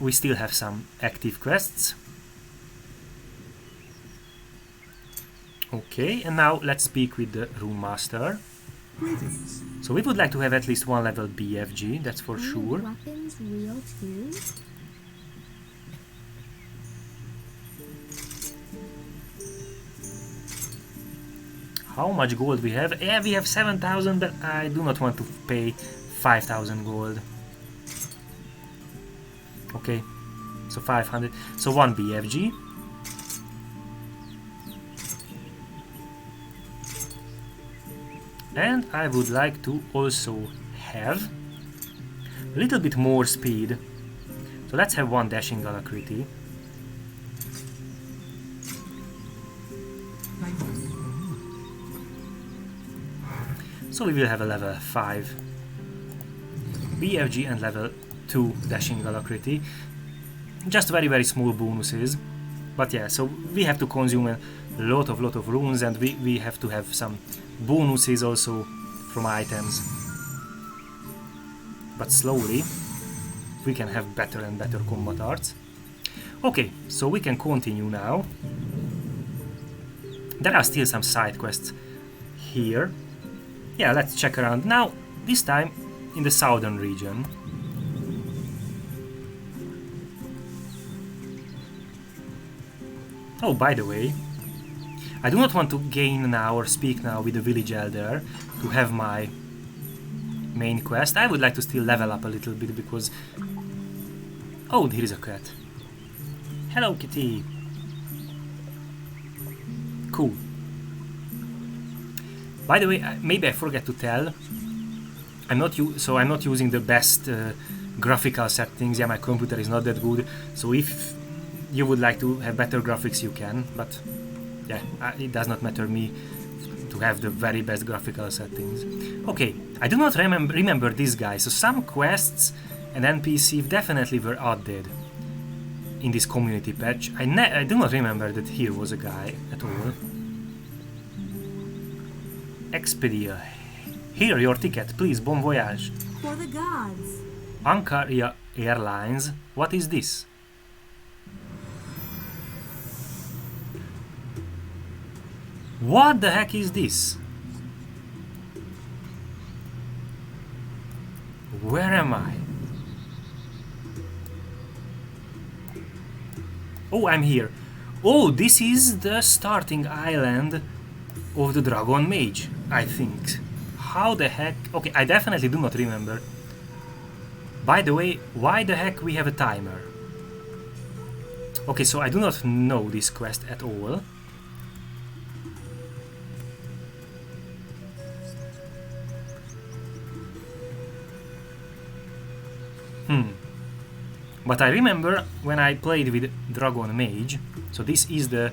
We still have some active quests. Okay, and now let's speak with the Rune Master. Greetings. So we would like to have at least one level BFG, that's for sure. Weapons real too? How much gold we have? Yeah, we have 7,000, but I do not want to pay 5,000 gold. Okay, so 500. So one BFG. And I would like to also have a little bit more speed. So let's have one dashing alacrity. So we will have a level 5 BFG and level 2 dashing alacrity. Just very small bonuses. But yeah, so we have to consume a lot of runes, and we have to have some bonuses also from items. But slowly we can have better and better combat arts. Okay, so we can continue now. There are still some side quests here. Yeah, let's check around now, this time in the southern region. Oh, by the way, I do not want to gain now or speak now with the village elder to have my main quest. I would like to still level up a little bit because... Oh, here is a cat. Hello, kitty. Cool. By the way, maybe I forgot to tell. I'm not using the best graphical settings. Yeah, my computer is not that good. So if you would like to have better graphics, you can. But yeah, it does not matter me to have the very best graphical settings. Okay, I do not remember this guy. So some quests and NPC definitely were added in this community patch. I do not remember that here was a guy at all. Expedia. Here, your ticket, please. Bon voyage. For the gods. Ancaria Airlines. What is this? What the heck is this? Where am I? Oh, I'm here. Oh, this is the starting island of the Dragon Mage, I think. How the heck? Okay, I definitely do not remember. By the way, why the heck we have a timer? Okay, so I do not know this quest at all. But I remember when I played with Dragon Mage. So this is the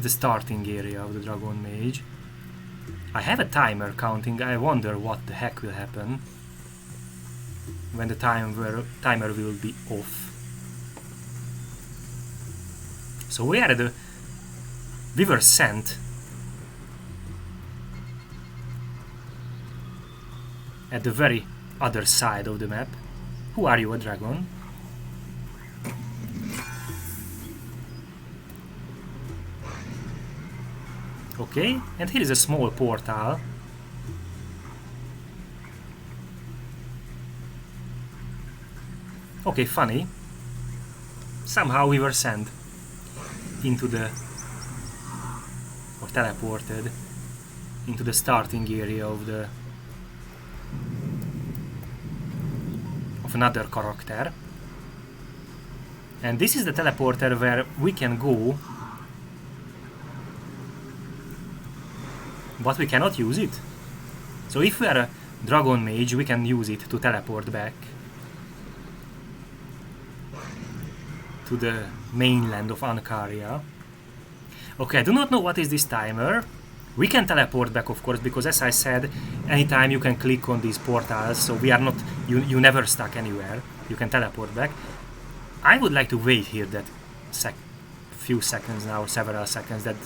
starting area of the Dragon Mage. I have a timer counting. I wonder what the heck will happen. when the timer will be off. So we were sent at the very other side of the map. Who are you, a dragon? Okay, and here is a small portal. Okay, funny. Somehow we were sent into the, or teleported into the starting area of another character. And this is the teleporter where we can go, but we cannot use it. So if we are a dragon mage, we can use it to teleport back to the mainland of Ancaria. Okay, I do not know what is this timer. We can teleport back, of course, because as I said, anytime you can click on these portals, so we are not, you never stuck anywhere. You can teleport back. I would like to wait here that few seconds now, several seconds that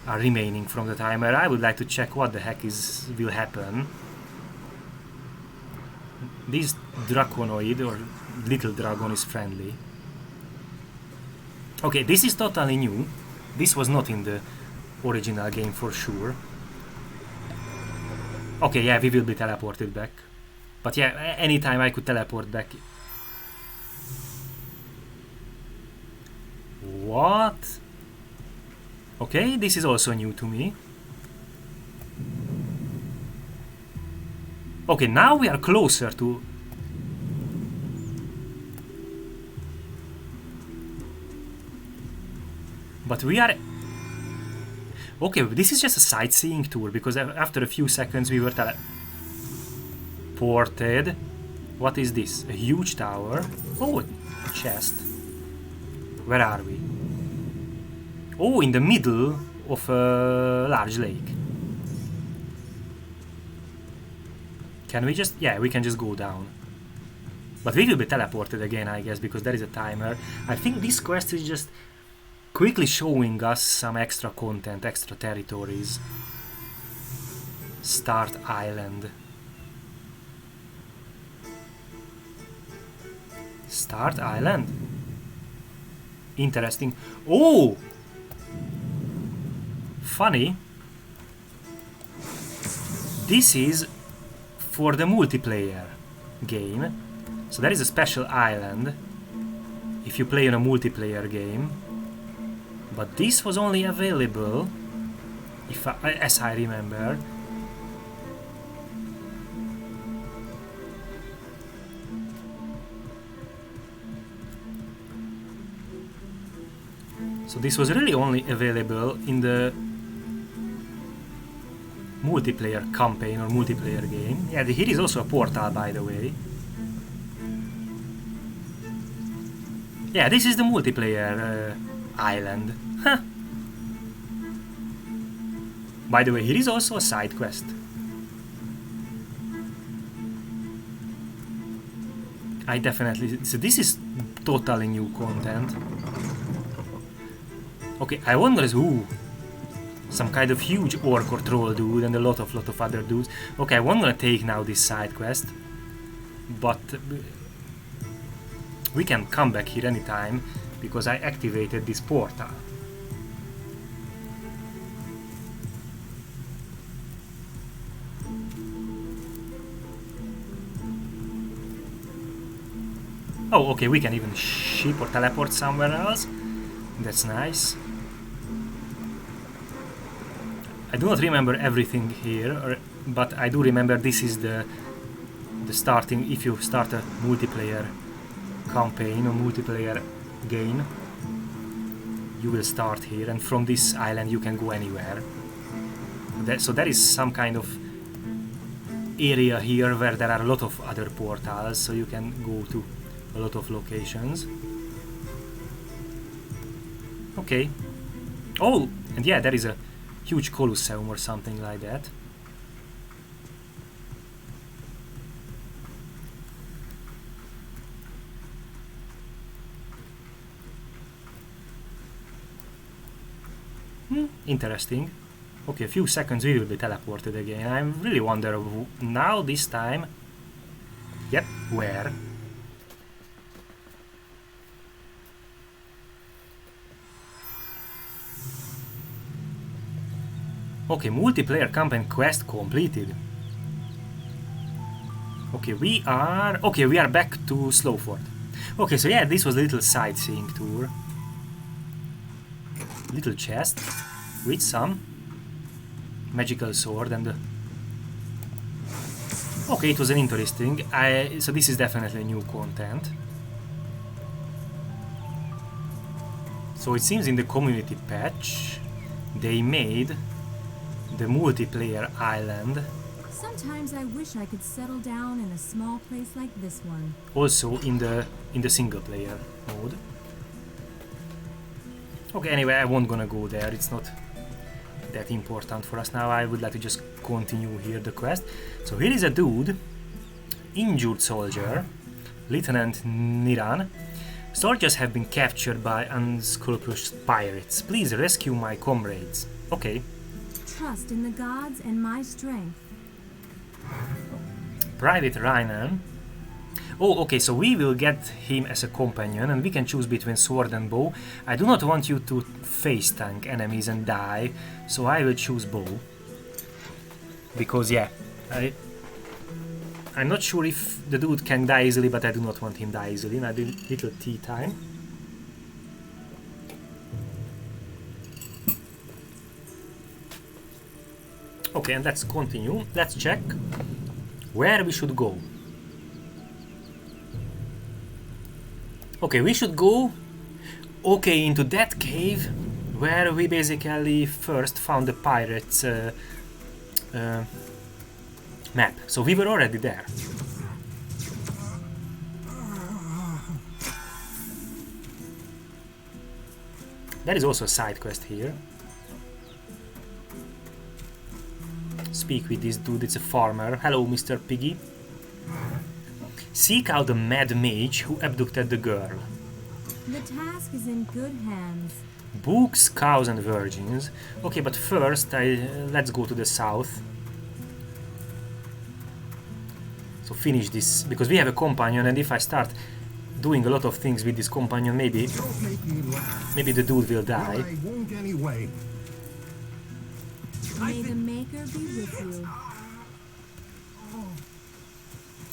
are remaining from the timer. I would like to check what the heck will happen. This draconoid or little dragon is friendly. Okay, this is totally new. This was not in the original game for sure. Okay, yeah, we will be teleported back. But yeah, anytime I could teleport back. What? Okay, this is also new to me. Okay, now we are closer to... But we are... Okay, this is just a sightseeing tour, because after a few seconds we were teleported. What is this? A huge tower? Oh, a chest. Where are we? Oh, in the middle of a large lake. Can we just... Yeah, we can just go down. But we will be teleported again, I guess, because there is a timer. I think this quest is just quickly showing us some extra content, extra territories. Start Island. Start Island? Interesting. Oh! Funny. This is for the multiplayer game. So there is a special island if you play in a multiplayer game. But this was only available, as I remember. So this was really only available in the multiplayer campaign or multiplayer game. Yeah, here is also a portal, by the way. Yeah, this is the multiplayer island. Huh. By the way, here is also a side quest. I definitely... So this is totally new content. Okay, I wonder is who? Some kind of huge orc or troll dude and a lot of other dudes. Okay, I'm gonna take now this side quest. But we can come back here anytime because I activated this portal. Oh, okay, we can even ship or teleport somewhere else. That's nice. I do not remember everything here, but I do remember this is the starting. If you start a multiplayer campaign or multiplayer game, you will start here, and from this island you can go anywhere. So there is some kind of area here where there are a lot of other portals, so you can go to a lot of locations. Okay. Oh, and yeah, there is a huge Colosseum or something like that. Interesting. Okay, a few seconds we will be teleported again. I really wonder now this time. Yep, where? Okay, multiplayer campaign quest completed. Okay, we are back to Slowford. Okay, so yeah, this was a little sightseeing tour. Little chest with some magical sword and okay, it was an interesting. So this is definitely new content. So it seems in the community patch they made the multiplayer island. Sometimes I wish I could settle down in a small place like this one. Also in the single player mode. Okay, anyway, I won't gonna go there. It's not that important for us now. I would like to just continue here the quest. So here is a dude, injured soldier, Lieutenant Niran. Soldiers have been captured by unscrupulous pirates. Please rescue my comrades. Okay. Trust in the gods and my strength. Private Ryan. Oh, okay, so we will get him as a companion and we can choose between sword and bow. I do not want you to face tank enemies and die, so I will choose bow. Because yeah, I'm not sure if the dude can die easily, but I do not want him die easily. Now little tea time. Okay, and let's continue. Let's check where we should go. Okay, we should go into that cave where we basically first found the pirates map. So we were already there. There is also a side quest here. Speak with this dude, it's a farmer. Hello, Mr. Piggy. Seek out the mad mage who abducted the girl. The task is in good hands. Books, cows and virgins. Okay, but first let's go to the south. So finish this, because we have a companion, and if I start doing a lot of things with this companion, maybe the dude will die. I won't anyway. May the Maker be with you.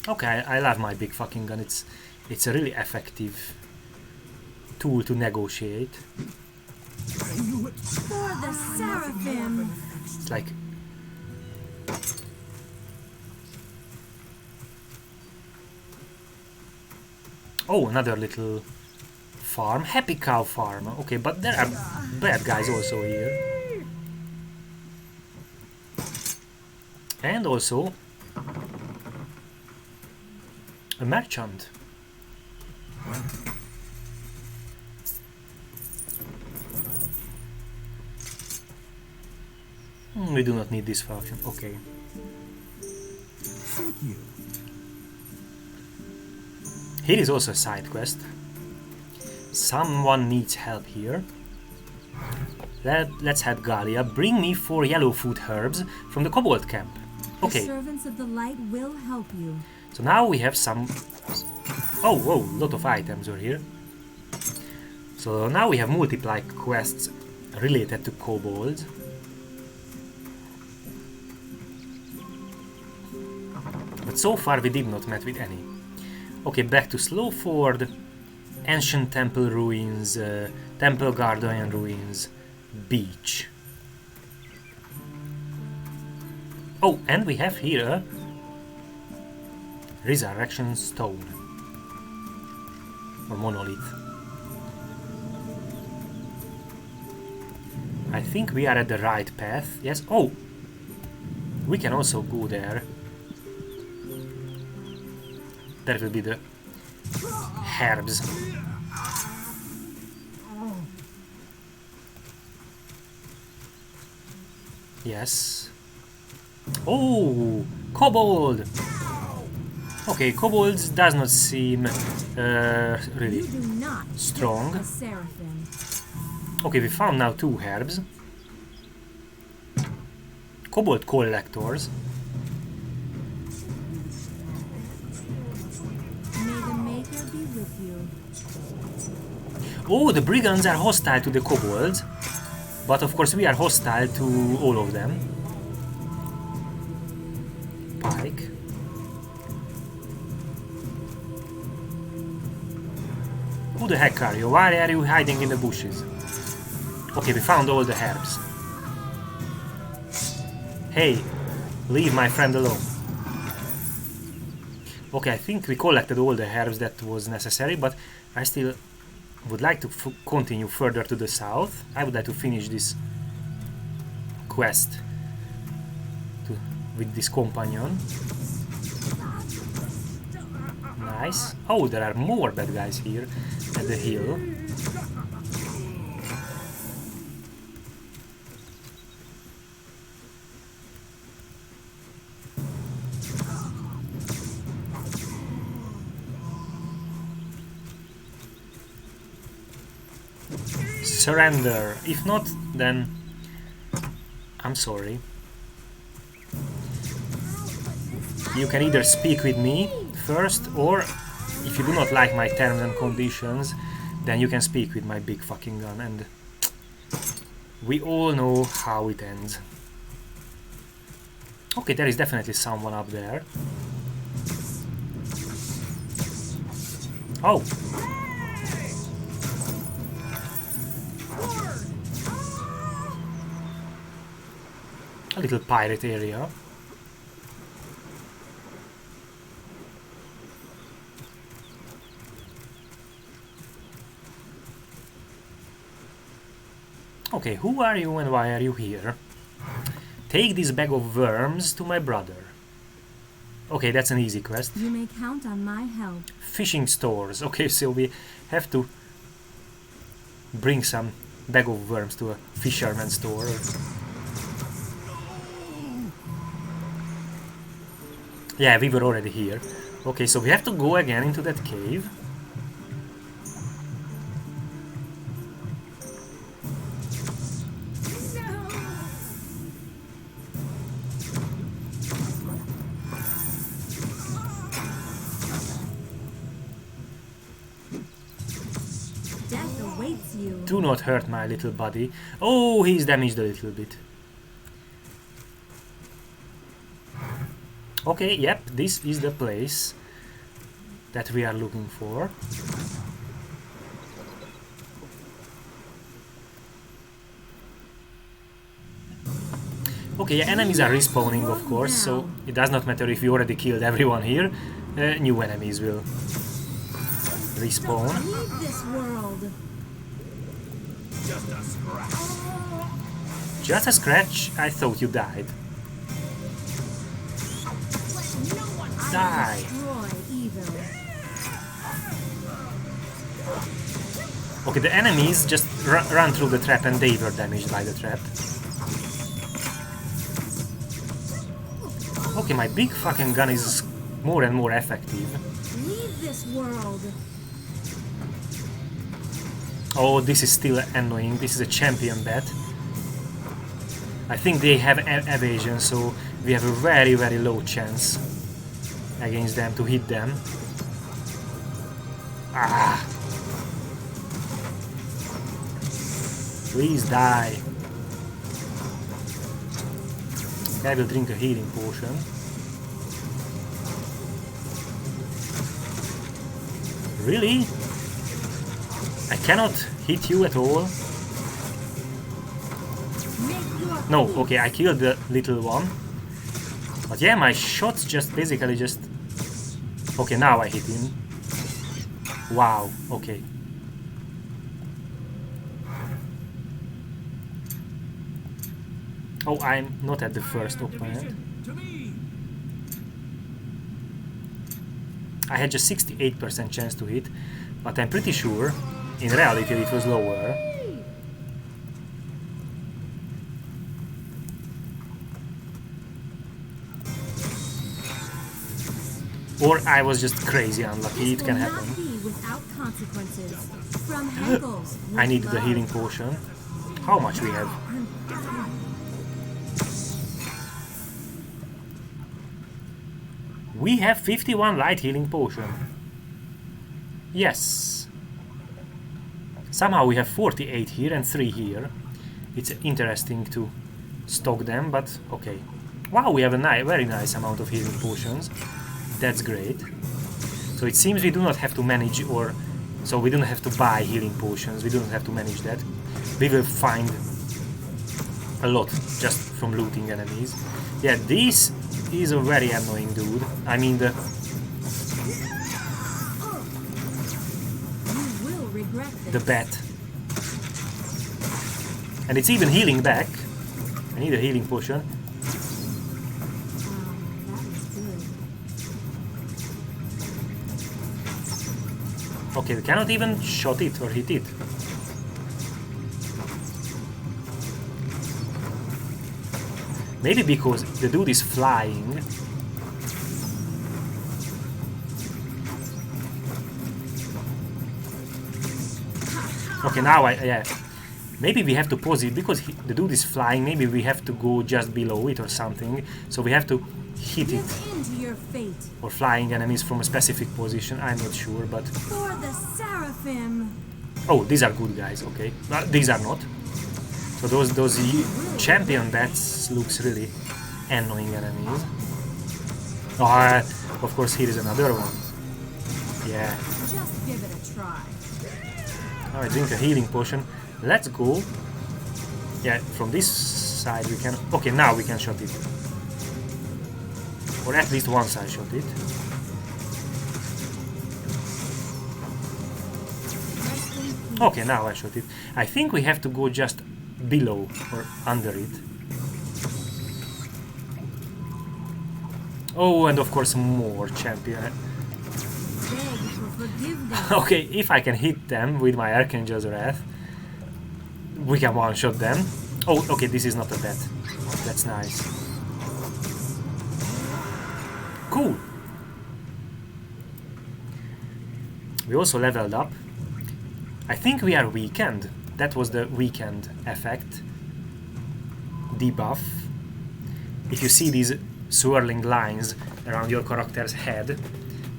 Okay, I love my big fucking gun. It's a really effective tool to negotiate. For the Seraphim! It's like... Oh, another little farm. Happy cow farm. Okay, but there are bad guys also here. And also a merchant. We do not need this function. Okay. Thank you. Here is also a side quest. Someone needs help here. Let's head Galia. Bring me 4 yellow food herbs from the kobold camp. Okay. The servants of the light will help you. So now we have some... Oh, whoa, a lot of items are here. So now we have multiply quests related to kobolds. But so far we did not meet with any. Okay, back to Slowford. Ancient temple ruins, temple guardian ruins, beach. Oh, and we have here a resurrection stone. Or monolith. I think we are at the right path. Yes. Oh! We can also go there. That will be the herbs. Yes. Oh! Kobold! Okay, kobolds does not seem really You do not strong. a seraphim. Okay, we found now 2 herbs. Kobold collectors. May the Maker be with you. Oh, the brigands are hostile to the kobolds, but of course we are hostile to all of them. Pike. Who the heck are you? Why are you hiding in the bushes? Okay, we found all the herbs. Hey, leave my friend alone. Okay, I think we collected all the herbs that was necessary, but I still would like to continue further to the south. I would like to finish this quest with this companion. Nice. Oh, there are more bad guys here at the hill. Surrender. If not, then I'm sorry. You can either speak with me first, or if you do not like my terms and conditions, then you can speak with my big fucking gun, and we all know how it ends. Okay, there is definitely someone up there. Oh! A little pirate area. Okay, who are you and why are you here? Take this bag of worms to my brother. Okay, that's an easy quest. You may count on my help. Fishing stores. Okay, so we have to bring some bag of worms to a fisherman's store. Yeah, we were already here. Okay, so we have to go again into that cave. Death awaits you. Do not hurt my little buddy. Oh, he's damaged a little bit. Okay, yep, this is the place that we are looking for. Okay, yeah, enemies are respawning, of course, so it does not matter if we already killed everyone here. New enemies will respawn. Leave this world. Just a scratch? I thought you died. Die! Destroy evil. Okay, the enemies just run through the trap and they were damaged by the trap. Okay, my big fucking gun is more and more effective. Leave this world. Oh, this is still annoying. This is a champion bet. I think they have evasion, so we have a very, very low chance against them to hit them. Ah! Please die. I will drink a healing potion. Really? I cannot hit you at all? No, okay, I killed the little one. But yeah, my shots just basically just... Okay, now I hit him. Wow, okay. Oh, I'm not at the first opponent. I had just 68% chance to hit, but I'm pretty sure in reality it was lower. Or I was just crazy unlucky, it can happen. I need the healing potion. How much we have? We have 51 light healing potion. Yes. Somehow we have 48 here and 3 here. It's interesting to stock them, but okay. Wow, we have a very nice amount of healing potions. That's great. So it seems we do not have to manage, or so we don't have to buy healing potions. We don't have to manage that. We will find a lot just from looting enemies. Yeah, this is a very annoying dude. I mean the... You will regret this. The bat. And it's even healing back. I need a healing potion. That was good. Okay, we cannot even shot it or hit it. Maybe because the dude is flying. Okay, now yeah. Maybe we have to pause it because the dude is flying. Maybe we have to go just below it or something. So we have to hit it. Give in to your fate. Or flying enemies from a specific position. I'm not sure, but... For the Seraphim. Oh, these are good guys, okay. These are not. So those champion bats looks really annoying enemies. Oh, of course here is another one. Yeah. Just give it a try. I drink a healing potion. Let's go. Yeah, from this side we can... Okay, now we can shot it. Or at least once I shot it. Okay, now I shot it. I think we have to go just below or under it. Oh, and of course more champion. Beg for forgiveness. Okay, if I can hit them with my Archangel's Wrath, we can one-shot them. Oh, okay, this is not a bet. That's nice. Cool. We also leveled up. I think we are weakened. That was the weakened effect. Debuff. If you see these swirling lines around your character's head,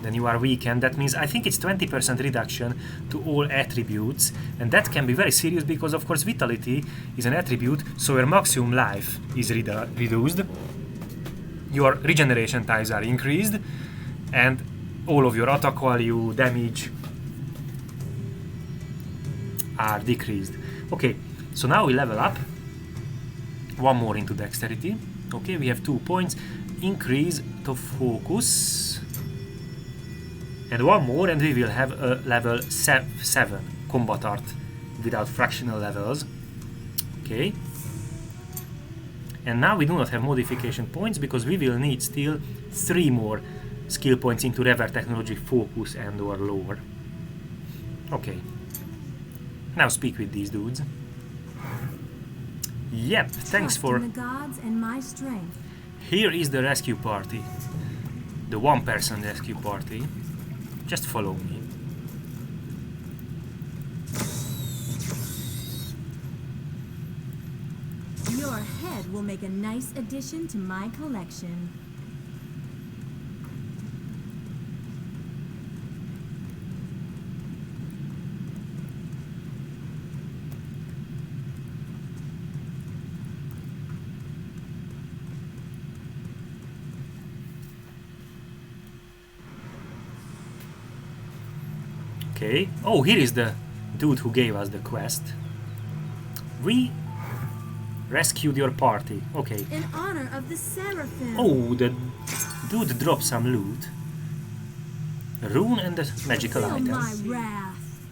then you are weakened. That means I think it's 20% reduction to all attributes, and that can be very serious because of course vitality is an attribute, so your maximum life is reduced, your regeneration times are increased, and all of your attack value, damage are decreased. Okay, so now we level up. One more into dexterity. Okay, we have 2 points. Increase to focus. And one more and we will have a level 7 combat art without fractional levels. Okay. And now we do not have modification points because we will need still 3 more skill points into Rever Technology Focus and or Lore. Okay. Now speak with these dudes. Yep, thanks for... the gods and my strength. Here is the rescue party. The one-person rescue party. Just follow me. Your head will make a nice addition to my collection. Okay. Oh, here is the dude who gave us the quest. We rescued your party. Okay. In honor of the Seraphim. Oh, the dude dropped some loot. A rune and the magical Feel items. my wrath.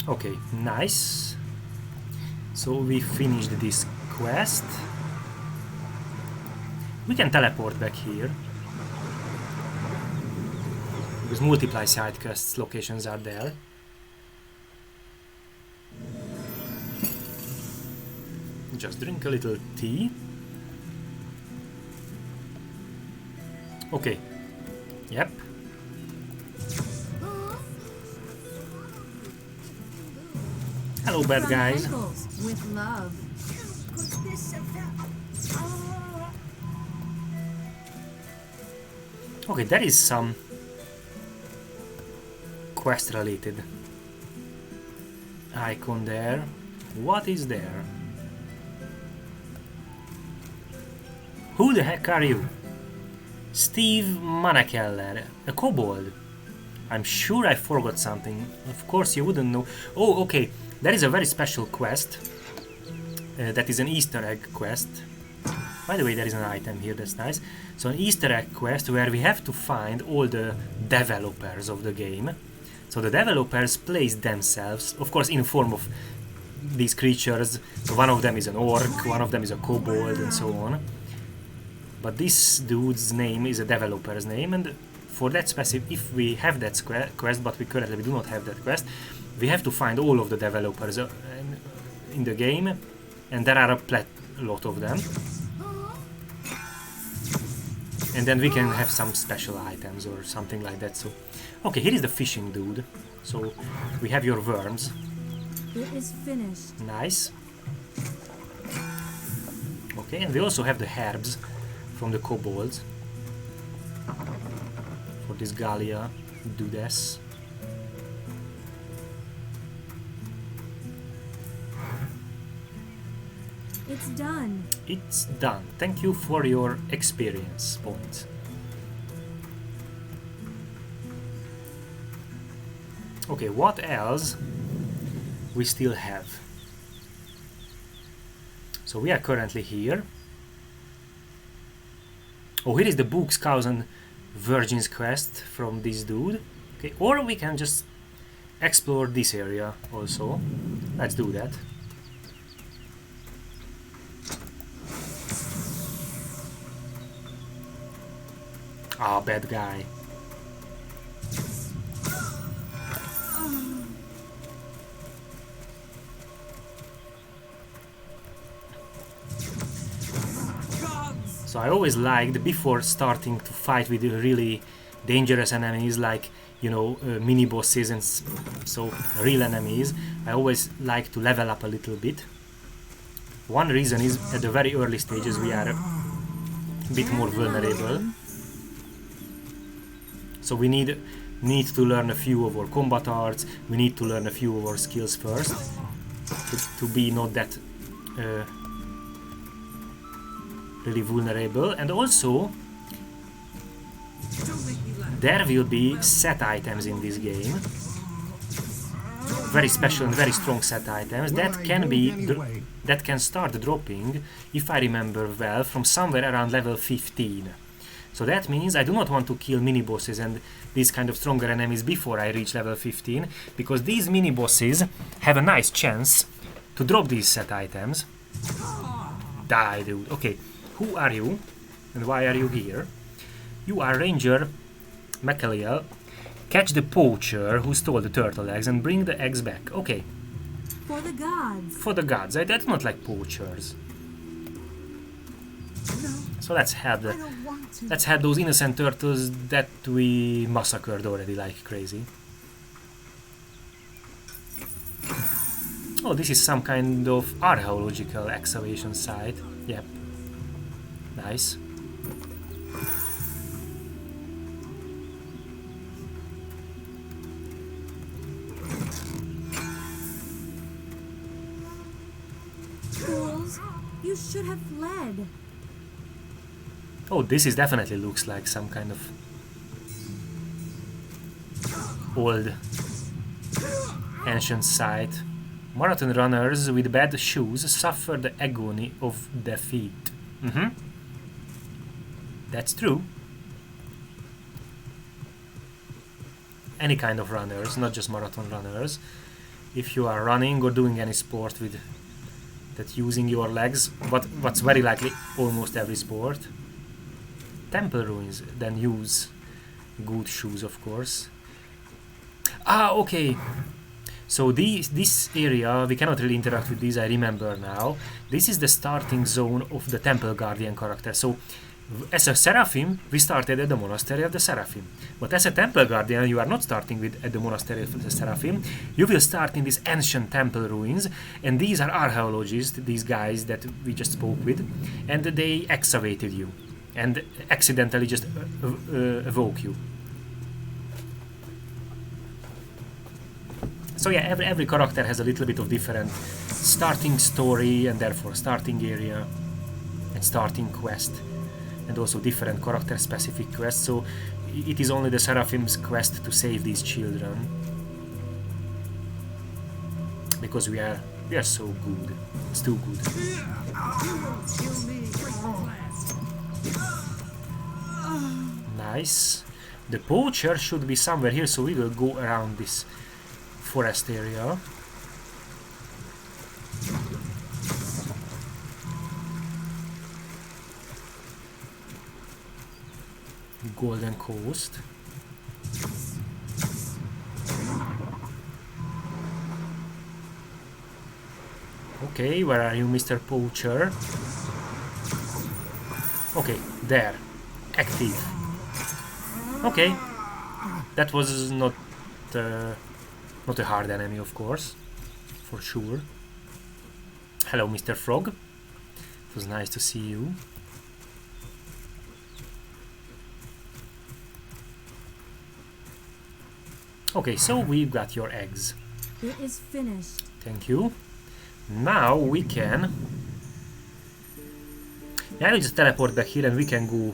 Okay, nice. So we finished this quest. We can teleport back here. Because multiply side quests locations are there. Just drink a little tea. Okay. Yep. Hello, bad From guys. Eccles, with love. Okay, there is some quest related icon there. What is there? Who the heck are you? Steve Manakeller, a kobold. I'm sure I forgot something. Of course you wouldn't know. Oh, okay. There is a very special quest. That is an Easter egg quest. By the way, there is an item here, that's nice. So an Easter egg quest where we have to find all the developers of the game. So the developers place themselves, of course, in form of these creatures. So one of them is an orc, one of them is a kobold, and so on. But this dude's name is a developer's name, and for that specific, if we have that quest, but we currently do not have that quest, we have to find all of the developers in the game, and there are a lot of them. And then we can have some special items or something like that. So, okay, here is the fishing dude. So we have your worms. It is finished. Nice. Okay, and we also have the herbs from the kobolds for this Galia Dudes. It's done. It's done. Thank you for your experience points. Okay, what else we still have? So we are currently here. Oh, here is the Books, Cows and Virgins quest from this dude. Okay, or we can just explore this area also. Let's do that. Ah, bad guy. So I always liked, before starting to fight with really dangerous enemies like, you know, mini bosses and so real enemies, I always like to level up a little bit. One reason is at the very early stages we are a bit more vulnerable. So we need to learn a few of our combat arts, we need to learn a few of our skills first to be not that really vulnerable. And also there will be set items in this game, very special and very strong set items that can be that can start dropping, if I remember well, from somewhere around level 15. So that means I do not want to kill mini bosses and these kind of stronger enemies before I reach level 15, because these mini bosses have a nice chance to drop these set items. Die, dude. Okay, who are you and why are you here? You are Ranger Macaliel. Catch the poacher who stole the turtle eggs and bring the eggs back. Okay. For the gods. For the gods. I do not like poachers. So let's have those innocent turtles that we massacred already like crazy. Oh, this is some kind of archaeological excavation site. Yep. Nice. Fools, you should have fled. Oh, this is definitely looks like some kind of old ancient site. Marathon runners with bad shoes suffer the agony of defeat. That's true. Any kind of runners, not just marathon runners. If you are running or doing any sport with that using your legs, but what's very likely almost every sport. Temple ruins, then use good shoes, of course. Ah, okay. So this area, we cannot really interact with these, I remember now. This is the starting zone of the Temple Guardian character. So as a Seraphim, we started at the Monastery of the Seraphim. But as a Temple Guardian, you are not starting at the Monastery of the Seraphim. You will start in these ancient temple ruins. And these are archaeologists, these guys that we just spoke with. And they excavated you. and accidentally just evoke you. So yeah, every character has a little bit of different starting story and therefore starting area and starting quest, and also different character specific quests. So it is only the Seraphim's quest to save these children, because we are so good. It's too good. Nice. The poacher should be somewhere here, so we will go around this forest area. Golden Coast. Okay, where are you, Mr. Poacher? Okay, there. Active. Okay. That was not a hard enemy, of course. For sure. Hello, Mr. Frog. It was nice to see you. Okay, so we've got your eggs. It is finished. Thank you. Now we can... Yeah, I will just teleport back here and we can go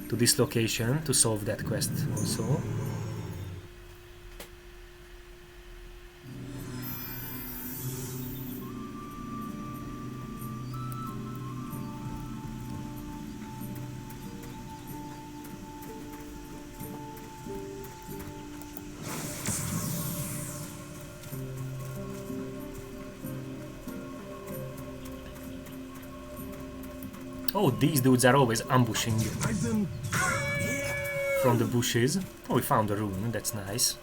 to this location to solve that quest also. Oh, these dudes are always ambushing from the bushes. Oh, we found a rune, that's nice.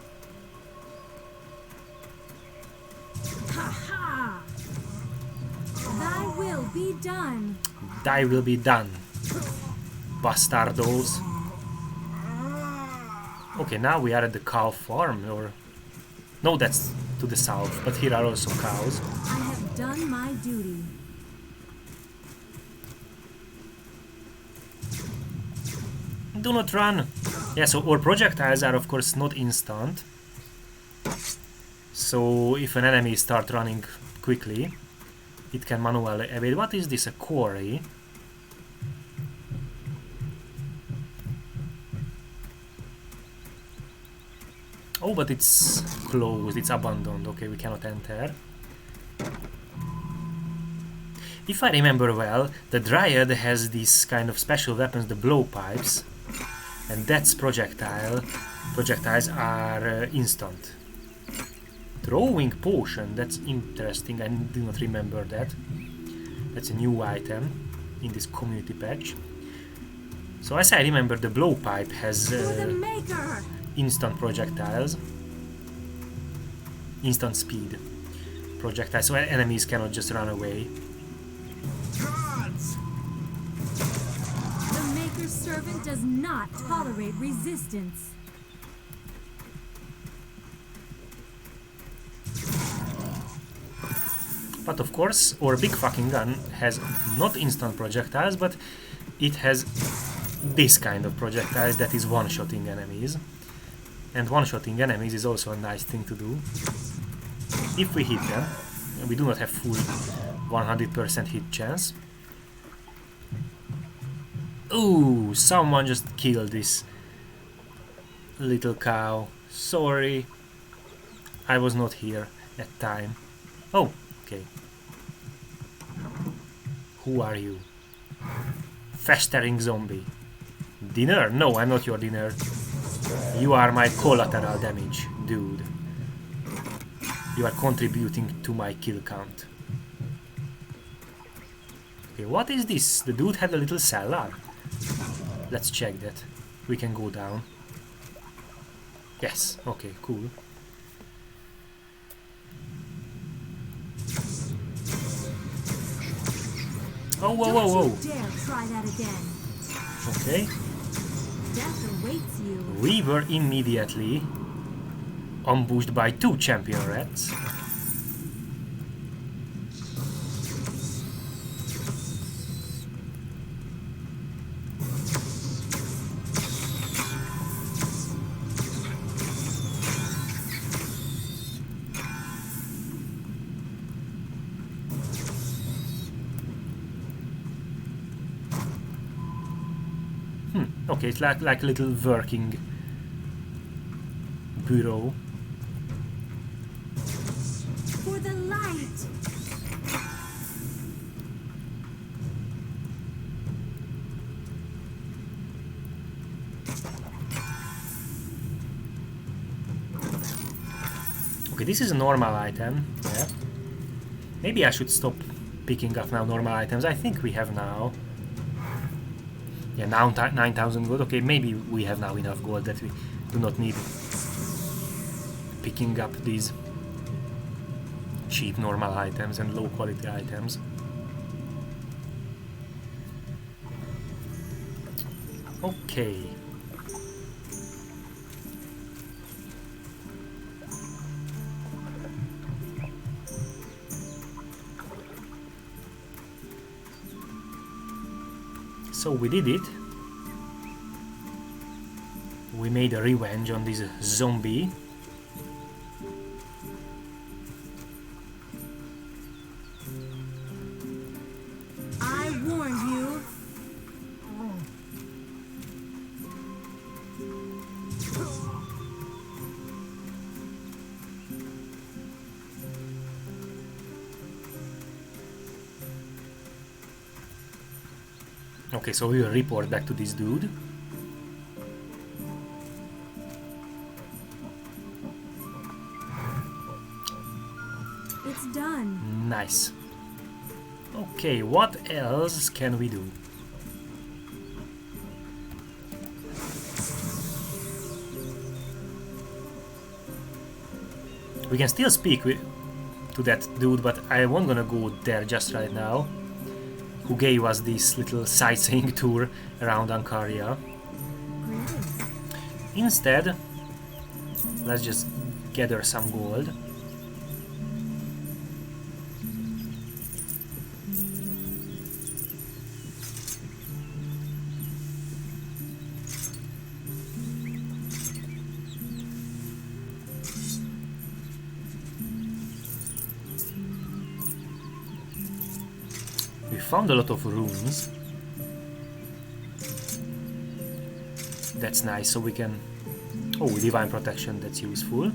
Ha! Thy will be done. Thy will be done, bastardos. Okay, now we are at the cow farm, or... No, that's to the south, but here are also cows. I have done my duty. Do not run! Yeah, so our projectiles are of course not instant. So if an enemy starts running quickly, it can manually evade. What is this? A quarry? Oh, but it's closed, it's abandoned. Okay, we cannot enter. If I remember well, the Dryad has these kind of special weapons, the blowpipes. And that's projectiles are instant. Throwing potion, that's interesting, I do not remember that. That's a new item in this community patch. So as I remember, the blowpipe has instant projectiles. Instant speed projectiles, so enemies cannot just run away. Servant does not tolerate resistance. But of course, our big fucking gun has not instant projectiles, but it has this kind of projectiles that is one-shotting enemies. And one-shotting enemies is also a nice thing to do. If we hit them, we do not have full 100% hit chance. Ooh, someone just killed this little cow. Sorry, I was not here at time. Oh, okay. Who are you? Festering zombie. Dinner? No, I'm not your dinner. You are my collateral damage, dude. You are contributing to my kill count. Okay, what is this? The dude had a little cellar. Let's check that. We can go down. Yes, okay, cool. Oh, whoa, whoa, whoa. Don't you dare try that again. Okay. Death awaits you. We were immediately ambushed by 2 champion rats. Okay, it's like a little working bureau. For the light! Okay, this is a normal item. Yeah. Maybe I should stop picking up now normal items. I think we have now. Yeah, now 9,000 gold. Okay, maybe we have now enough gold that we do not need picking up these cheap normal items and low quality items. Okay. So we did it. We made a revenge on this zombie. I warned you. Okay, so we will report back to this dude. It's done. Nice. Okay, what else can we do? We can still speak to that dude, but I won't gonna go there just right now. Who gave us this little sightseeing tour around Ancaria. Instead, let's just gather some gold. We found a lot of runes. That's nice, so we can... Oh, divine protection, that's useful.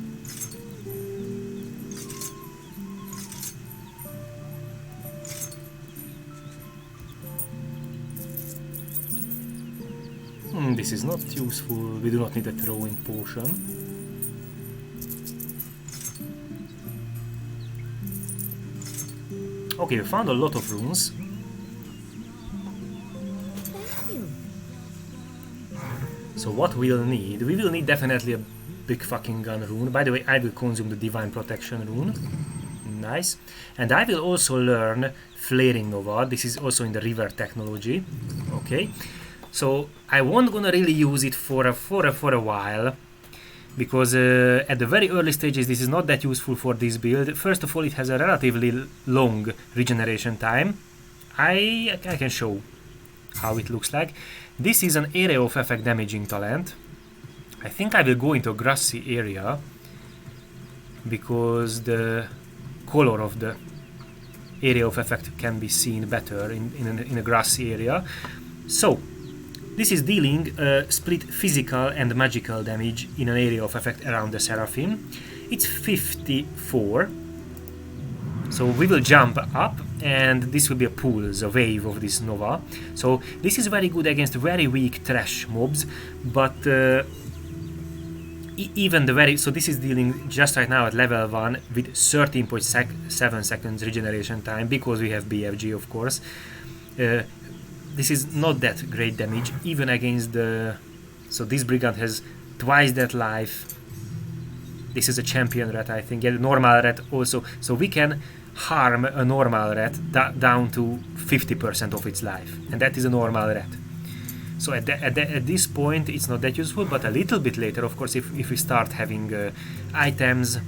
This is not useful. We do not need a throwing potion. Okay, we found a lot of runes. So what we'll need, we will need definitely a big fucking gun rune. By the way, I will consume the divine protection rune. Nice. And I will also learn flaring nova. This is also in the river technology. Okay. So I won't gonna really use it for a while, because at the very early stages this is not that useful for this build. First of all, it has a relatively long regeneration time. I can show how it looks like. This is an area of effect damaging talent. I think I will go into a grassy area because the color of the area of effect can be seen better in a grassy area. So this is dealing split physical and magical damage in an area of effect around the Seraphim. It's 54. So we will jump up, and this will be a pulse, a wave of this nova. So this is very good against very weak trash mobs, but even the very... So this is dealing just right now at level 1 with 13.7 seconds regeneration time, because we have BFG, of course. This is not that great damage, even against the... So this brigand has twice that life. This is a champion rat, I think. Yeah, normal rat also. So we can harm a normal rat down to 50% of its life, and that is a normal rat. So at this point it's not that useful, but a little bit later, of course, if we start having items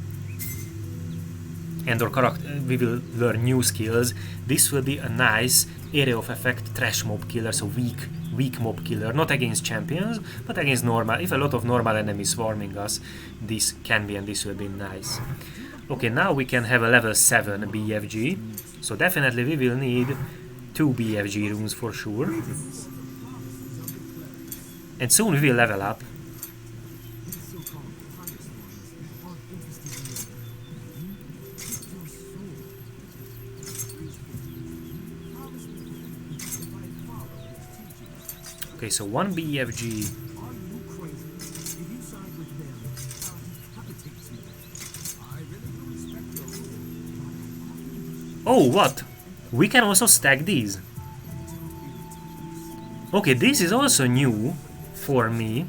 and our character, we will learn new skills. This will be a nice area of effect trash mob killer, so weak mob killer, not against champions, but against normal. If a lot of normal enemies swarming us, this can be, and this will be nice. Okay, now we can have a level 7 BFG, so definitely we will need 2 BFG runes for sure. And soon we will level up. Okay, so one BFG. Oh, what? We can also stack these. Okay, this is also new for me.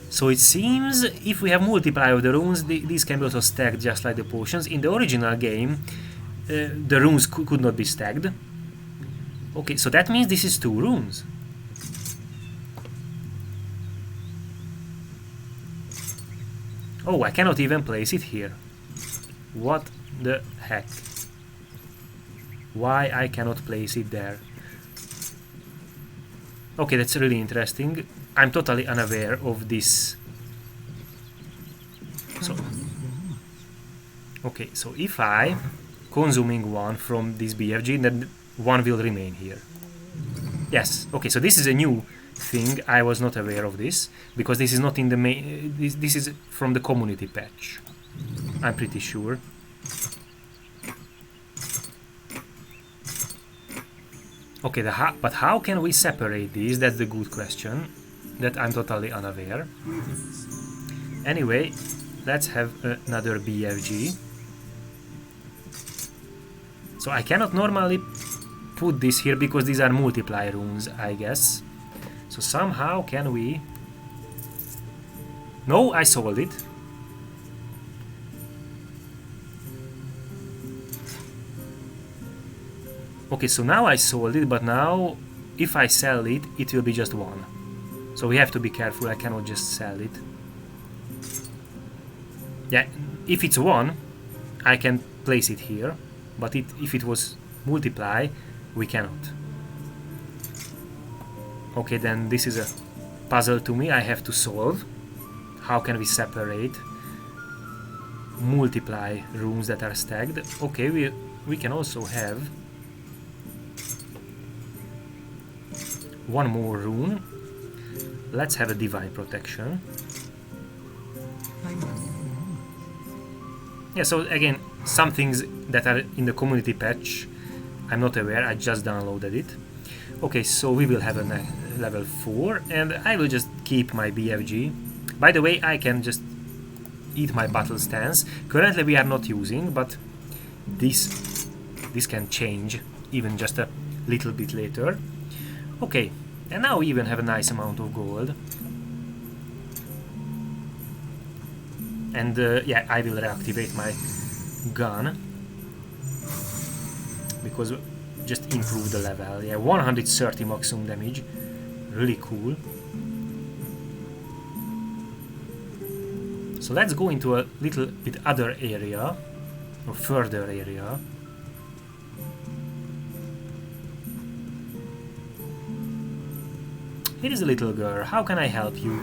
So it seems if we have multiply of the runes, these can be also stacked just like the potions. In the original game, the runes could not be stacked. Okay, so that means this is 2 runes. Oh, I cannot even place it here. What the heck? Why I cannot place it there? Okay, that's really interesting. I'm totally unaware of this. So, okay, so if I consuming one from this BFG, then one will remain here. Yes, okay, so this is a new thing. I was not aware of this because this is not in the main. This is from the community patch. I'm pretty sure. Okay, but how can we separate these? That's the good question that I'm totally unaware. Anyway, let's have another BFG. So I cannot normally put this here because these are multiply runes, I guess. So somehow can we... No, I sold it. Okay, so now I sold it, but now if I sell it, it will be just 1. So we have to be careful, I cannot just sell it. Yeah, if it's 1, I can place it here, but if it was multiply, we cannot. Okay, then this is a puzzle to me I have to solve. How can we separate multiply runes that are stacked? Okay, we can also have one more rune. Let's have a divine protection. Yeah, so again, some things that are in the community patch, I'm not aware, I just downloaded it. Okay, so we will have a level 4, and I will just keep my BFG. By the way, I can just eat my battle stance. Currently we are not using, but this can change even just a little bit later. Okay, and now we even have a nice amount of gold. And yeah, I will reactivate my gun because just improve the level. Yeah, 130 maximum damage, really cool. So let's go into a little bit other area, or further area. Here is a little girl. How can I help you?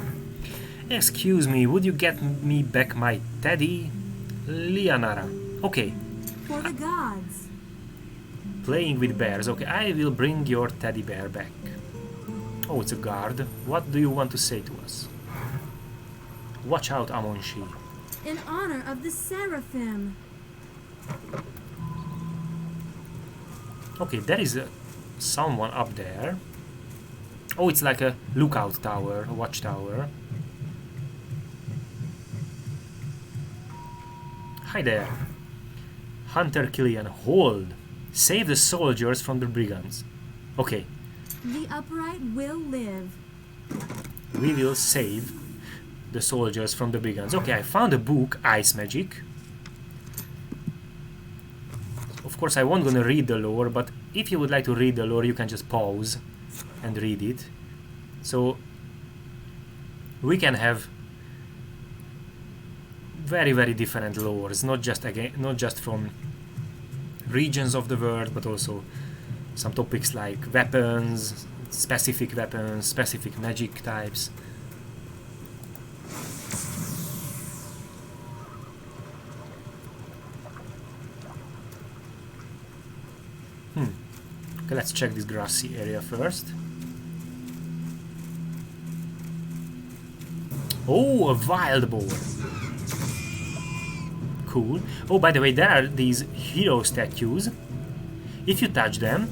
Excuse me, would you get me back my teddy? Lianara. Okay. For the gods. Playing with bears. Okay, I will bring your teddy bear back. Oh, it's a guard. What do you want to say to us? Watch out, Amonshi. In honor of the Seraphim. Okay, there is someone up there. Oh, it's like a lookout tower, a watchtower. Hi there. Hunter Killian, hold. Save the soldiers from the brigands. Okay. The upright will live. We will save the soldiers from the brigands. Okay, I found a book, Ice Magic. Of course, I won't gonna read the lore, but if you would like to read the lore, you can just pause and read it. So we can have very, very different lores, not just from regions of the world, but also some topics like weapons, specific magic types. Okay, let's check this grassy area first. Oh, a wild boar. Cool. Oh, by the way, there are these hero statues. If you touch them,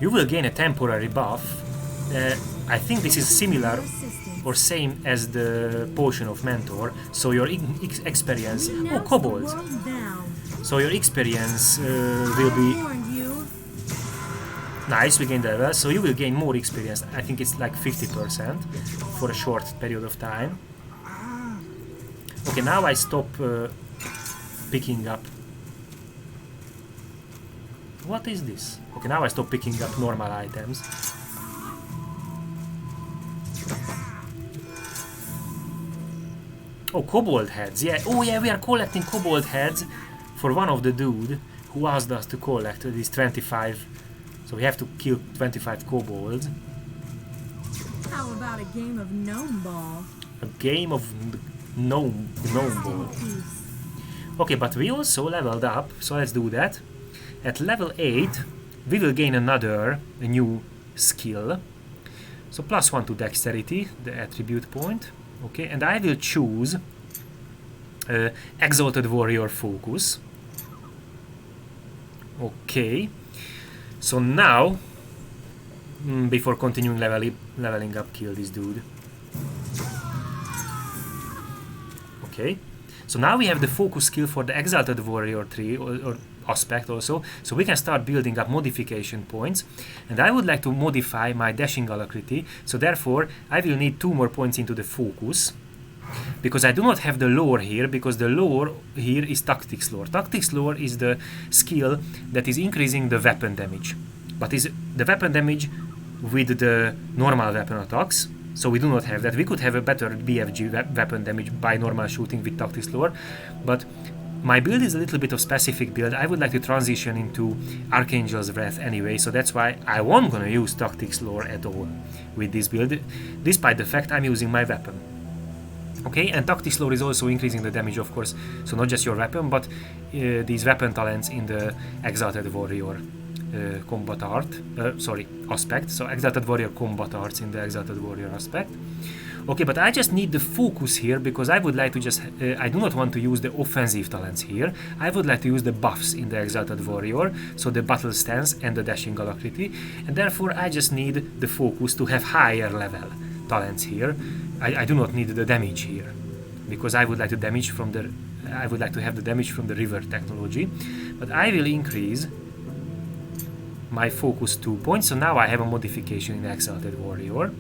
you will gain a temporary buff. I think this is similar or same as the potion of mentor. So your experience... Oh, kobolds. So your experience will be... Nice, we gained the level. So you will gain more experience. I think it's like 50% for a short period of time. Okay, now I stop picking up... What is this? Okay, now I stop picking up normal items. Oh, kobold heads, yeah. Oh yeah, we are collecting kobold heads for one of the dude who asked us to collect these 25. So we have to kill 25 kobolds. How about a game of gnome ball? A game of gnome ball. Okay, but we also leveled up, so let's do that. At level 8, we will gain a new skill. So +1 to dexterity, the attribute point. Okay, and I will choose Exalted Warrior Focus. Okay, so now, before continuing leveling up, kill this dude. Okay, so now we have the focus skill for the Exalted Warrior tree or aspect also, so we can start building up modification points, and I would like to modify my dashing alacrity, so therefore I will need 2 more points into the focus, because I do not have the lore here, because the lore here is tactics lore. Tactics lore is the skill that is increasing the weapon damage, but is the weapon damage with the normal weapon attacks, so we do not have that. We could have a better BFG weapon damage by normal shooting with tactics lore, but my build is a little bit of specific build. I would like to transition into Archangel's Wrath anyway, so that's why I won't gonna use Tactics lore at all with this build, despite the fact I'm using my weapon. Okay, and Tactics lore is also increasing the damage, of course, so not just your weapon, but these weapon talents in the Exalted Warrior combat art, aspect, so Exalted Warrior combat arts in the Exalted Warrior aspect. Okay, but I just need the focus here, because I would like to just... I do not want to use the offensive talents here. I would like to use the buffs in the Exalted Warrior, so the battle stance and the dashing alacrity, and therefore I just need the focus to have higher level talents here. I do not need the damage here, because I would like to damage from the... I would like to have the damage from the river technology, but I will increase my focus 2 points, so now I have a modification in Exalted Warrior.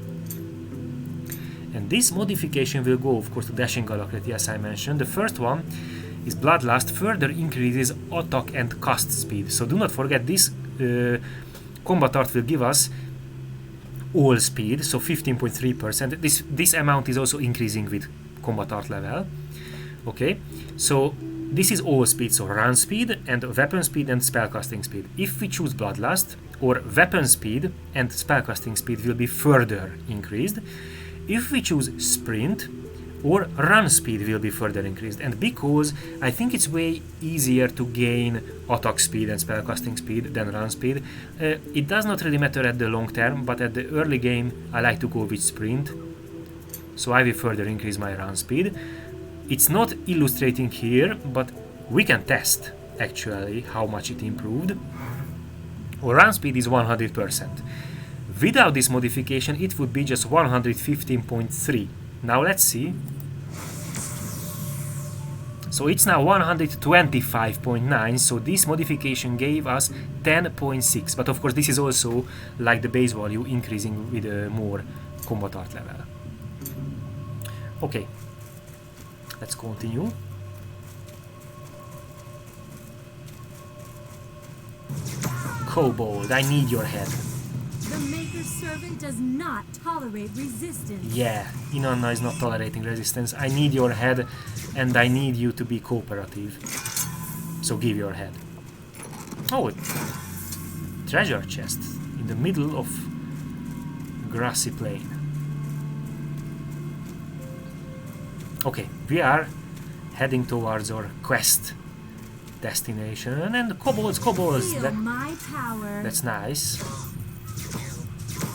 And this modification will go, of course, to dashing alacrity, as I mentioned. The first one is Bloodlust, further increases attack and cast speed. So do not forget, this combat art will give us all speed, so 15.3%. This amount is also increasing with combat art level. Okay, so this is all speed, so run speed and weapon speed and spellcasting speed. If we choose Bloodlust, or weapon speed and spellcasting speed will be further increased. If we choose sprint, or run speed will be further increased, and because I think it's way easier to gain attack speed and spellcasting speed than run speed, it does not really matter at the long term, but at the early game I like to go with sprint, so I will further increase my run speed. It's not illustrating here, but we can test actually how much it improved. Or run speed is 100%. Without this modification, it would be just 115.3. Now let's see. So it's now 125.9, so this modification gave us 10.6. But of course this is also like the base value increasing with a more combat art level. Okay, let's continue. Kobold, I need your head. The Maker's servant does not tolerate resistance. Yeah, Inanna is not tolerating resistance. I need your head, and I need you to be cooperative. So give your head. Oh, treasure chest in the middle of grassy plain. Okay, we are heading towards our quest destination, and kobolds. Feel my power. That's nice.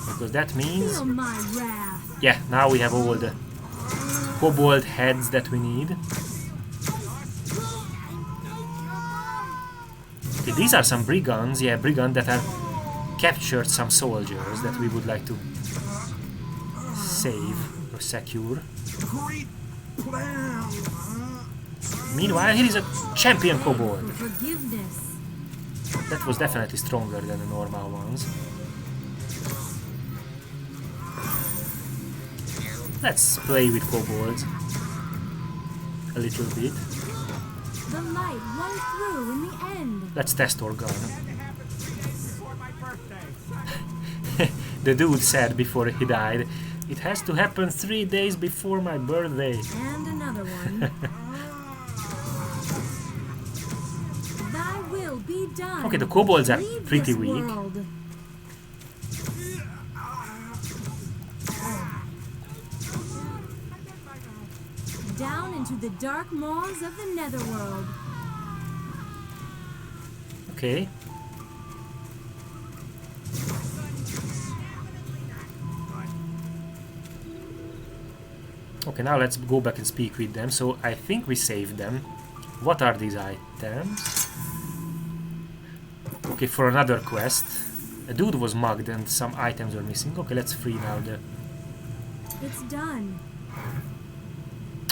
Because that means... Feel my wrath. Yeah, now we have all the kobold heads that we need. Okay, these are some brigands, yeah, brigands that have captured some soldiers that we would like to save or secure. Meanwhile, here is a champion kobold. Forgiveness. That was definitely stronger than the normal ones. Let's play with kobolds a little bit. The light won through in the end. Let's test our gun. The dude said before he died, it has to happen 3 days before my birthday. And another one. Thy will be done. Okay, the kobolds are Leave pretty this weak. world. Down into the dark maws of the netherworld. Okay. Okay, now let's go back and speak with them. So I think we saved them. What are these items? Okay, for another quest. A dude was mugged and some items were missing. Okay, let's free now the... It's done.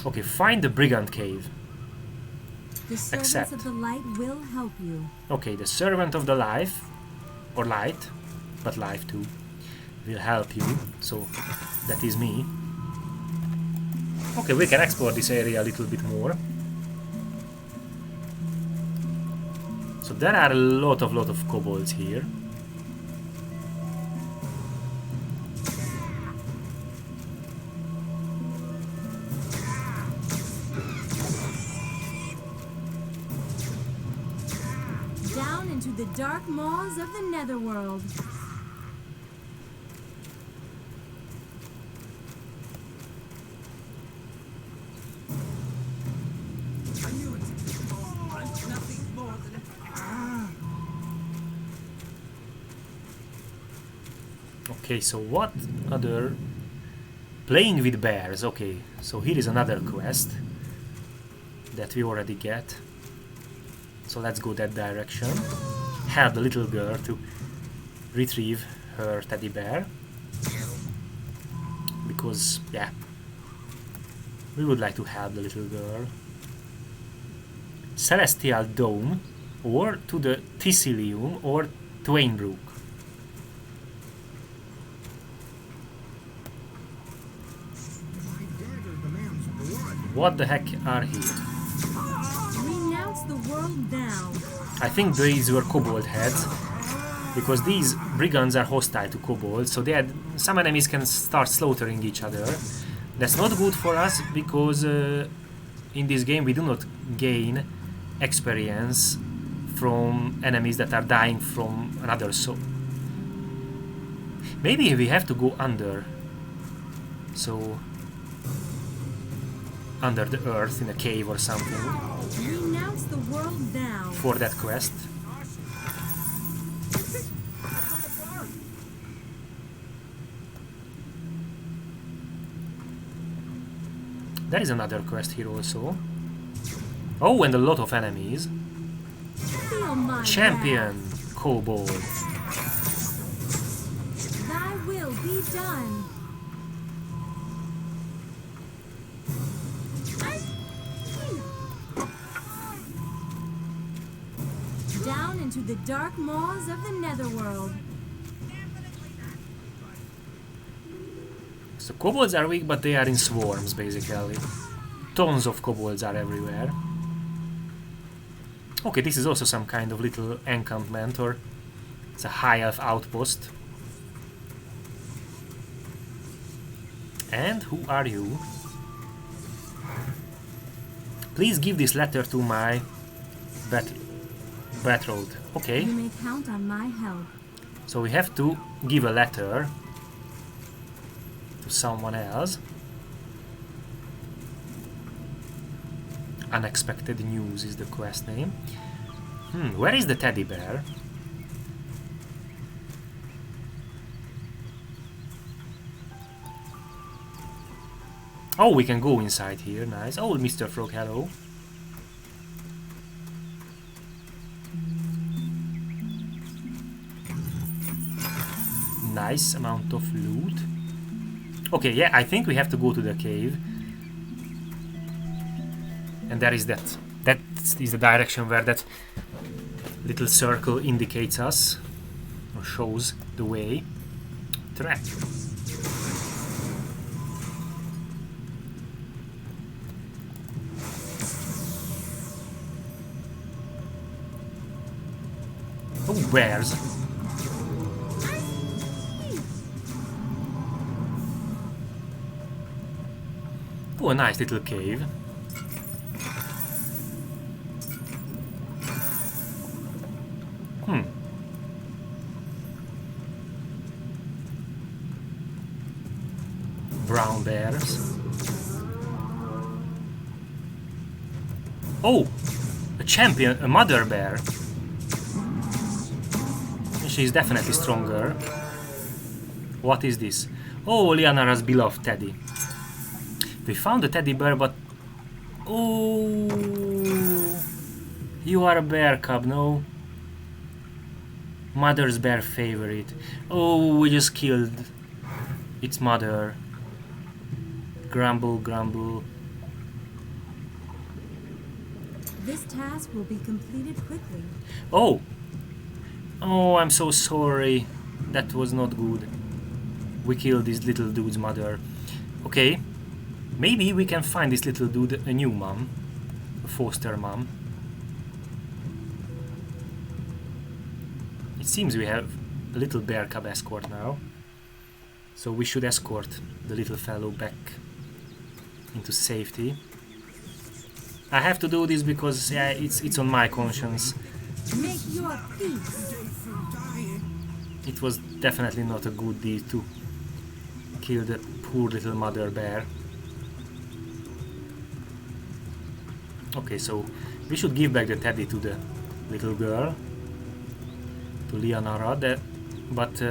Okay, find the Brigand Cave. The servants Accept. of the light will help you. Okay, the Servant of the Life, or Light, but Life too, will help you. So, that is me. Okay, we can explore this area a little bit more. So there are a lot of kobolds here. Down into the dark maws of the netherworld. I knew it. I'm nothing more than Okay, so what other... Playing with bears, okay. So here is another quest that we already get. So let's go that direction. Help the little girl to retrieve her teddy bear. Because, yeah, we would like to help the little girl. Celestial Dome, or to the Thistleum, or Twainbrook. What the heck are here? Renounce the world now. I think these were kobold heads, because these brigands are hostile to kobolds, so some enemies can start slaughtering each other. That's not good for us, because in this game we do not gain experience from enemies that are dying from another soul. Maybe we have to go under, so under the earth in a cave or something. Renounce the world now. For that quest. There is another quest here also. Oh, and a lot of enemies. Feel my Champion wrath. kobold. Thy will be done. Down into the dark maws of the netherworld. So kobolds are weak, but they are in swarms basically. Tons of kobolds are everywhere. Okay, this is also some kind of little encampment, or it's a high elf outpost. And who are you? Please give this letter to my betrothed. Okay. You may count on my help. So we have to give a letter to someone else. Unexpected news is the quest name. Where is the teddy bear? Oh, we can go inside here. Nice. Oh, Mr. Frog, hello. Nice amount of loot. Okay, yeah, I think we have to go to the cave. And there is that. That is the direction where that little circle indicates us, or shows the way. Trap. Oh, bears. Oh, a nice little cave. Brown bears. Oh! A champion, a mother bear. She's definitely stronger. What is this? Oh, Lianara's beloved teddy. We found a teddy bear, but... Oh... You are a bear cub, no? Mother's bear favorite. Oh, we just killed its mother. Grumble, grumble. This task will be completed quickly. Oh! Oh, I'm so sorry. That was not good. We killed this little dude's mother. Okay. Maybe we can find this little dude a new mom. A foster mom. It seems we have a little bear cub escort now. So we should escort the little fellow back into safety. I have to do this because yeah, it's on my conscience. Make your peace. It was definitely not a good deed to kill the poor little mother bear. Okay, so we should give back the teddy to the little girl, to Lianara, but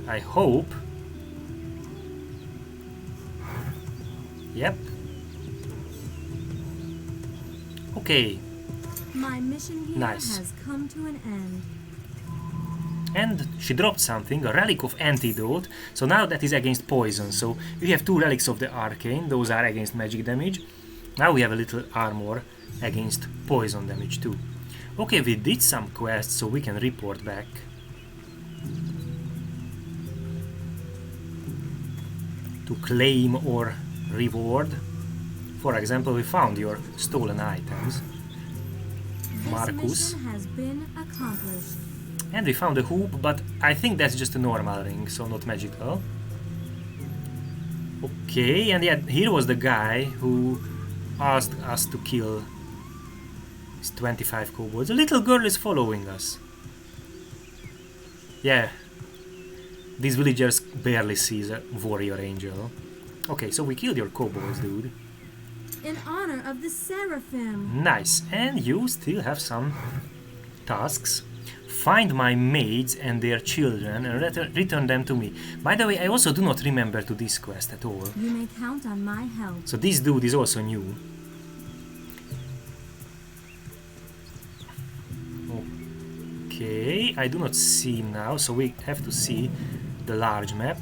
I hope... Yep. Okay. My mission here Nice. has come to an end. And she dropped something, a relic of antidote. So now that is against poison. So we have two relics of the arcane. Those are against magic damage. Now we have a little armor against poison damage too. Okay, we did some quests, so we can report back. To claim or reward. For example, we found your stolen items. Marcus. This mission has been accomplished. And we found a hoop, but I think that's just a normal ring, so not magical. Okay, and yeah, here was the guy who asked us to kill his 25 kobolds. A little girl is following us. Yeah, these villagers barely see a warrior angel. Okay, so we killed your kobolds, dude. In honor of the Seraphim. Nice, and you still have some tasks. Find my maids and their children and return them to me. By the way, I also do not remember to this quest at all. You may count on my help. So this dude is also new. Okay, I do not see now, so we have to see the large map.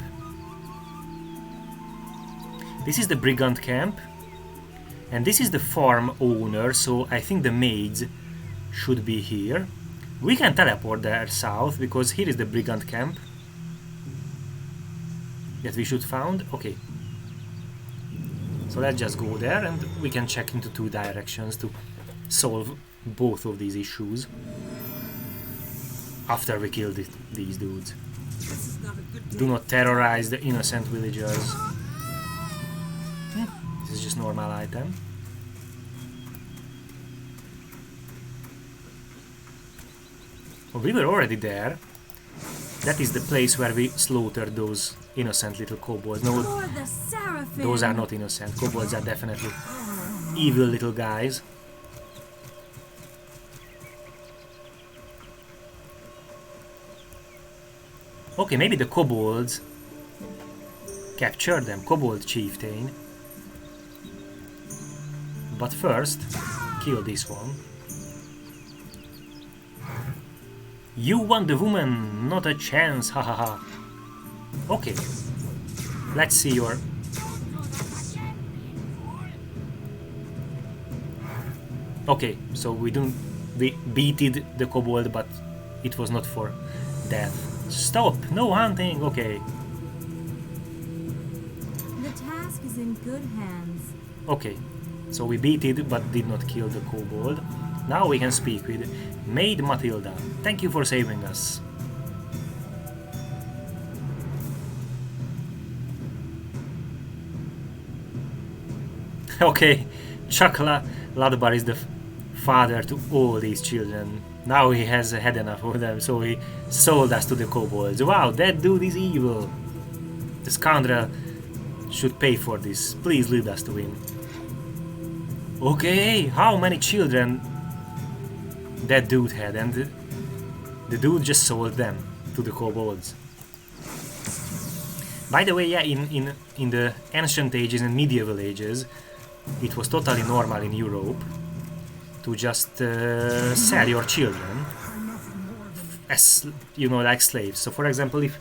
This is the brigand camp. And this is the farm owner, so I think the maids should be here. We can teleport there south, because here is the brigand camp that we should found. Okay. So let's just go there and we can check into two directions to solve both of these issues. After we kill these dudes. This is not a good day. Do not terrorize the innocent villagers. This is just normal item. Well, we were already there. That is the place where we slaughtered those innocent little kobolds. No, For the Seraphim. those are not innocent. Kobolds are definitely evil little guys. Okay, maybe the kobolds captured them. Kobold chieftain. But first, kill this one. You want the woman, not a chance, hahaha. Okay, let's see your... Okay, so we beated the kobold, but it was not for death. Stop! No hunting! Okay. The task is in good hands. Okay, so we beat it, but did not kill the kobold. Now we can speak with Maid Matilda. Thank you for saving us. Okay, Chuck Ladbar is the father to all these children. Now he has had enough of them, so he sold us to the kobolds. Wow, that dude is evil. The scoundrel should pay for this. Please lead us to him. Okay, how many children that dude had, and the dude just sold them to the kobolds. By the way, yeah, in the ancient ages and medieval ages, it was totally normal in Europe to just sell your children as, you know, like slaves. So for example, if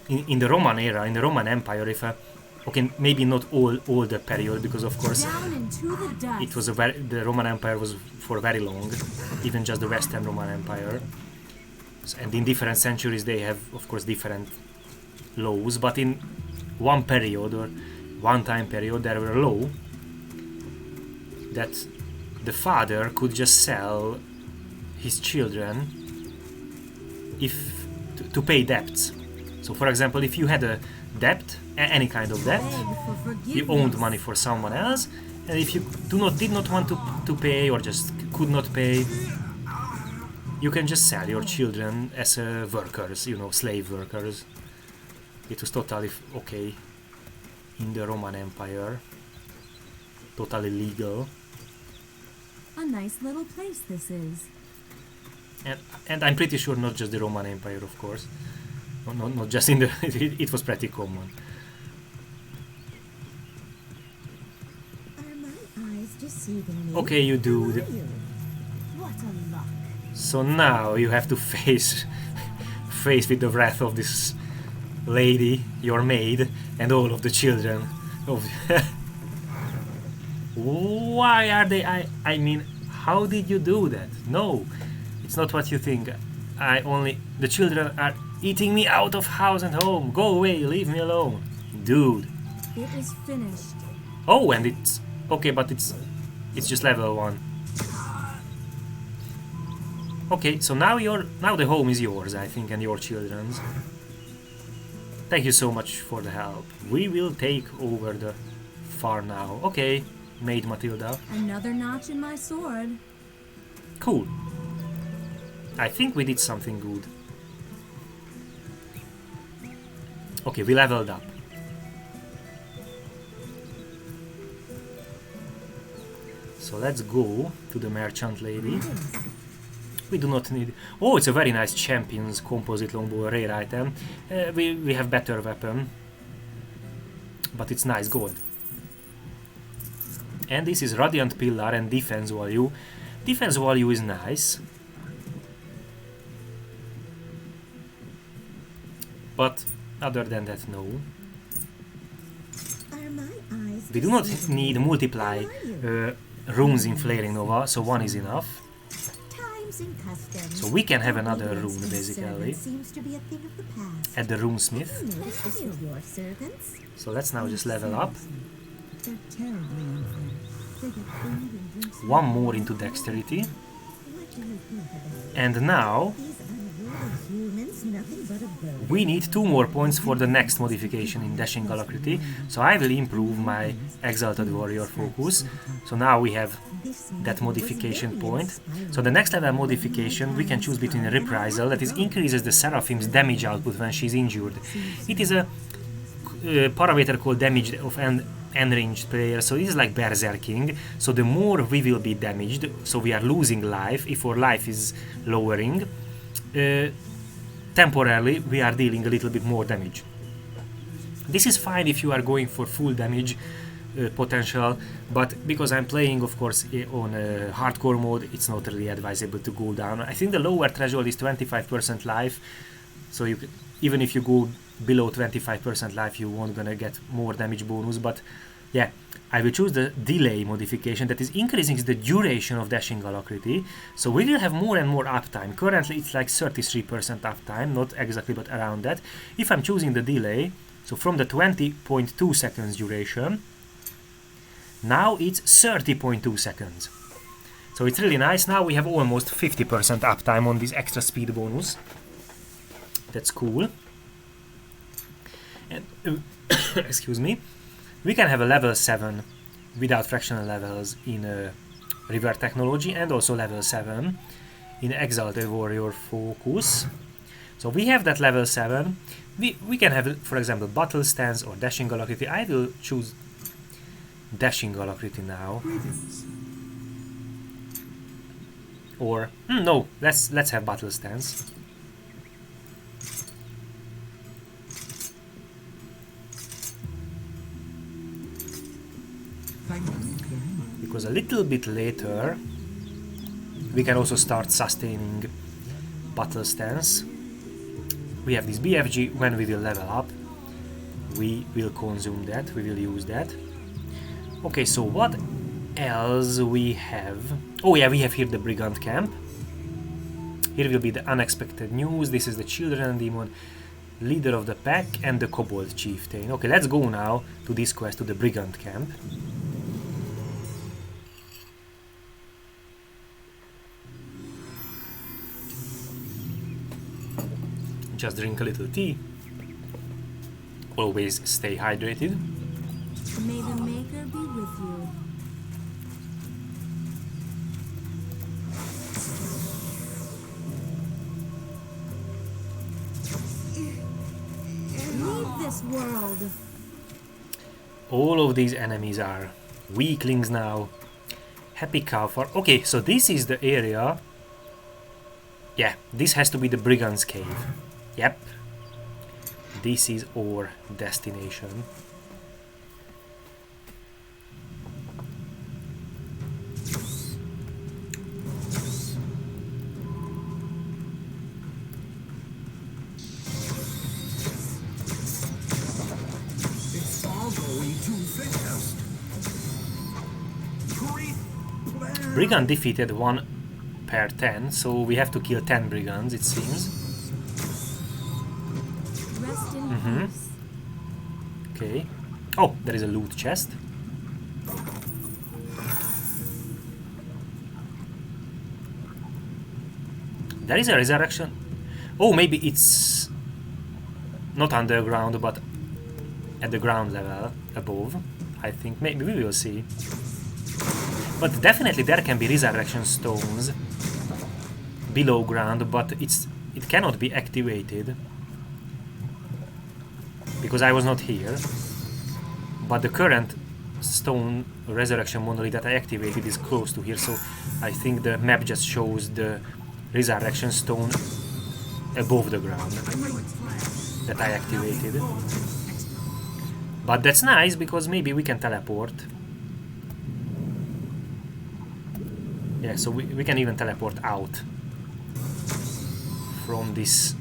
in the Roman era, in the Roman Empire, if okay, maybe not all the period, because of course it was the Roman Empire was for very long, even just the Western Roman Empire, and in different centuries they have of course different laws, but in one period or one time period there were a law that the father could just sell his children if to pay debts. So for example, if you had a debt, any kind of debt, you owed money for someone else, and if you did not want to pay or just could not pay, you can just sell your children as workers, you know, slave workers. It was totally okay in the Roman Empire, totally legal. A nice little place this is. And I'm pretty sure not just the Roman Empire, of course. Not just in the... it was pretty common. Are my eyes deceiving me? Okay, you dude. What a luck. So now you have to face with the wrath of this lady, your maid, and all of the children. Why are they... I mean, how did you do that? No, it's not what you think. The children are eating me out of house and home. Go away, leave me alone. Dude. It is finished. Oh, and it's... Okay, but it's just level 1. Okay, so now the home is yours, I think, and your children's. Thank you so much for the help. We will take over the farm now. Okay, Maid Matilda. Another notch in my sword. Cool. I think we did something good. Okay, we leveled up. So let's go to the merchant lady. We do not need... Oh, it's a very nice champion's composite longbow, a rare item. We have better weapon. But it's nice gold. And this is Radiant Pillar and defense value. Defense value is nice. But other than that, no. We do not need multiply runes in Flaring Nova, so one is enough. So we can have another rune basically at the runesmith. So let's now just level up. One more into dexterity. And now we need 2 more points for the next modification in Dashing Alacrity. So I will improve my Exalted Warrior focus. So now we have that modification point. So the next level modification we can choose between a reprisal that is increases the Seraphim's damage output when she's injured. It is a parameter called damage of enraged player, so this is like berserking. So the more we will be damaged, so we are losing life if our life is lowering, temporarily we are dealing a little bit more damage. This is fine if you are going for full damage potential, but because I'm playing of course on hardcore mode, it's not really advisable to go down. I think the lower threshold is 25% life, so you can, even if you go below 25% life, you won't gonna get more damage bonus. But yeah, I will choose the delay modification, that is increasing the duration of dashing alacrity, so we will have more and more uptime. Currently it's like 33% uptime, not exactly but around that. If I'm choosing the delay, so from the 20.2 seconds duration, now it's 30.2 seconds. So it's really nice. Now we have almost 50% uptime on this extra speed bonus. That's cool. And excuse me. We can have a level 7 without fractional levels in River Technology, and also level 7 in Exalted Warrior Focus. So we have that level 7. We can have, for example, Battle Stance or Dashing Alacrity. I will choose Dashing Alacrity now. Or no, let's have Battle Stance. Because a little bit later we can also start sustaining Battle Stance. We have this BFG. When we will level up, we will consume that, we will use that. Okay, so what else we have? Oh yeah, we have here the Brigand Camp. Here will be the unexpected news. This is the Children Demon, Leader of the Pack, and the Kobold Chieftain. Okay, let's go now to this quest, to the Brigand Camp. Just drink a little tea. Always stay hydrated. May the Maker be with you. Leave this world. All of these enemies are weaklings now. Happy cow for... Okay, so this is the area. Yeah, this has to be the Brigand's Cave. Yep. This is our destination. It's all going too fast. Brigand defeated 1 per 10, so we have to kill 10 brigands, it seems. Rest in peace. Okay. Oh, there is a loot chest. There is a resurrection. Oh, maybe it's not underground, but at the ground level above. I think maybe we will see. But definitely there can be resurrection stones below ground, but it cannot be activated because I was not here. But the current stone resurrection monolith that I activated is close to here, so I think the map just shows the resurrection stone above the ground that I activated. But that's nice because maybe we can teleport. Yeah, so we can even teleport out from this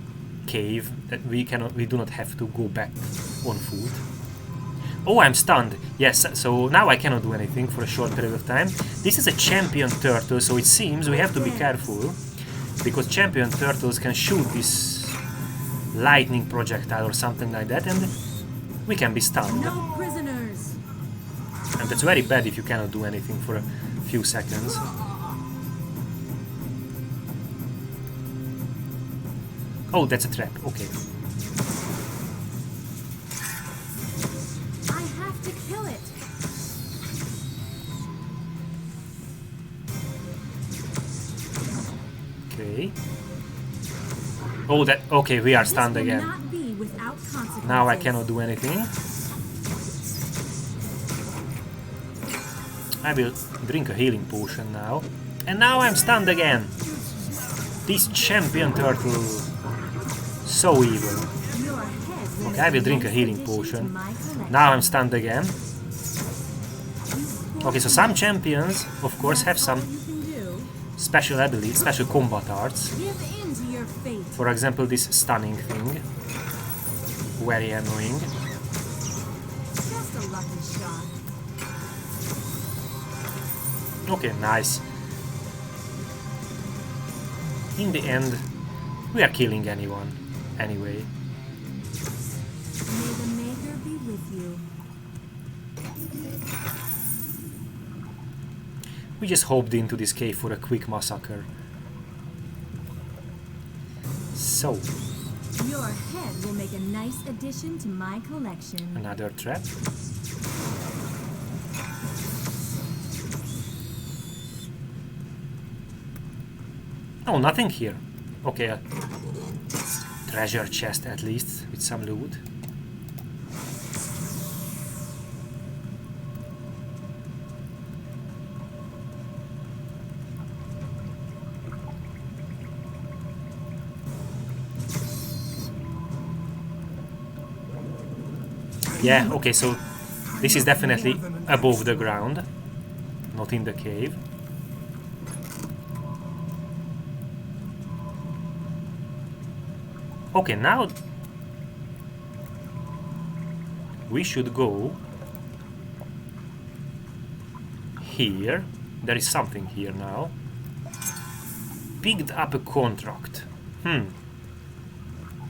cave, that we do not have to go back on foot. Oh, I'm stunned. Yes, so now I cannot do anything for a short period of time. This is a champion turtle, so it seems we have to be careful, because champion turtles can shoot this lightning projectile or something like that, and we can be stunned. No prisoners. And that's very bad if you cannot do anything for a few seconds. Oh, that's a trap. Okay. I have to kill it. Okay. Oh, that... Okay, we are stunned This will again. not be without consequences. Now I cannot do anything. I will drink a healing potion now. And now I'm stunned again. This champion turtle... So evil. Your head will Okay, I will drink a healing potion. Now I'm stunned again. Okay, so some champions, of course, have some You can do. special abilities, special combat arts. Give in to your fate. For example, this stunning thing. Very annoying. Just a lucky shot. Okay, nice. In the end, we are killing anyone. Anyway. May the Maker be with you. We just hopped into this cave for a quick massacre. So, Your head will make a nice addition to my collection. another trap. Oh, nothing here. Okay, a treasure chest at least, with some loot. Yeah, okay, so this is definitely above the ground, not in the cave. Okay, now we should go here. There is something here now. Picked up a contract.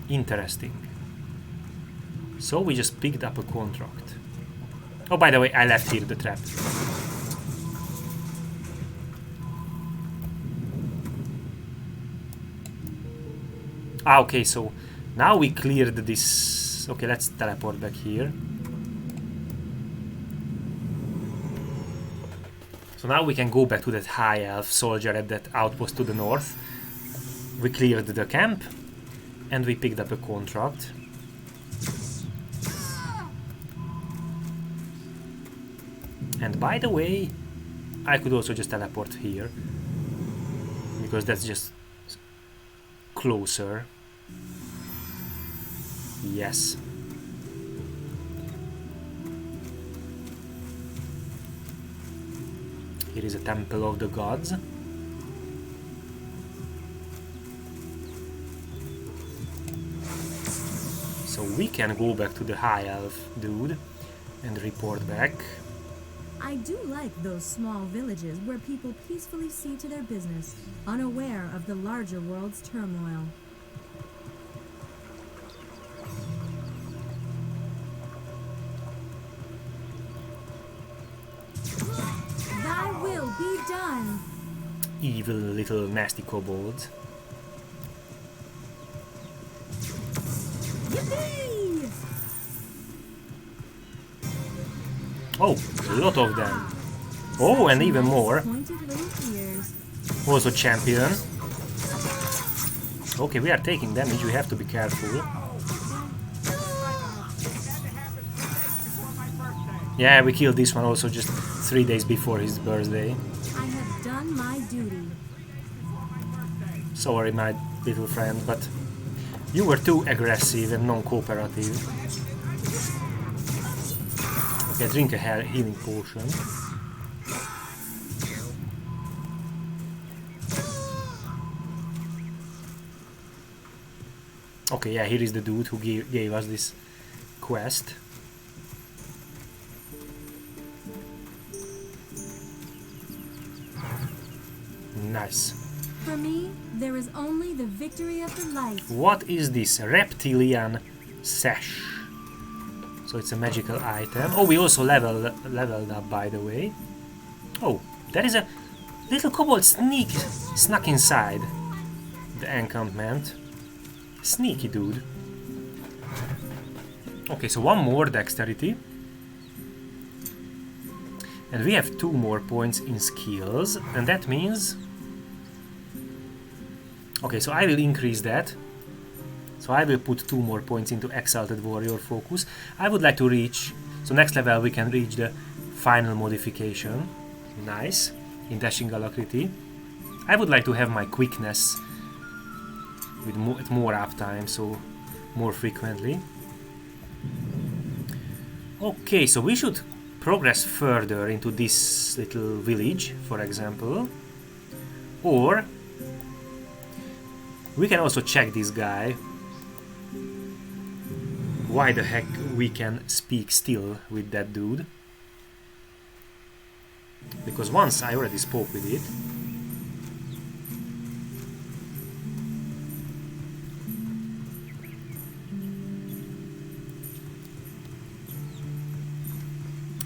Interesting. So we just picked up a contract. Oh, by the way, I left here the trap. Ah, okay, so now we cleared this. Okay, let's teleport back here. So now we can go back to that high elf soldier at that outpost to the north. We cleared the camp and we picked up a contract. And by the way, I could also just teleport here, because that's just closer. Yes. Here is a temple of the gods. So we can go back to the high elf dude and report back. I do like those small villages where people peacefully see to their business, unaware of the larger world's turmoil. Thy will be done. Evil little nasty kobolds. Yippee! Oh, a lot of them. Oh, and even more. Pointed little ears. Also champion. Okay, we are taking damage, we have to be careful. Yeah, we killed this one also just 3 days before his birthday. I have done my duty. Sorry, my little friend, but you were too aggressive and non-cooperative. Okay, drink a healing potion. Okay, yeah, here is the dude who gave us this quest. Nice. For me, there is only the victory of the light. What is this? Reptilian sash. So it's a magical item. Oh, we also leveled up, by the way. Oh, there is a little kobold snuck inside the encampment. Sneaky dude. Okay, so one more dexterity. And we have 2 more points in skills, and that means... Okay, so I will increase that. So I will put 2 more points into Exalted Warrior Focus. I would like to reach... So next level we can reach the final modification. Nice. In Dashing Alacrity. I would like to have my quickness with more uptime, so more frequently. Okay, so we should progress further into this little village, for example, or we can also check this guy. Why the heck we can speak still with that dude? Because once I already spoke with it.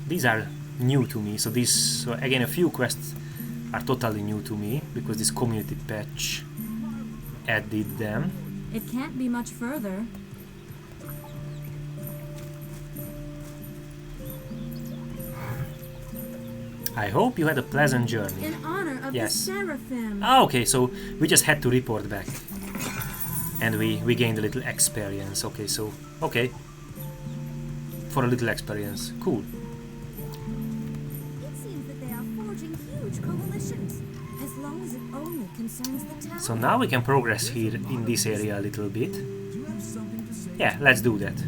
These are new to me, so again, a few quests are totally new to me because this community patch added them. It can't be much further. I hope you had a pleasant journey. In honor of the Seraphim. Ah, okay, so we just had to report back. And we gained a little experience. Okay, so, okay. For a little experience. Cool. It seems that they are forging huge coalitions, as long as it only concerns the town. So now we can progress here in this area a little bit. Yeah, let's do that.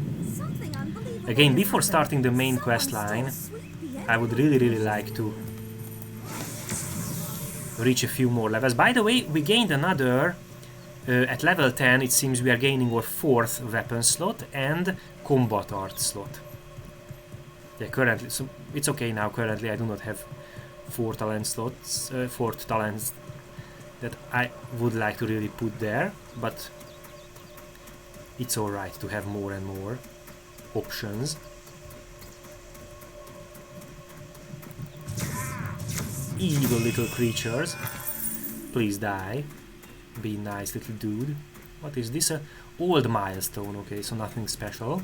Again, before starting the main quest line, I would really like to reach a few more levels. By the way, we gained another, at level 10 it seems we are gaining our 4th weapon slot and combat art slot. Yeah, currently, so it's okay now, currently I do not have 4 talent slots, 4 talents that I would like to really put there, but it's alright to have more and more options. Evil little creatures, please die. Be nice little dude. What is this? A old milestone. Okay, so nothing special.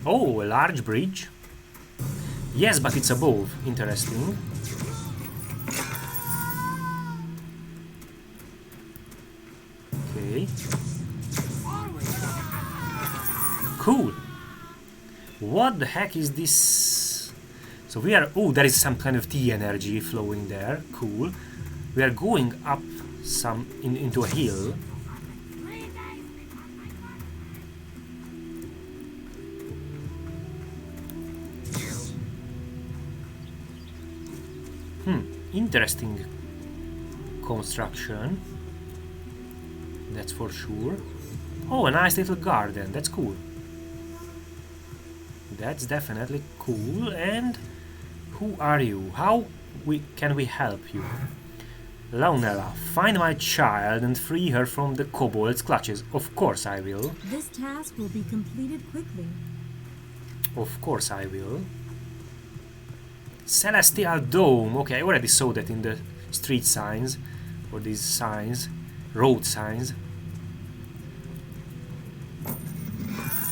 Oh, a large bridge. Yes, but it's above. Interesting. Okay. Cool. What the heck is this? So we are... Oh, there is some kind of T energy flowing there. Cool. We are going up some... into a hill. Interesting construction. That's for sure. Oh, a nice little garden. That's cool. That's definitely cool. And who are you? How can we help you? Launella, find my child and free her from the kobold's clutches. Of course I will. This task will be completed quickly. Of course I will. Celestial Dome. Okay, I already saw that in the street signs. Or these signs. Road signs.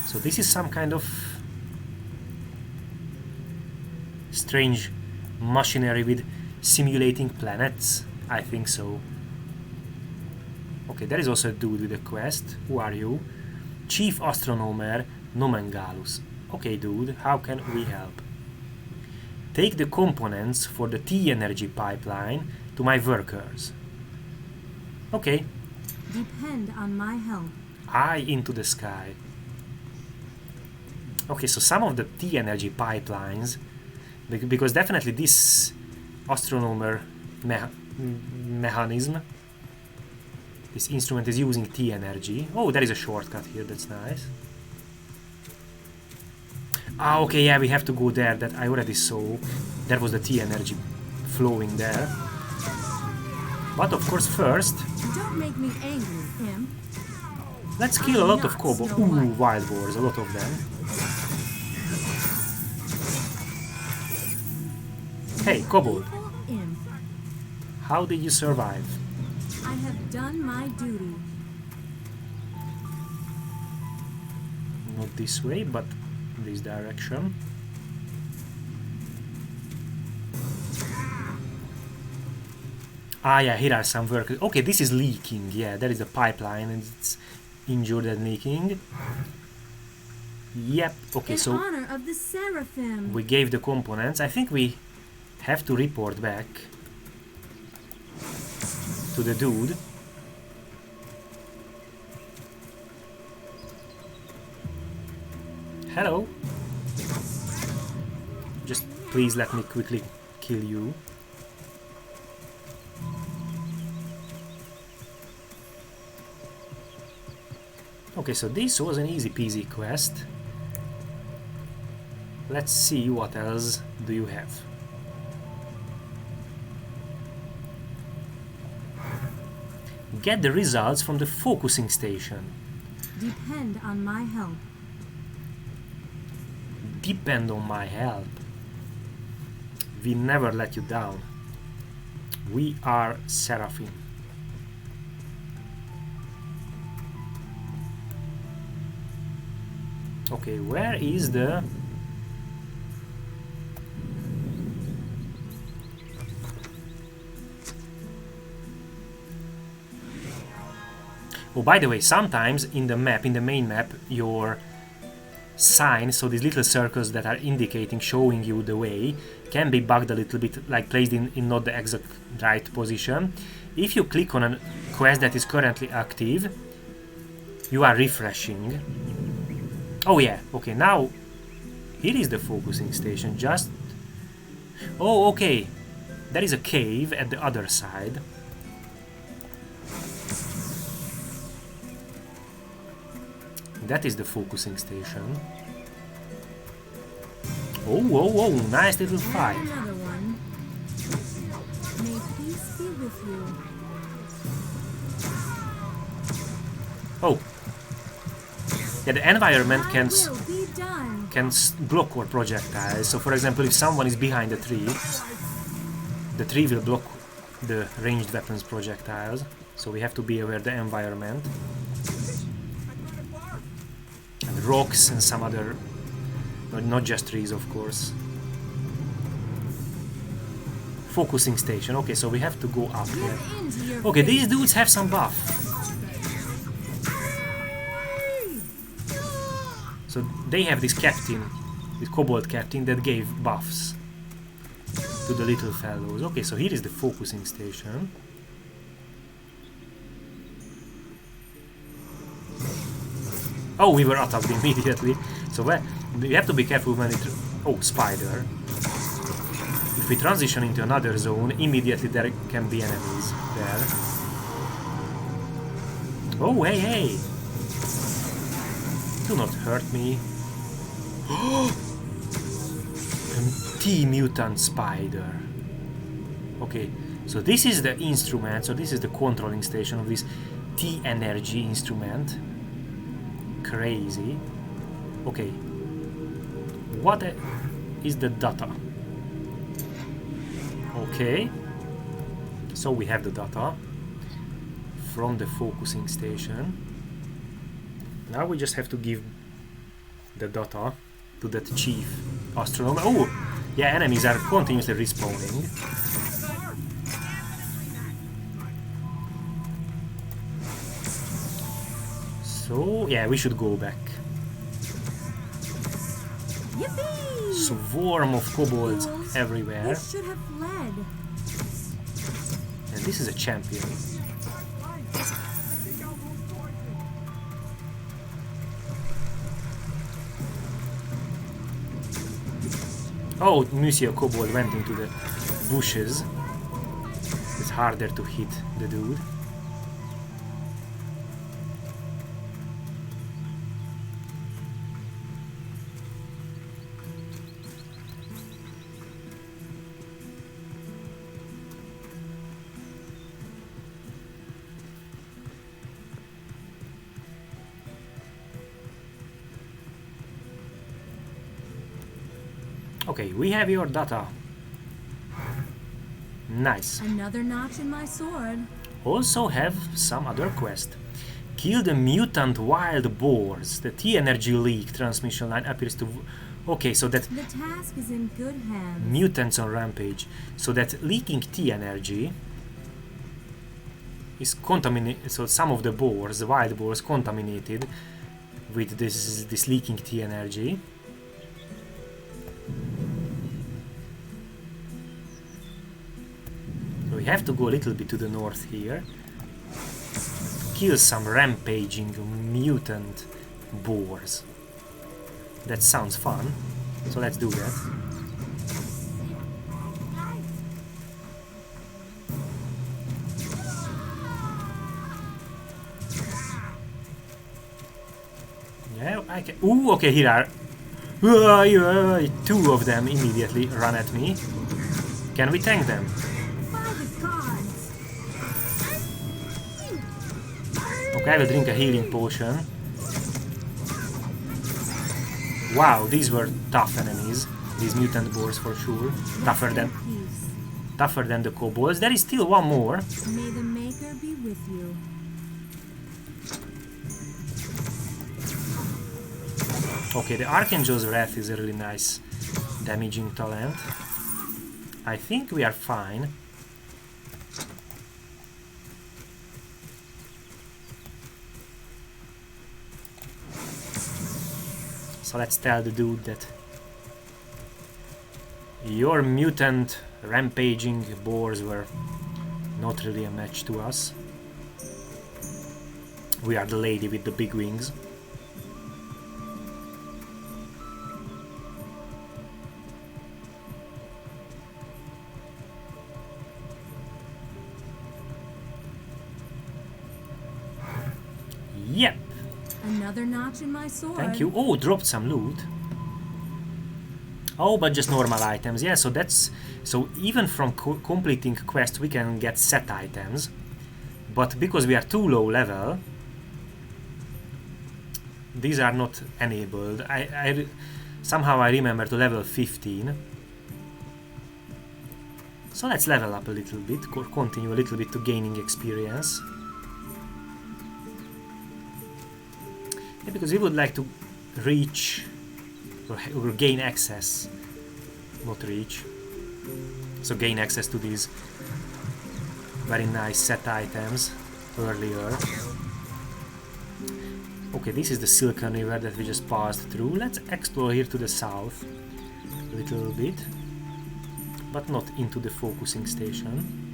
So this is some kind of strange machinery with simulating planets. I think so. Okay, there is also a dude with a quest. Who are you? Chief Astronomer Nomengalus. Okay, dude, how can we help? Take the components for the T-energy pipeline to my workers. Okay. Depend on my help. Eye into the sky. Okay, so some of the T-energy pipelines, because definitely this astronomer mechanism, this instrument is using T-energy. Oh, there is a shortcut here, that's nice. Ah, okay, yeah, we have to go there, that I already saw. There was the T-energy flowing there. But of course first... Don't make me angry, imp. Let's kill a lot of kobolds. Ooh, wild boars, a lot of them. Hey, kobold. How did you survive? I have done my duty. Not this way, but this direction. Ah, yeah, here are some workers. Okay, this is leaking. Yeah, there is a pipeline and it's injured and leaking. Yep. Okay, so in honor of the Seraphim. we gave the components. I think we have to report back to the dude. Hello. Just please let me quickly kill you. Okay, so this was an easy peasy quest. Let's see what else do you have. Get the results from the focusing station. Depend on my help. Depend on my help. We never let you down. We are Seraphim. Okay, where is the... Oh, by the way, sometimes in the map, in the main map, your signs, so these little circles that are indicating, showing you the way, can be bugged a little bit, like placed in not the exact right position. If you click on a quest that is currently active, you are refreshing. Oh yeah, okay, now here is the focusing station, just... Oh, okay, there is a cave at the other side. That is the focusing station. Oh, oh, oh, nice little fight. And another one. May peace be with you. Oh. Yeah, the environment Thy can will be done. block our projectiles. So for example, if someone is behind the tree will block the ranged weapons projectiles. So we have to be aware of the environment. And rocks and some other, but not just trees, of course. Focusing station. Okay, so we have to go up here. Okay, these dudes have some buff. So they have this captain, this kobold captain that gave buffs to the little fellows. Okay, so here is the focusing station. Oh, we were attacked immediately. So we have to be careful when it... Oh, spider. If we transition into another zone, immediately there can be enemies there. Oh, hey, hey! Do not hurt me. A T-mutant spider. Okay, so this is the instrument, so this is the controlling station of this T-energy instrument. Crazy. Okay. What is the data? Okay. So we have the data from the focusing station. Now we just have to give the data to that chief astronomer. Oh! Yeah, enemies are continuously respawning. So, yeah, we should go back. Yippee! Swarm of kobolds everywhere. You should have fled. And this is a champion. Oh, Monsieur Kobold went into the bushes. It's harder to hit the dude. Okay, we have your data. Nice. Another notch in my sword. Also have some other quest. Kill the mutant wild boars. The T-energy leak transmission line appears to... Okay, so that... The task is in good hands. Mutants on rampage. So that leaking T-energy is contaminated. So some of the boars, the wild boars, contaminated with this leaking T-energy. have to go a little bit to the north here. Kill some rampaging mutant boars. That sounds fun. So let's do that. Yeah, I can. Ooh, okay, here are. Two of them immediately run at me. Can we tank them? Okay, I will drink a healing potion. Wow, these were tough enemies. These mutant boars for sure. Tougher than the kobolds. There is still one more. May the Maker be with you. Okay, the Archangel's Wrath is a really nice damaging talent. I think we are fine. So let's tell the dude that your mutant rampaging boars were not really a match to us. We are the lady with the big wings. Yep. Another notch in my sword. Thank you. Oh, dropped some loot. Oh, but just normal items. Yeah, so that's... So even from completing quests we can get set items. But because we are too low level, these are not enabled. Somehow I remember to level 15. So let's level up a little bit, continue a little bit to gaining experience. Yeah, because we would like to reach or gain access, not reach. So gain access to these very nice set items earlier. Okay, this is the Silken River that we just passed through. Let's explore here to the south a little bit, but not into the focusing station.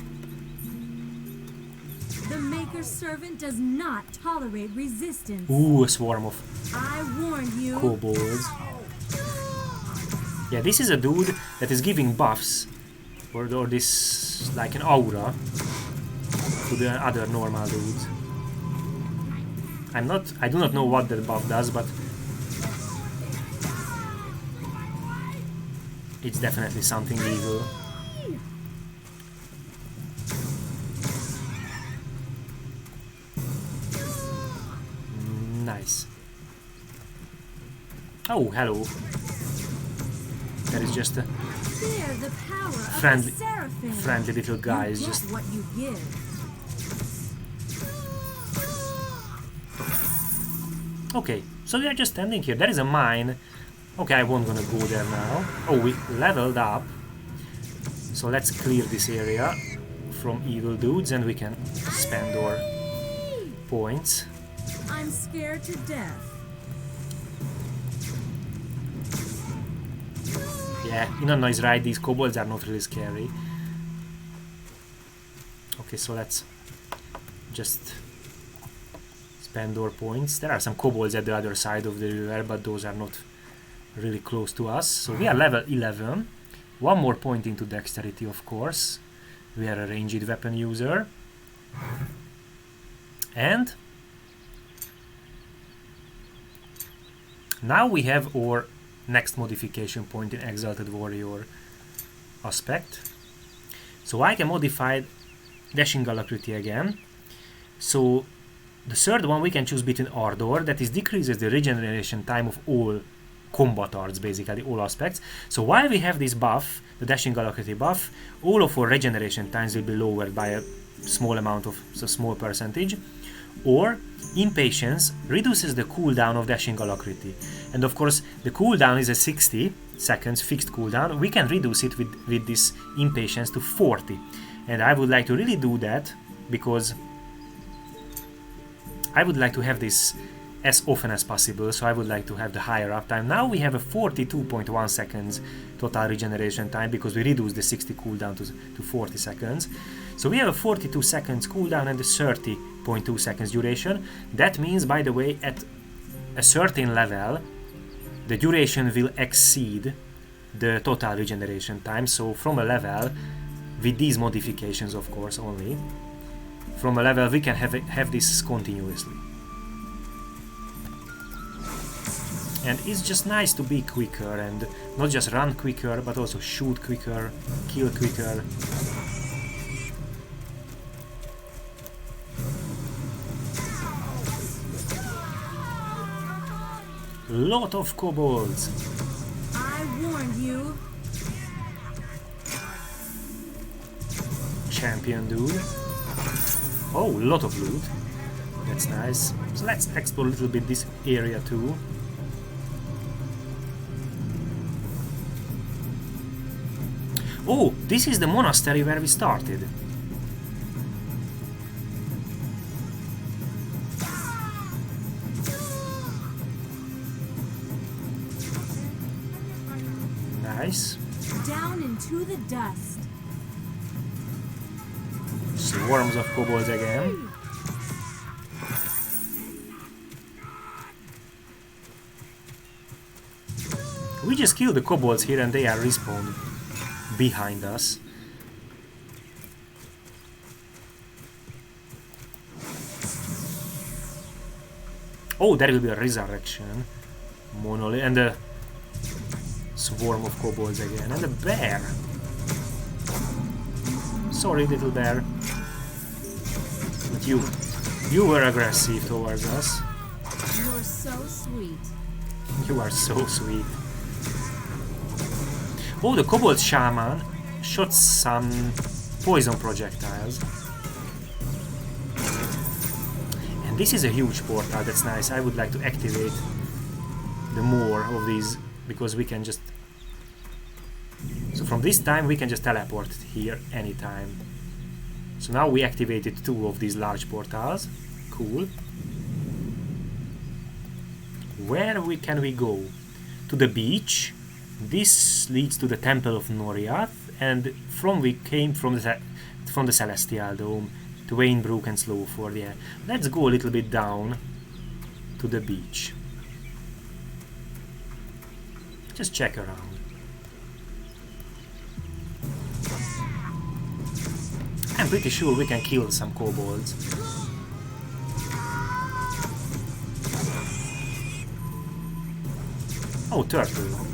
The Maker's servant does not tolerate resistance. Ooh, a swarm of I warned you. kobolds. Yeah, this is a dude that is giving buffs, or this like an aura to the other normal dudes. I do not know what that buff does, but it's definitely something evil. Nice. Oh, hello. There is just a Fear the power of friendly, the Seraphim. friendly little guy. You Is get just what you give. okay. So we are just standing here. There is a mine. Okay, I won't gonna go there now. Oh, we leveled up. So let's clear this area from evil dudes, and we can spend our points. I'm scared to death. Yeah, Inanna is right, these kobolds are not really scary. Okay, so let's just spend our points. There are some kobolds at the other side of the river, but those are not really close to us. So we are level 11. One more point into dexterity, of course. We are a ranged weapon user. And now we have our next modification point in Exalted Warrior aspect. So I can modify Dashing Alacrity again. So the third one we can choose between Ardor, that is decreases the regeneration time of all combat arts, basically all aspects. So while we have this buff, the Dashing Alacrity buff, all of our regeneration times will be lowered by a small amount of, so small percentage. Or Impatience reduces the cooldown of Dashing Alacrity, and of course the cooldown is a 60 seconds fixed cooldown. We can reduce it with this Impatience to 40, and I would like to really do that because I would like to have this as often as possible, so I would like to have the higher uptime. Now we have a 42.1 seconds total regeneration time because we reduced the 60 cooldown to 40 seconds. So we have a 42 seconds cooldown and a 30.2 seconds duration. That means, by the way, at a certain level, the duration will exceed the total regeneration time. So from a level, with these modifications of course only, from a level we can have this continuously. And it's just nice to be quicker and not just run quicker, but also shoot quicker, kill quicker. Lot of kobolds. I warned you. Champion dude. Oh, lot of loot. That's nice. So let's explore a little bit this area too. Oh, this is the monastery where we started. Nice. Down into the dust. Swarms of kobolds again. We just killed the kobolds here and they are respawned behind us. Oh, there will be a resurrection. Monolith and a swarm of kobolds again. And a bear. Sorry, little bear. But you were aggressive towards us. You're so sweet. You are so sweet. Oh, the kobold shaman shot some poison projectiles. And this is a huge portal, that's nice. I would like to activate the more of these, because we can just... So from this time we can just teleport here anytime. So now we activated 2 of these large portals. Cool. Where can we go? To the beach. This leads to the Temple of Noriath, and we came from the Celestial Dome to Wainbrook and Slowford. Yeah, let's go a little bit down to the beach. Just check around. I'm pretty sure we can kill some kobolds. Oh, turtle.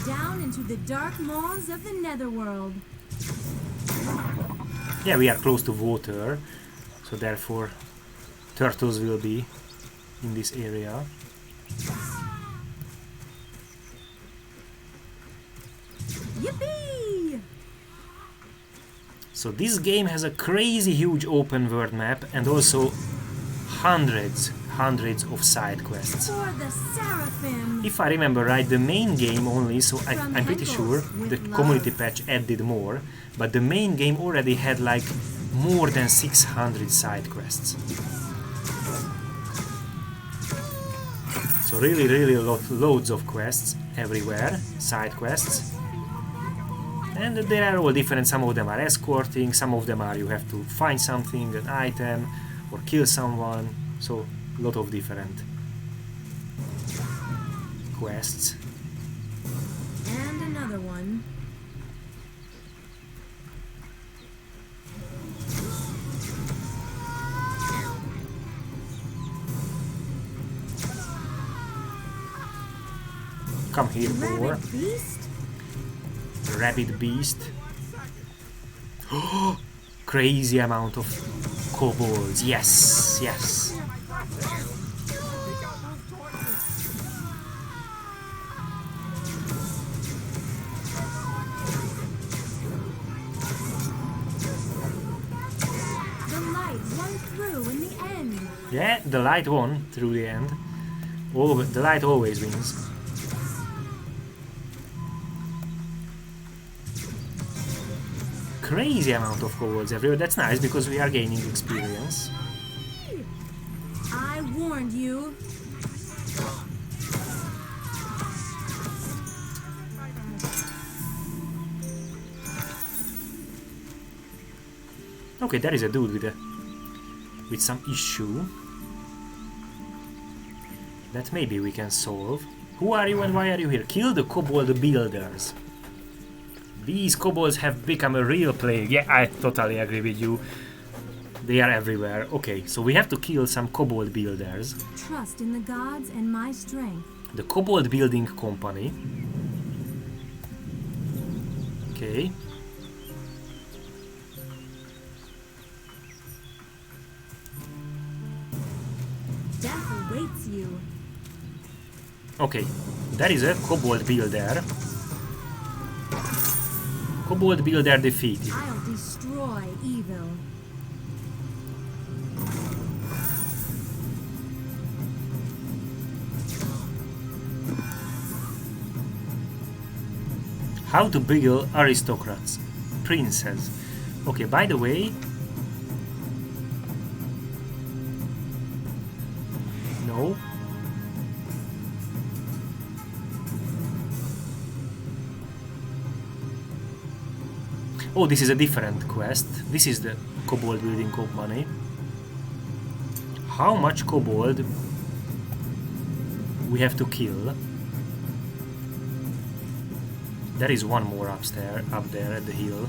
Down into the dark maws of the Netherworld. Yeah, we are close to water, so therefore turtles will be in this area. Yippee! So this game has a crazy huge open world map and also hundreds of side quests. For the Seraphim. If I remember right, the main game only, so I'm pretty sure the community patch added more, but the main game already had like more than 600 side quests. So really loads of quests everywhere, side quests. And they are all different. Some of them are escorting, some of them are you have to find something, an item, or kill someone. So a lot of different quests. And another one. Come here, boar. Rabbit beast? Rabbit beast. Crazy amount of kobolds. Yes, yes. The light won through in the end. Yeah, the light won through the end. The light always wins. Crazy amount of kobolds everywhere. That's nice because we are gaining experience. I warned you. Okay, there is a dude with some issue that maybe we can solve. Who are you and why are you here? Kill the kobold builders. These kobolds have become a real plague. Yeah, I totally agree with you. They are everywhere. Okay, so we have to kill some kobold builders. Trust in the gods and my strength. The kobold building company. Okay. Death awaits you. Okay, there is a kobold builder. Kobold builder defeated. I'll destroy evil. How to beguile aristocrats. Princess. Okay, by the way... No. Oh, this is a different quest. This is the kobold building company. How much kobold we have to kill? There is one more up there at the hill.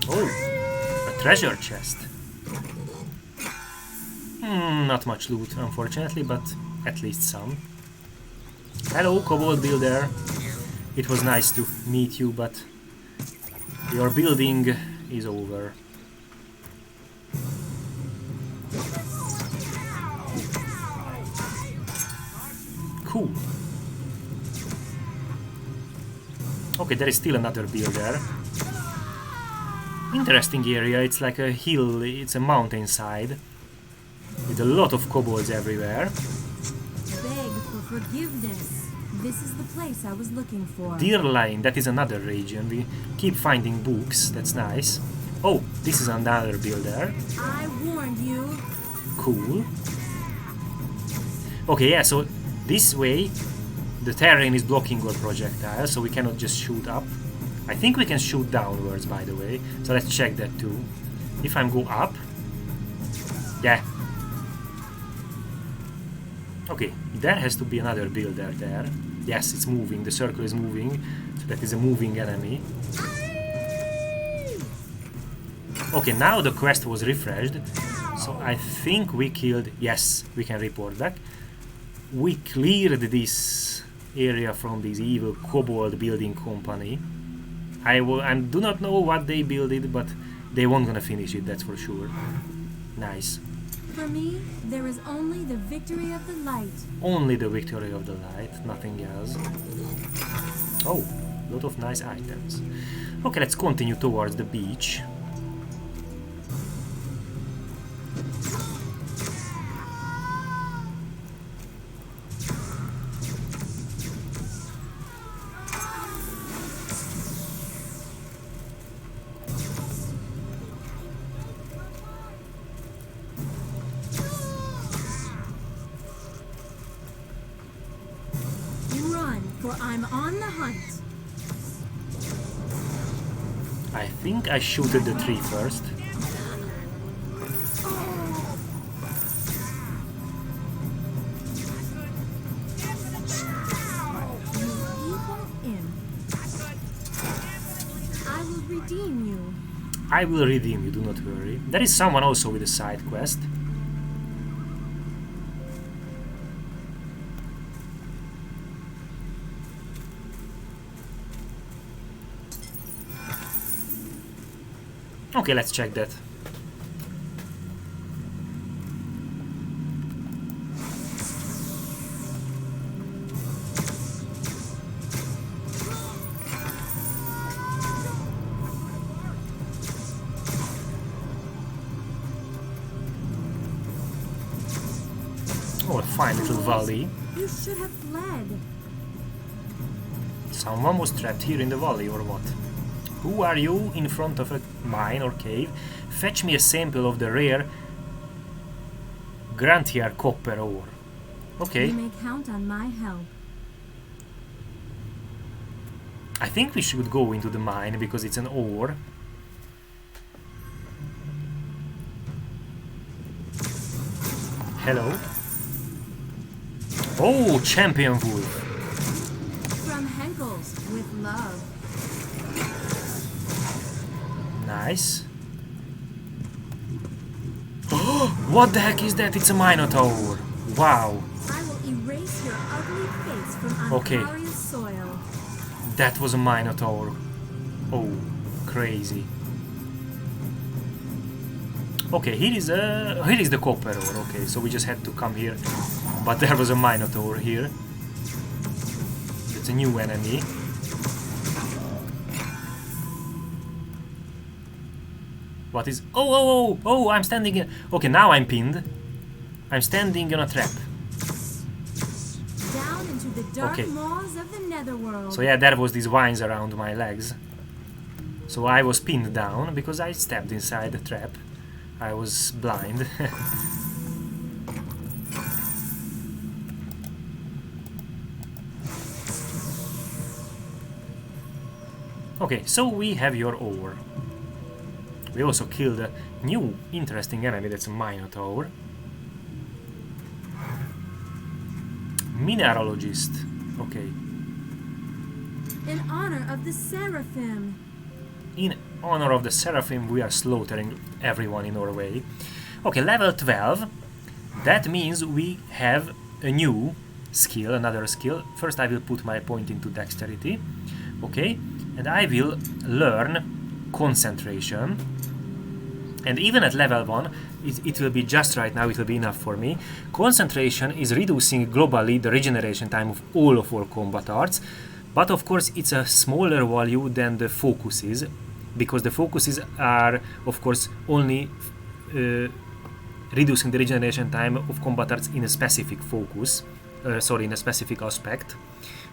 Oh, a treasure chest. Not much loot, unfortunately, but at least some. Hello, kobold builder. It was nice to meet you, but your building is over. Cool. Okay, there is still another builder. Interesting area. It's like a hill, it's a mountainside with a lot of kobolds everywhere. Beg for forgiveness. This is the place I was looking for. Deer Line, that is another region. We keep finding books, that's nice. Oh, this is another builder. I warned you. Cool. Okay, yeah, so this way the terrain is blocking our projectiles, so we cannot just shoot up. I think we can shoot downwards, by the way, so let's check that too. If I go up, yeah. Okay, there has to be another builder there. Yes, it's moving, the circle is moving, so that is a moving enemy. Okay, now the quest was refreshed, so I think we killed... Yes, we can report back. We cleared this area from this evil kobold building company. I do not know what they built it, but they weren't gonna finish it, that's for sure. Nice. For me, there is only the victory of the light. Only the victory of the light, nothing else. Oh, a lot of nice items. Okay, let's continue towards the beach. I'm on the hunt. I think I shoot at the tree first. I will redeem you. I will redeem you, do not worry. There is someone also with a side quest. Okay, let's check that. Oh, a fine little valley. You should have fled. Someone was trapped here in the valley, or what? Who are you in front of a mine or cave? Fetch me a sample of the rare Grantier copper ore. Okay. You may count on my help. I think we should go into the mine because it's an ore. Hello. Oh, champion wolf. From Henkel's with love. Nice. What the heck is that? It's a minotaur. Wow. I will erase your ugly face from Okay. Ancaria's soil. That was a minotaur. Oh, crazy. Okay, here is the copper ore. Okay, so we just had to come here, but there was a minotaur here. It's a new enemy. What is? Oh! I'm standing in. Okay, now I'm pinned. I'm standing in a trap. Down into the dark Okay. maws of the netherworld. So yeah, there was these vines around my legs. So I was pinned down because I stepped inside the trap. I was blind. Okay, so we have your ore. We also killed a new interesting enemy, that's a minotaur. Mineralogist. Okay. In honor of the Seraphim. In honor of the Seraphim, we are slaughtering everyone in our way. Okay, level 12. That means we have a new skill, another skill. First I will put my point into dexterity. Okay, and I will learn concentration. And even at level 1, it will be just right now, it will be enough for me. Concentration is reducing globally the regeneration time of all of our combat arts. But of course it's a smaller value than the focuses, because the focuses are of course only reducing the regeneration time of combat arts in a specific focus, in a specific aspect.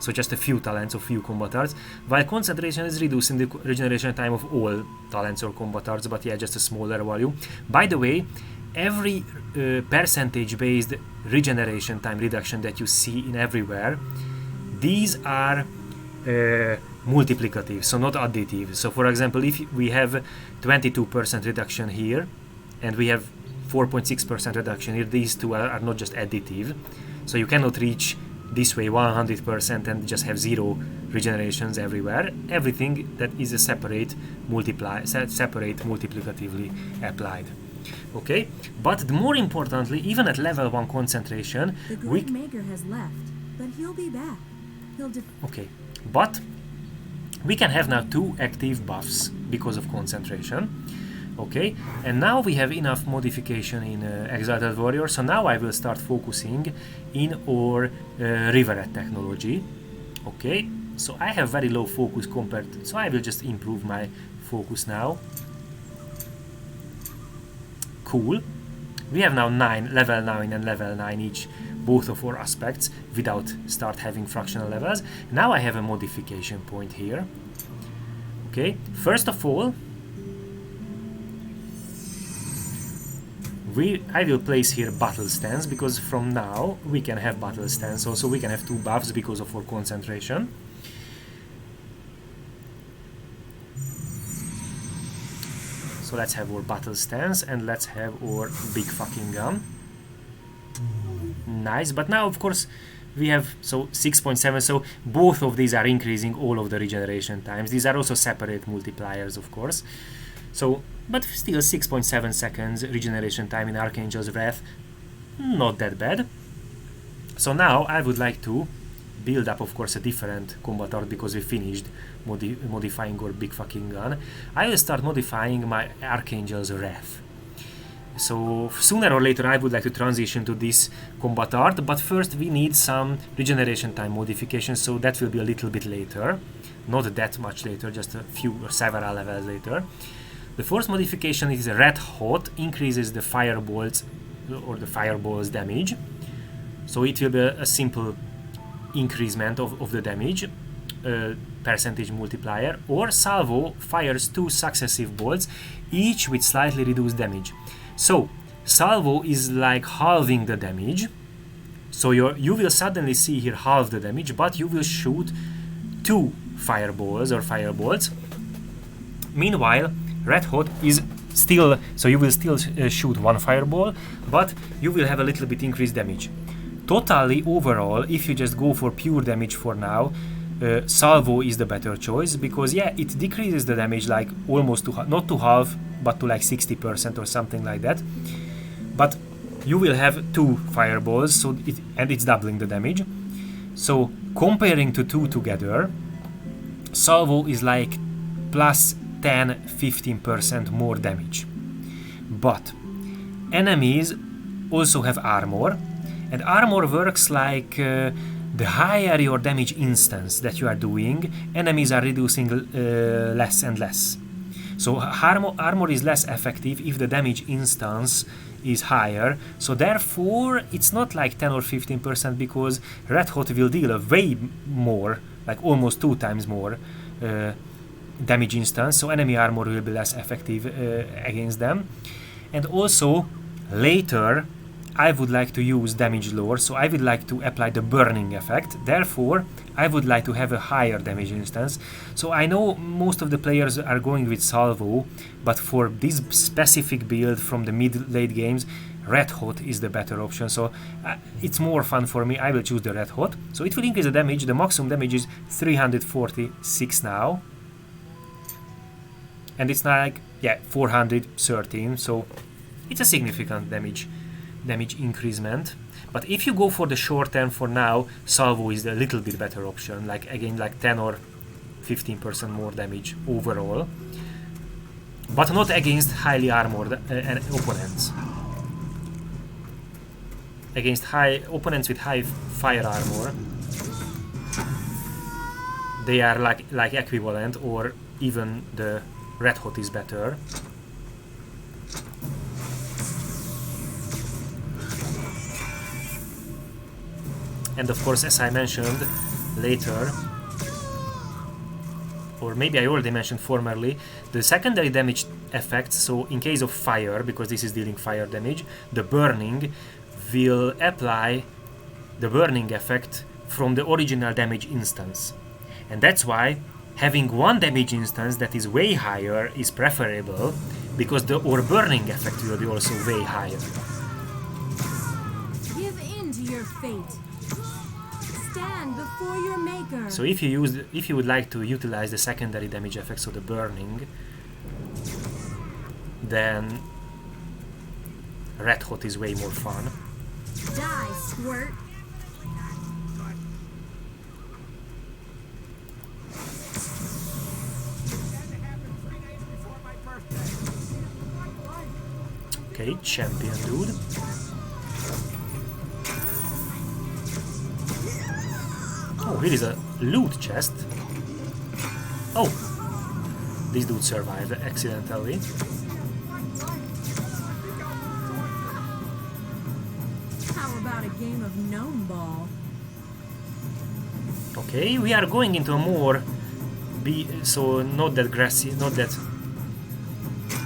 So just a few talents or few combat arts, while concentration is reducing the regeneration time of all talents or combat arts, but yeah, just a smaller value. By the way, every percentage based regeneration time reduction that you see in everywhere, these are multiplicative, so not additive. So for example, if we have 22% reduction here and we have 4.6% reduction here, these two are not just additive. So you cannot reach this way 100% and just have zero regenerations everywhere. Everything that is a separate multiplicatively applied. Okay, but more importantly, even at level 1 concentration, The Great Maker has left, but he'll be back. Okay, but we can have now 2 active buffs because of concentration. Okay, and now we have enough modification in Exalted Warrior, so now I will start focusing in our Rivered technology. Okay, so I have very low focus compared to, so I will just improve my focus now. Cool. We have now level 9 and level 9 each, both of our aspects, without start having fractional levels. Now I have a modification point here. Okay, first of all, I will place here battle stance, because from now we can have battle stance. Also we can have 2 buffs because of our concentration. So let's have our battle stance and let's have our big fucking gun. Nice, but now of course we have 6.7, so both of these are increasing all of the regeneration times. These are also separate multipliers, of course. So, but still 6.7 seconds regeneration time in Archangel's Wrath, not that bad. So now I would like to build up, of course, a different combat art, because we finished modifying our big fucking gun. I will start modifying my Archangel's Wrath. So sooner or later I would like to transition to this combat art, but first we need some regeneration time modifications, so that will be a little bit later. Not that much later, just a few or several levels later. The first modification is Red Hot, increases the fireballs or the fireball's damage. So it will be a simple increasement of the damage, percentage multiplier. Or Salvo fires 2 successive bolts, each with slightly reduced damage. So Salvo is like halving the damage. So you will suddenly see here half the damage, but you will shoot 2 fireballs or firebolts. Meanwhile, Red Hot is still, so you will still shoot one fireball, but you will have a little bit increased damage. Totally overall, if you just go for pure damage for now, Salvo is the better choice, because yeah, it decreases the damage like almost to not to half, but to like 60% or something like that. But you will have 2 fireballs, so it's doubling the damage. So comparing to 2 together, Salvo is like plus 10-15% more damage. But enemies also have armor, and armor works like the higher your damage instance that you are doing, enemies are reducing less and less. So armor is less effective if the damage instance is higher, so therefore it's not like 10 or 15%, because Red Hot will deal a way more, like almost 2 times more damage instance, so enemy armor will be less effective against them. And also later I would like to use damage lore, so I would like to apply the burning effect, therefore I would like to have a higher damage instance. So I know most of the players are going with Salvo, but for this specific build from the mid-late games, Red Hot is the better option, so it's more fun for me. I will choose the Red Hot. So it will increase the damage. The maximum damage is 346 now, and it's like, yeah, 413, so it's a significant damage increasement. But if you go for the short term for now, Salvo is a little bit better option, like again like 10 or 15% more damage overall, but not against highly armored opponents. Against opponents with high fire armor, they are like equivalent, or even the Red Hot is better. And of course, as I mentioned later, or maybe I already mentioned formerly, the secondary damage effects, so in case of fire, because this is dealing fire damage, the burning will apply the burning effect from the original damage instance. And that's why having one damage instance that is way higher is preferable, because the burning effect will be also way higher. Give in to your fate. Stand before your maker. So if you would like to utilize the secondary damage effects of the burning, then Red Hot is way more fun. Die, squirt. Okay, champion dude. Oh, here is a loot chest. Oh, this dude survived accidentally. How about a game of gnome ball? Okay, we are going into a more so not that grassy, not that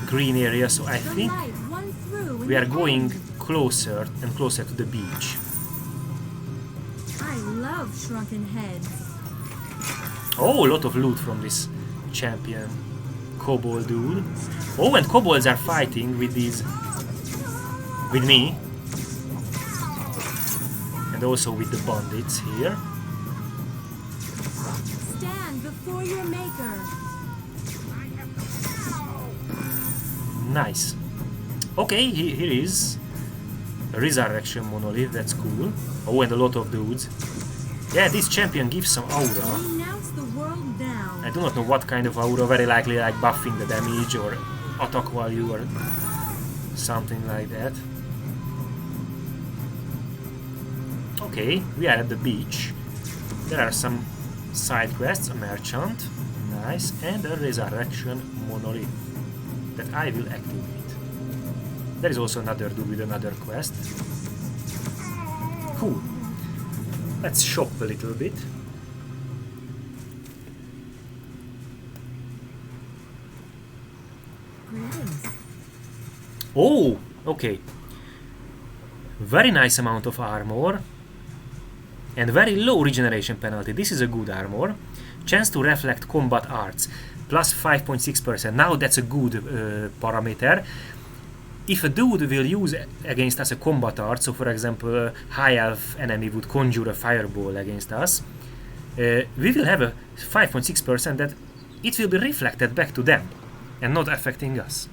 green area, so I think we are going closer and closer to the beach. I love shrunken heads. Oh, a lot of loot from this champion kobold dude. Oh, and kobolds are fighting with me, and also with the bandits here. Stand before your maker. Nice. Okay, here is a resurrection monolith. That's cool. Oh, and a lot of dudes. Yeah, this champion gives some aura. Renounce the world down. I do not know what kind of aura, very likely like buffing the damage or attack value or something like that. Okay, we are at the beach. There are some side quests, a merchant, nice, and a resurrection monolith that I will activate. There is also another dude with another quest. Cool. Let's shop a little bit. Greetings. Oh, okay. Very nice amount of armor and very low regeneration penalty. This is a good armor. Chance to reflect combat arts, plus 5.6%. Now that's a good parameter. If a dude will use against us a combat art, so for example a high elf enemy would conjure a fireball against us, we will have a 5.6% that it will be reflected back to them and not affecting us.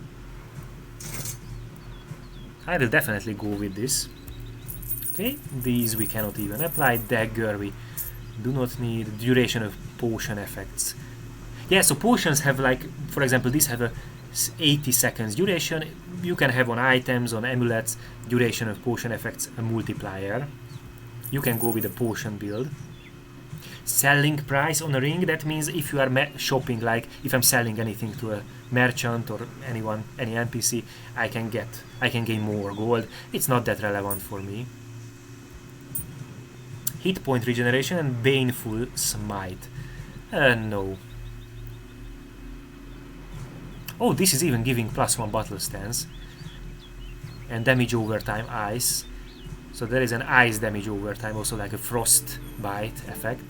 I will definitely go with this. Okay, these we cannot even apply. Dagger we do not need. Duration of potion effects. Yeah, so potions have, like, for example, these have a 80 seconds duration. You can have on items, on amulets, duration of potion effects, a multiplier. You can go with a potion build. Selling price on a ring, that means if you are shopping, like if I'm selling anything to a merchant or anyone, any NPC, I can gain more gold. It's not that relevant for me. Hit point regeneration and baneful smite. No. Oh, this is even giving +1 battle stance. And damage over time, ice. So there is an ice damage over time, also like a frost bite effect.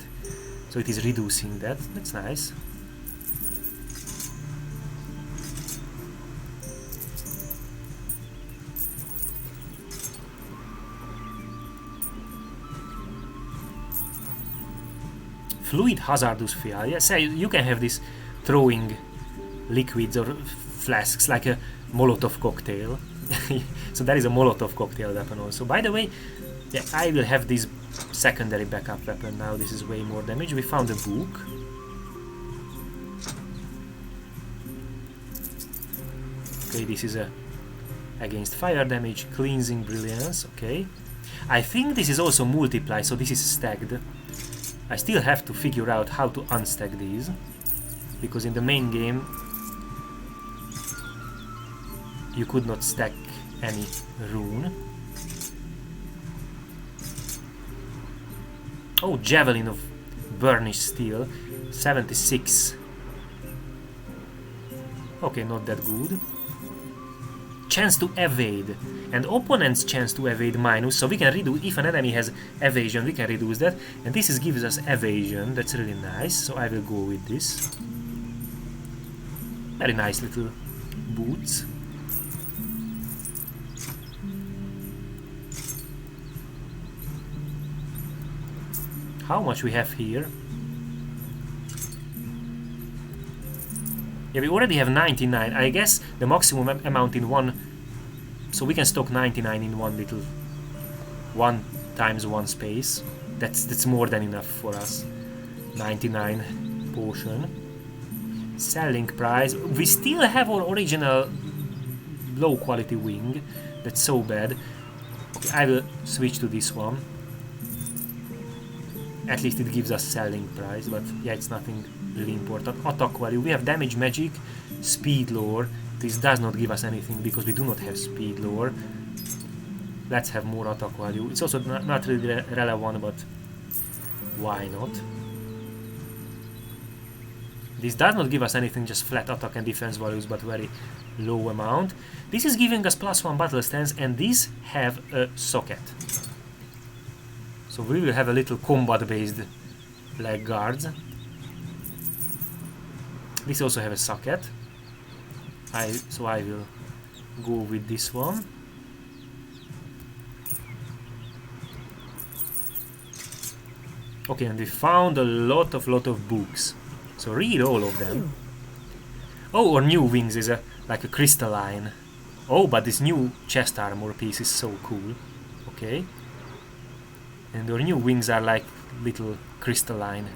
So it is reducing that. That's nice. Fluid hazardous fuel. Yes, you can have this throwing liquids or flasks like a Molotov cocktail. So that is a Molotov cocktail weapon also. By the way, yeah, I will have this secondary backup weapon now. This is way more damage. We found a book. Okay, this is a against fire damage, cleansing brilliance. Okay, I think this is also multiply, so this is stacked. I still have to figure out how to unstack these, because in the main game you could not stack any rune. Oh, javelin of burnished steel, 76. Okay, not that good. Chance to evade, and opponent's chance to evade minus, so we can reduce, if an enemy has evasion, we can reduce that, and this gives us evasion. That's really nice, so I will go with this. Very nice little boots. How much we have here? Yeah, we already have 99. I guess the maximum amount in one, so we can stock 99 in one little 1 times 1 space. That's more than enough for us. 99 potion. Selling price. We still have our original low quality wing. That's so bad. Okay, I will switch to this one. At least it gives us selling price, but yeah, it's nothing really important. Attack value. We have damage magic, speed lore. This does not give us anything because we do not have speed lore. Let's have more attack value. It's also not really relevant, but why not? This does not give us anything, just flat attack and defense values, but very low amount. This is giving us +1 battle stance, and these have a socket. So we will have a little combat-based leg guards. This also have a socket. So I will go with this one. Okay, and we found a lot of books. So read all of them. Oh, our new wings is like a crystalline. Oh, but this new chest armor piece is so cool. Okay. And our new wings are like little crystalline.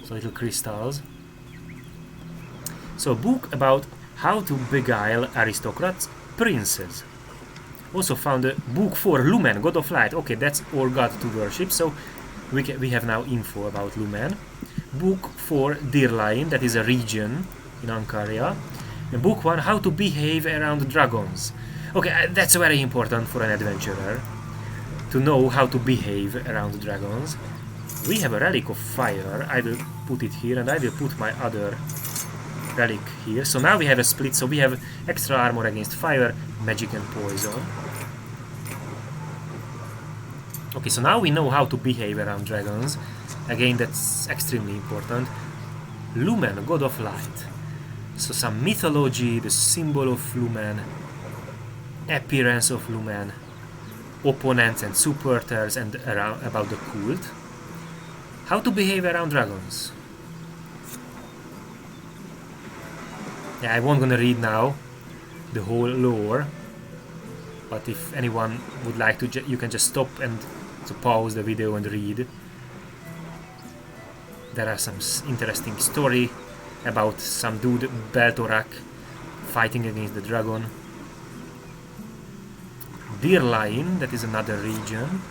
So little crystals. So a book about how to beguile aristocrats, princes. Also found a book for Lumen, god of light. Okay, that's our god to worship. So we have now info about Lumen. Book for Dirlain, that is a region in Ancaria. And book 1, how to behave around dragons. Okay, that's very important for an adventurer, to know how to behave around dragons. We have a relic of fire. I will put it here, and I will put my other relic here. So now we have a split, so we have extra armor against fire, magic and poison. Okay, so now we know how to behave around dragons. Again, that's extremely important. Lumen, god of light. So some mythology, the symbol of Lumen, appearance of Lumen, opponents and supporters, and around about the cult. How to behave around dragons. Yeah, I won't gonna read now the whole lore, but if anyone would like to, you can just stop and pause the video and read. There are some interesting story about some dude Beltorak fighting against the dragon. Deer Lion, that is another region.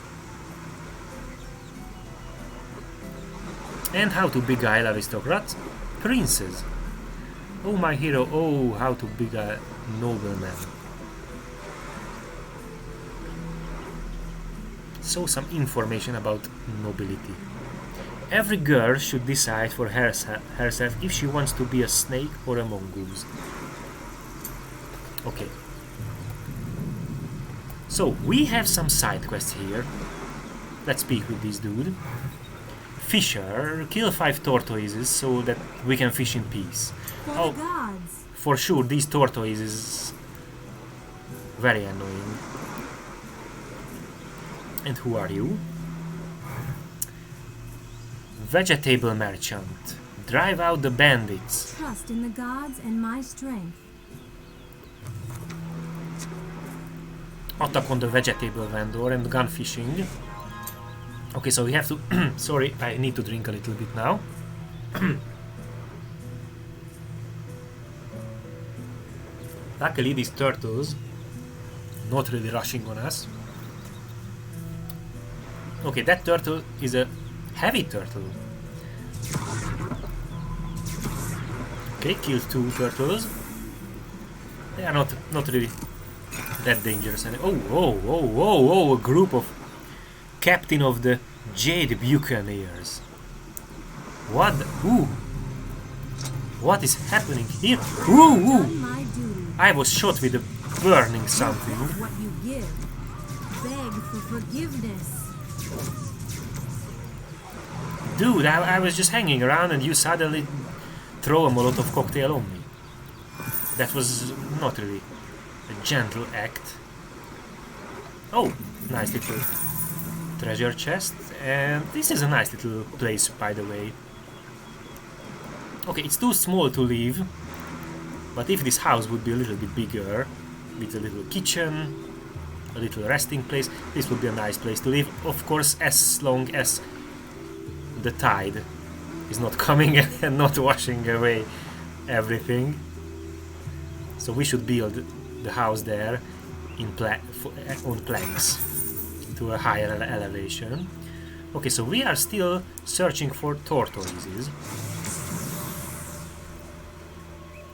And how to beguile aristocrats, princes. Oh my hero, oh how to beguile noblemen. So some information about nobility. Every girl should decide for herself if she wants to be a snake or a mongoose. Okay. So, we have some side quests here. Let's speak with this dude. Fisher, kill 5 tortoises so that we can fish in peace. For the gods. For sure, these tortoises very annoying. And who are you? Vegetable merchant. Drive out the bandits. Trust in the gods and my strength. Attack on the vegetable vendor and gun fishing. Okay, so we have to... Sorry, I need to drink a little bit now. Luckily, these turtles not really rushing on us. Okay, that turtle is a heavy turtle. Okay, kill 2 turtles. They are not really that dangerous. And oh, a group of captain of the Jade Buccaneers. What? What is happening here? Ooh! I was shot with a burning something. What you give. Beg for forgiveness. Dude, I was just hanging around and you suddenly throw a Molotov cocktail on me. That was not really a gentle act. Oh, nice little treasure chest. And this is a nice little place, by the way. Okay, it's too small to live. But if this house would be a little bit bigger, with a little kitchen, a little resting place, this would be a nice place to live. Of course, as long as the tide is not coming and not washing away everything. So we should build the house there in on planks to a higher elevation. Okay, so we are still searching for tortoises.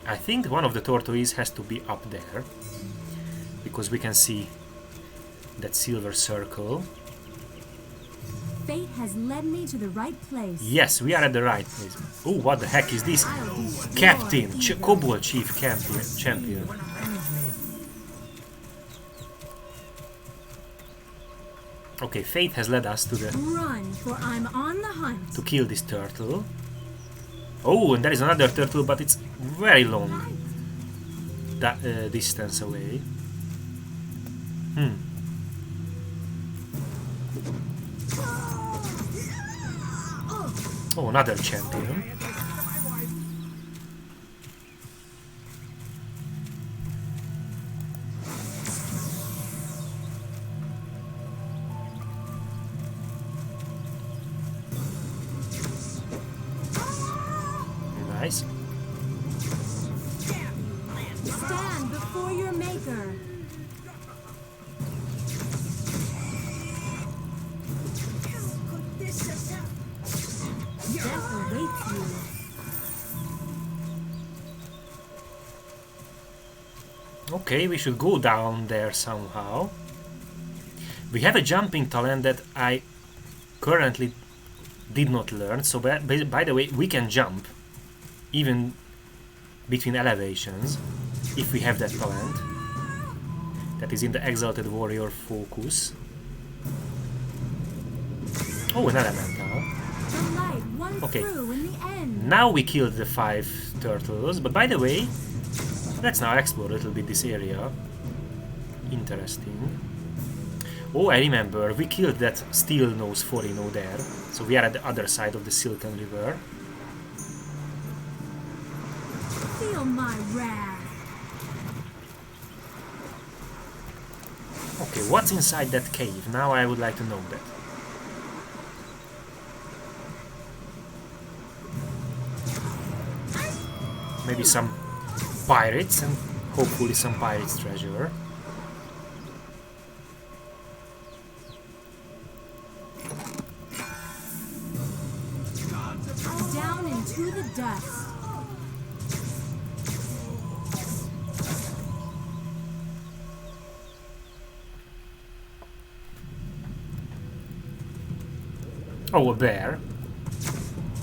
I think one of the tortoises has to be up there, because we can see that silver circle. Fate has led me to the right place. Yes, we are at the right place. Oh, what the heck is this? Captain, Kobold Chief Champion. Okay, fate has led us to the... Run, for I'm on the hunt. To kill this turtle. Oh, and there is another turtle, but it's very long distance away. Oh, another champion. Nice. Stand before your maker. Death awaits you. Okay, we should go down there somehow. We have a jumping talent that I currently did not learn, so by the way, we can jump even between elevations if we have that talent. That is in the Exalted Warrior focus. Oh, an elemental. The won Okay. through in the end. Now we killed the 5 turtles, but by the way, let's now explore a little bit this area. Interesting. Oh, I remember, we killed that steel nose Forino there, so we are at the other side of the Silken River. Feel my wrath. Okay, what's inside that cave? Now I would like to know that. Maybe some pirates and hopefully some pirates' treasure. Down into the dust. Oh, a bear.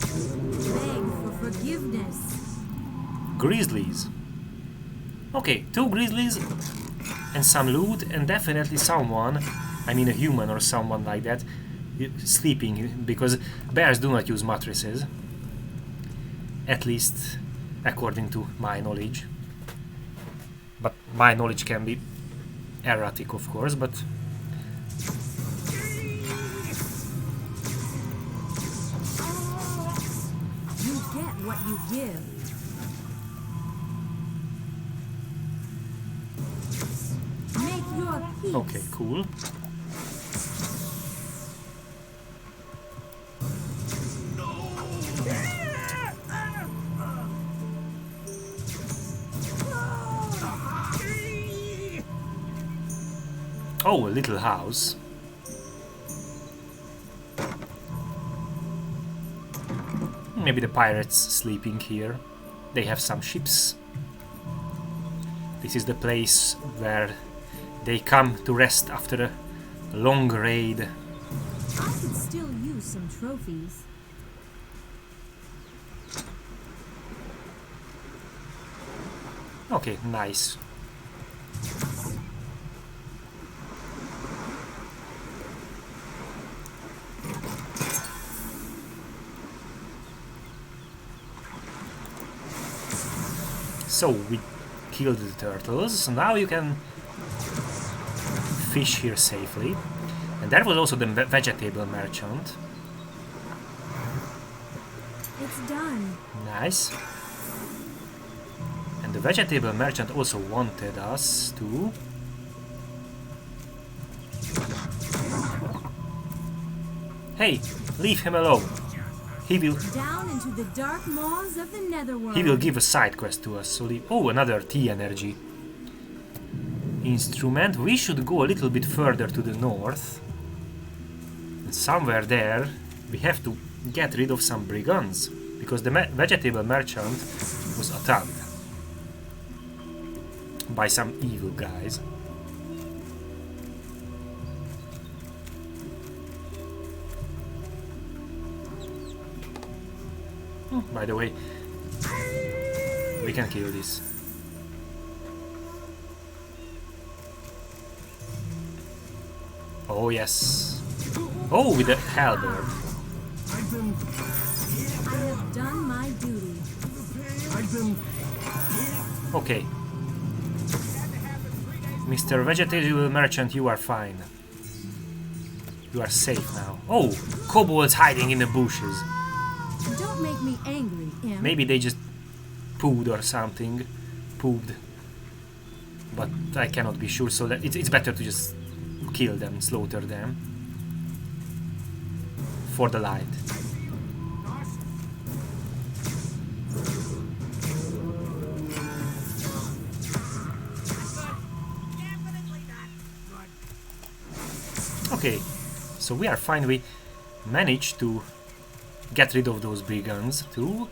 Beg for forgiveness. Grizzlies. Okay, 2 grizzlies and some loot and definitely someone, I mean a human or someone like that, sleeping, because bears do not use mattresses. At least according to my knowledge. But my knowledge can be erratic, of course, but... You get what you give. Make your peace. Okay, cool. Oh, a little house. Maybe the pirates sleeping here. They have some ships. This is the place where they come to rest after a long raid. I could still use some trophies. Okay, nice. So we killed the turtles, so now you can fish here safely. And there was also the vegetable merchant. It's done. Nice. And the vegetable merchant also wanted us to... Hey, leave him alone. He will... Down into the dark maws of the netherworld. He will give a side quest to us, so oh, another T-energy instrument. We should go a little bit further to the north. And somewhere there we have to get rid of some brigands, because the vegetable merchant was attacked by some evil guys. By the way, we can kill this. Oh yes. Oh, with the halberd. I have done my duty. Okay. Mr. Vegetable Merchant, you are fine. You are safe now. Oh, kobolds hiding in the bushes. Don't make me angry, imp. Maybe they just pooed or something. Pooped. But I cannot be sure, so that it's better to just kill them, slaughter them. For the light. Okay, so we are fine. We managed to get rid of those brigands too.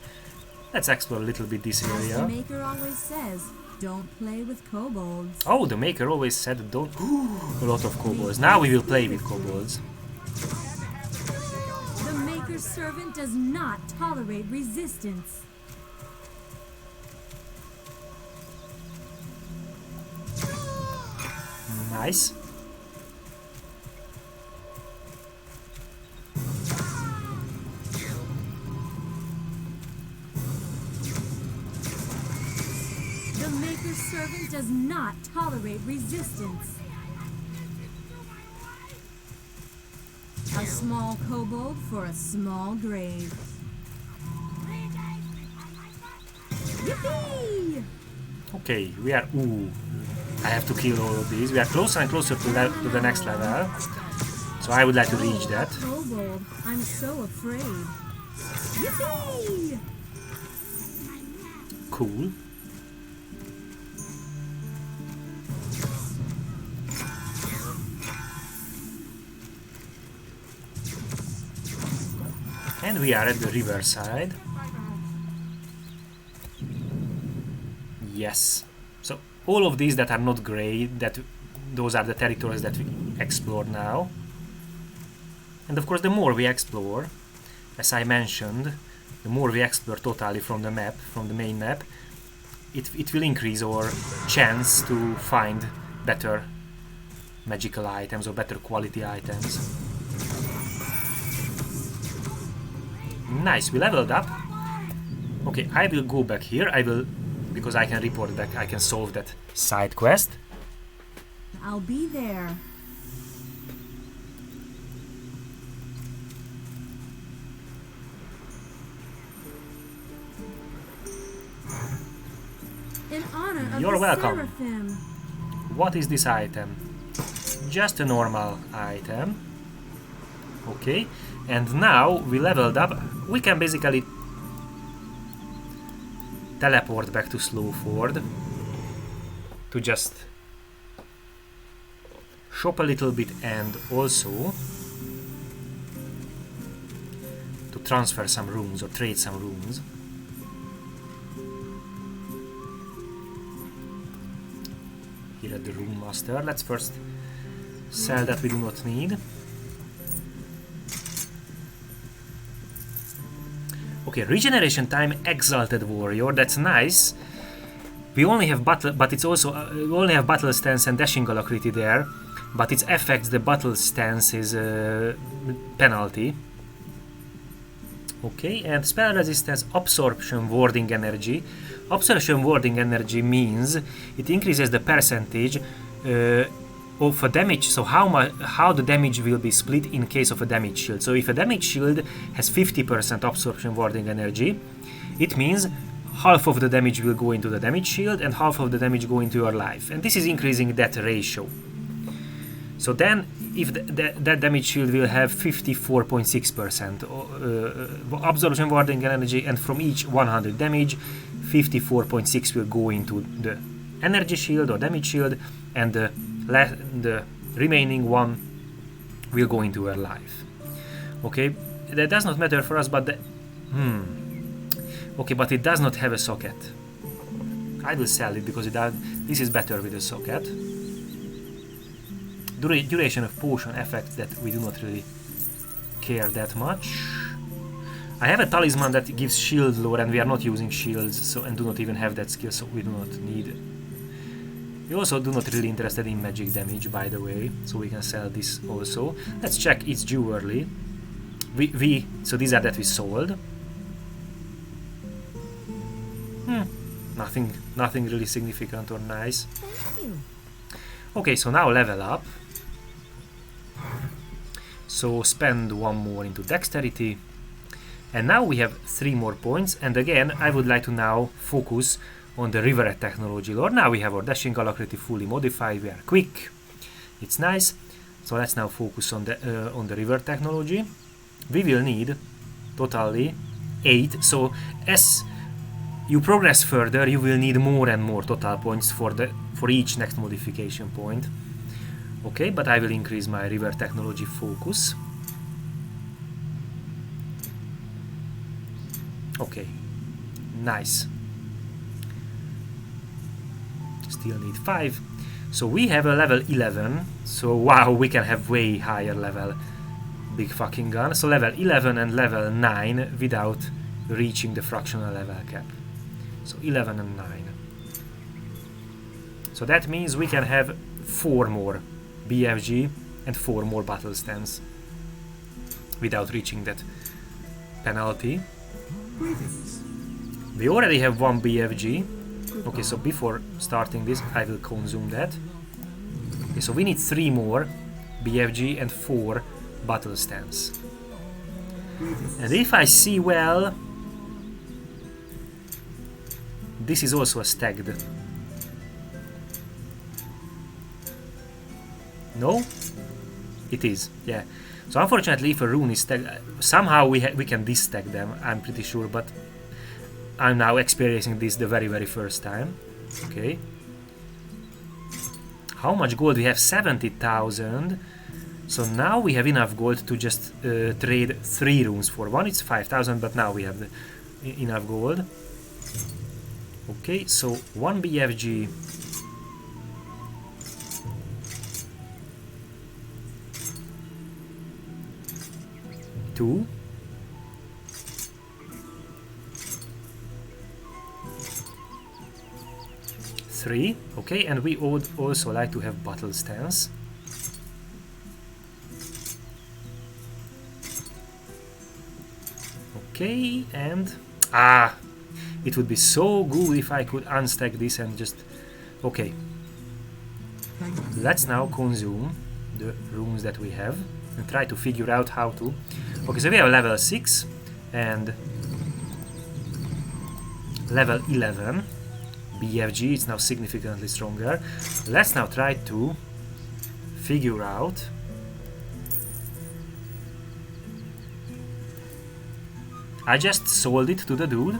Let's explore a little bit this As the area. maker always says, don't play with kobolds. Oh, the maker always said don't... a lot of kobolds. Now we will play with kobolds. The maker's servant does not tolerate resistance. Nice. Master's servant does not tolerate resistance. A small kobold for a small grave. Yippee! Okay, we are... Ooh, I have to kill all of these. We are closer and closer to the next level. So I would like to reach that. Kobold, I'm so afraid. Yippee! Cool. And we are at the riverside. Yes. So all of these that are not grey, those are the territories that we explore now. And of course, the more we explore, as I mentioned, the more we explore totally from the map, from the main map, it will increase our chance to find better magical items or better quality items. Nice, we leveled up. Okay, I will go back here. I will, because I can report back, I can solve that side quest. I'll be there. In honor of You're the welcome. Seraphim. What is this item? Just a normal item. Okay, and now we leveled up. We can basically teleport back to Slowford to just shop a little bit and also to transfer some rooms or trade some rooms. Here at the room master. Let's first sell that we do not need. Okay, regeneration time, Exalted Warrior. That's nice. We only have battle, but it's also we only have battle stance and dashing alacrity there, but it affects the battle stance's penalty. Okay, and spell resistance, absorption, warding energy. Absorption warding energy means it increases the percentage of a damage, so how the damage will be split in case of a damage shield. So if a damage shield has 50% absorption warding energy, it means half of the damage will go into the damage shield and half of the damage go into your life, and this is increasing that ratio. So then if that damage shield will have 54.6% absorption warding energy, and from each 100 damage 54.6 will go into the energy shield or damage shield, and the remaining one will go into her life. Okay, that does not matter for us, but okay, but it does not have a socket. I will sell it because this is better with a socket. Duration of potion effects that we do not really care that much. I have a talisman that gives shield lore, and we are not using shields, so and do not even have that skill, so we do not need it. We also do not really interested in magic damage, by the way, so we can sell this also. Let's check its jewelry. So these are that we sold. Nothing really significant or nice. Thank you. Okay, so now level up. So spend one more into dexterity. And now we have 3 more points, and again I would like to now focus on the river technology lore. Now we have our dashing alacrity fully modified, we are quick, it's nice. So let's now focus on the river technology. We will need totally 8, so as you progress further you will need more and more total points for each next modification point. Okay, but I will increase my river technology focus. Okay, nice. Still need 5. So we have a level 11. So wow, we can have way higher level big fucking gun. So level 11 and level 9 without reaching the fractional level cap. So 11 and 9. So that means we can have 4 more BFG and 4 more battle stance without reaching that penalty. We already have 1 BFG, Okay, so before starting this, I will consume that. Okay, so we need 3 more BFG and 4 battle stance. And if I see well, this is also a stagged. No? It is, yeah. So unfortunately, if a rune is stacked, somehow we can destack them, I'm pretty sure, but I'm now experiencing this the very first time. Okay. How much gold? We have 70,000. So now we have enough gold to just trade 3 runes for. One it's 5,000, but now we have enough gold. Okay, so 1 BFG. Two. 3. Okay, and we would also like to have battle stance. Okay, and it would be so good if I could unstack this and just... Okay, let's now consume the runes that we have and try to figure out how to... Okay, so we have level 6 and level 11 BFG. It's now significantly stronger. Let's now try to figure out I just sold it to the dude.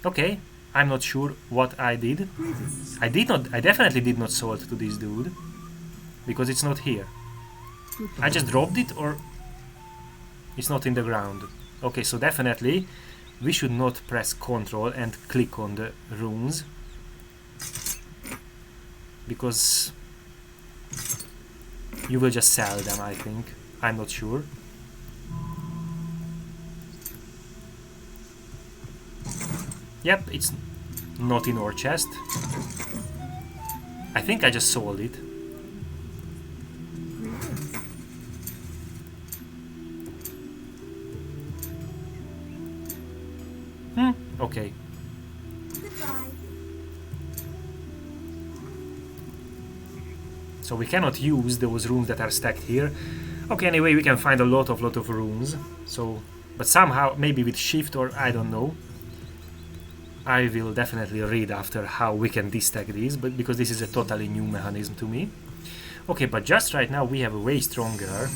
Okay, I'm not sure what I did. I definitely did not sold to this dude because it's not here. I just dropped it, or it's not in the ground. Okay, so definitely we should not press Ctrl and click on the runes, because you will just sell them, I think. I'm not sure. Yep, it's not in our chest. I think I just sold it. Okay. So we cannot use those rooms that are stacked here. Okay, anyway, we can find a lot of rooms. So, but somehow, maybe with shift or I don't know. I will definitely read after how we can destack these, but because this is a totally new mechanism to me. Okay, but just right now we have a way stronger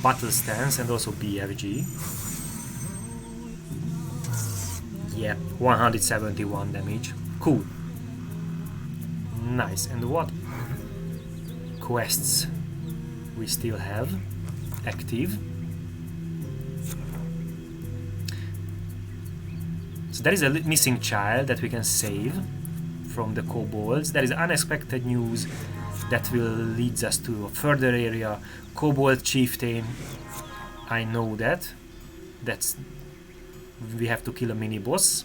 battle stance and also BFG. Yeah, 171 damage. Cool. Nice. And what quests we still have active? So there is a missing child that we can save from the kobolds. There is unexpected news that will lead us to a further area. Kobold chieftain. I know that. We have to kill a mini boss.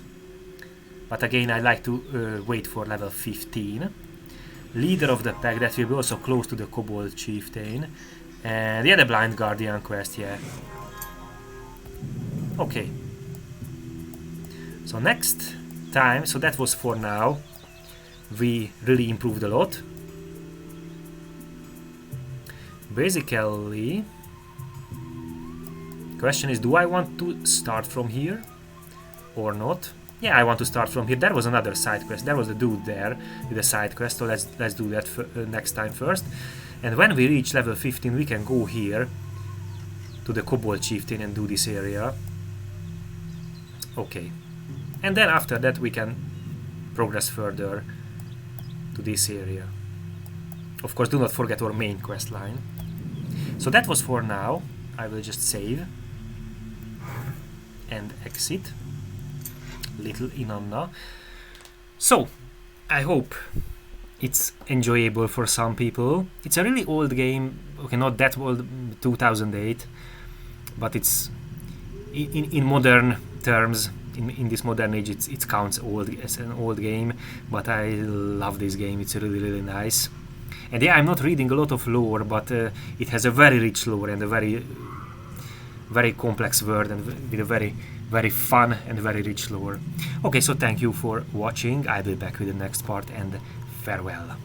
But again, I like to wait for level 15. Leader of the pack, that will be also close to the kobold chieftain. And yeah, the blind guardian quest, yeah. Okay. So next time, so that was for now. We really improved a lot. Basically, question is, do I want to start from here or not? Yeah, I want to start from here. There was another side quest. There was a dude there with a side quest, so let's do that next time first. And when we reach level 15, we can go here to the kobold chieftain and do this area. Okay. And then after that we can progress further to this area. Of course, do not forget our main quest line. So that was for now. I will just save and exit. Little Inanna. So, I hope it's enjoyable for some people. It's a really old game. Okay, not that old, 2008, but it's in modern terms. In this modern age, it counts old as an old game, but I love this game. It's really nice. And yeah, I'm not reading a lot of lore, but it has a very rich lore and a very complex world, and with a very fun and very rich lore. Okay, so thank you for watching. I'll be back with the next part, and farewell.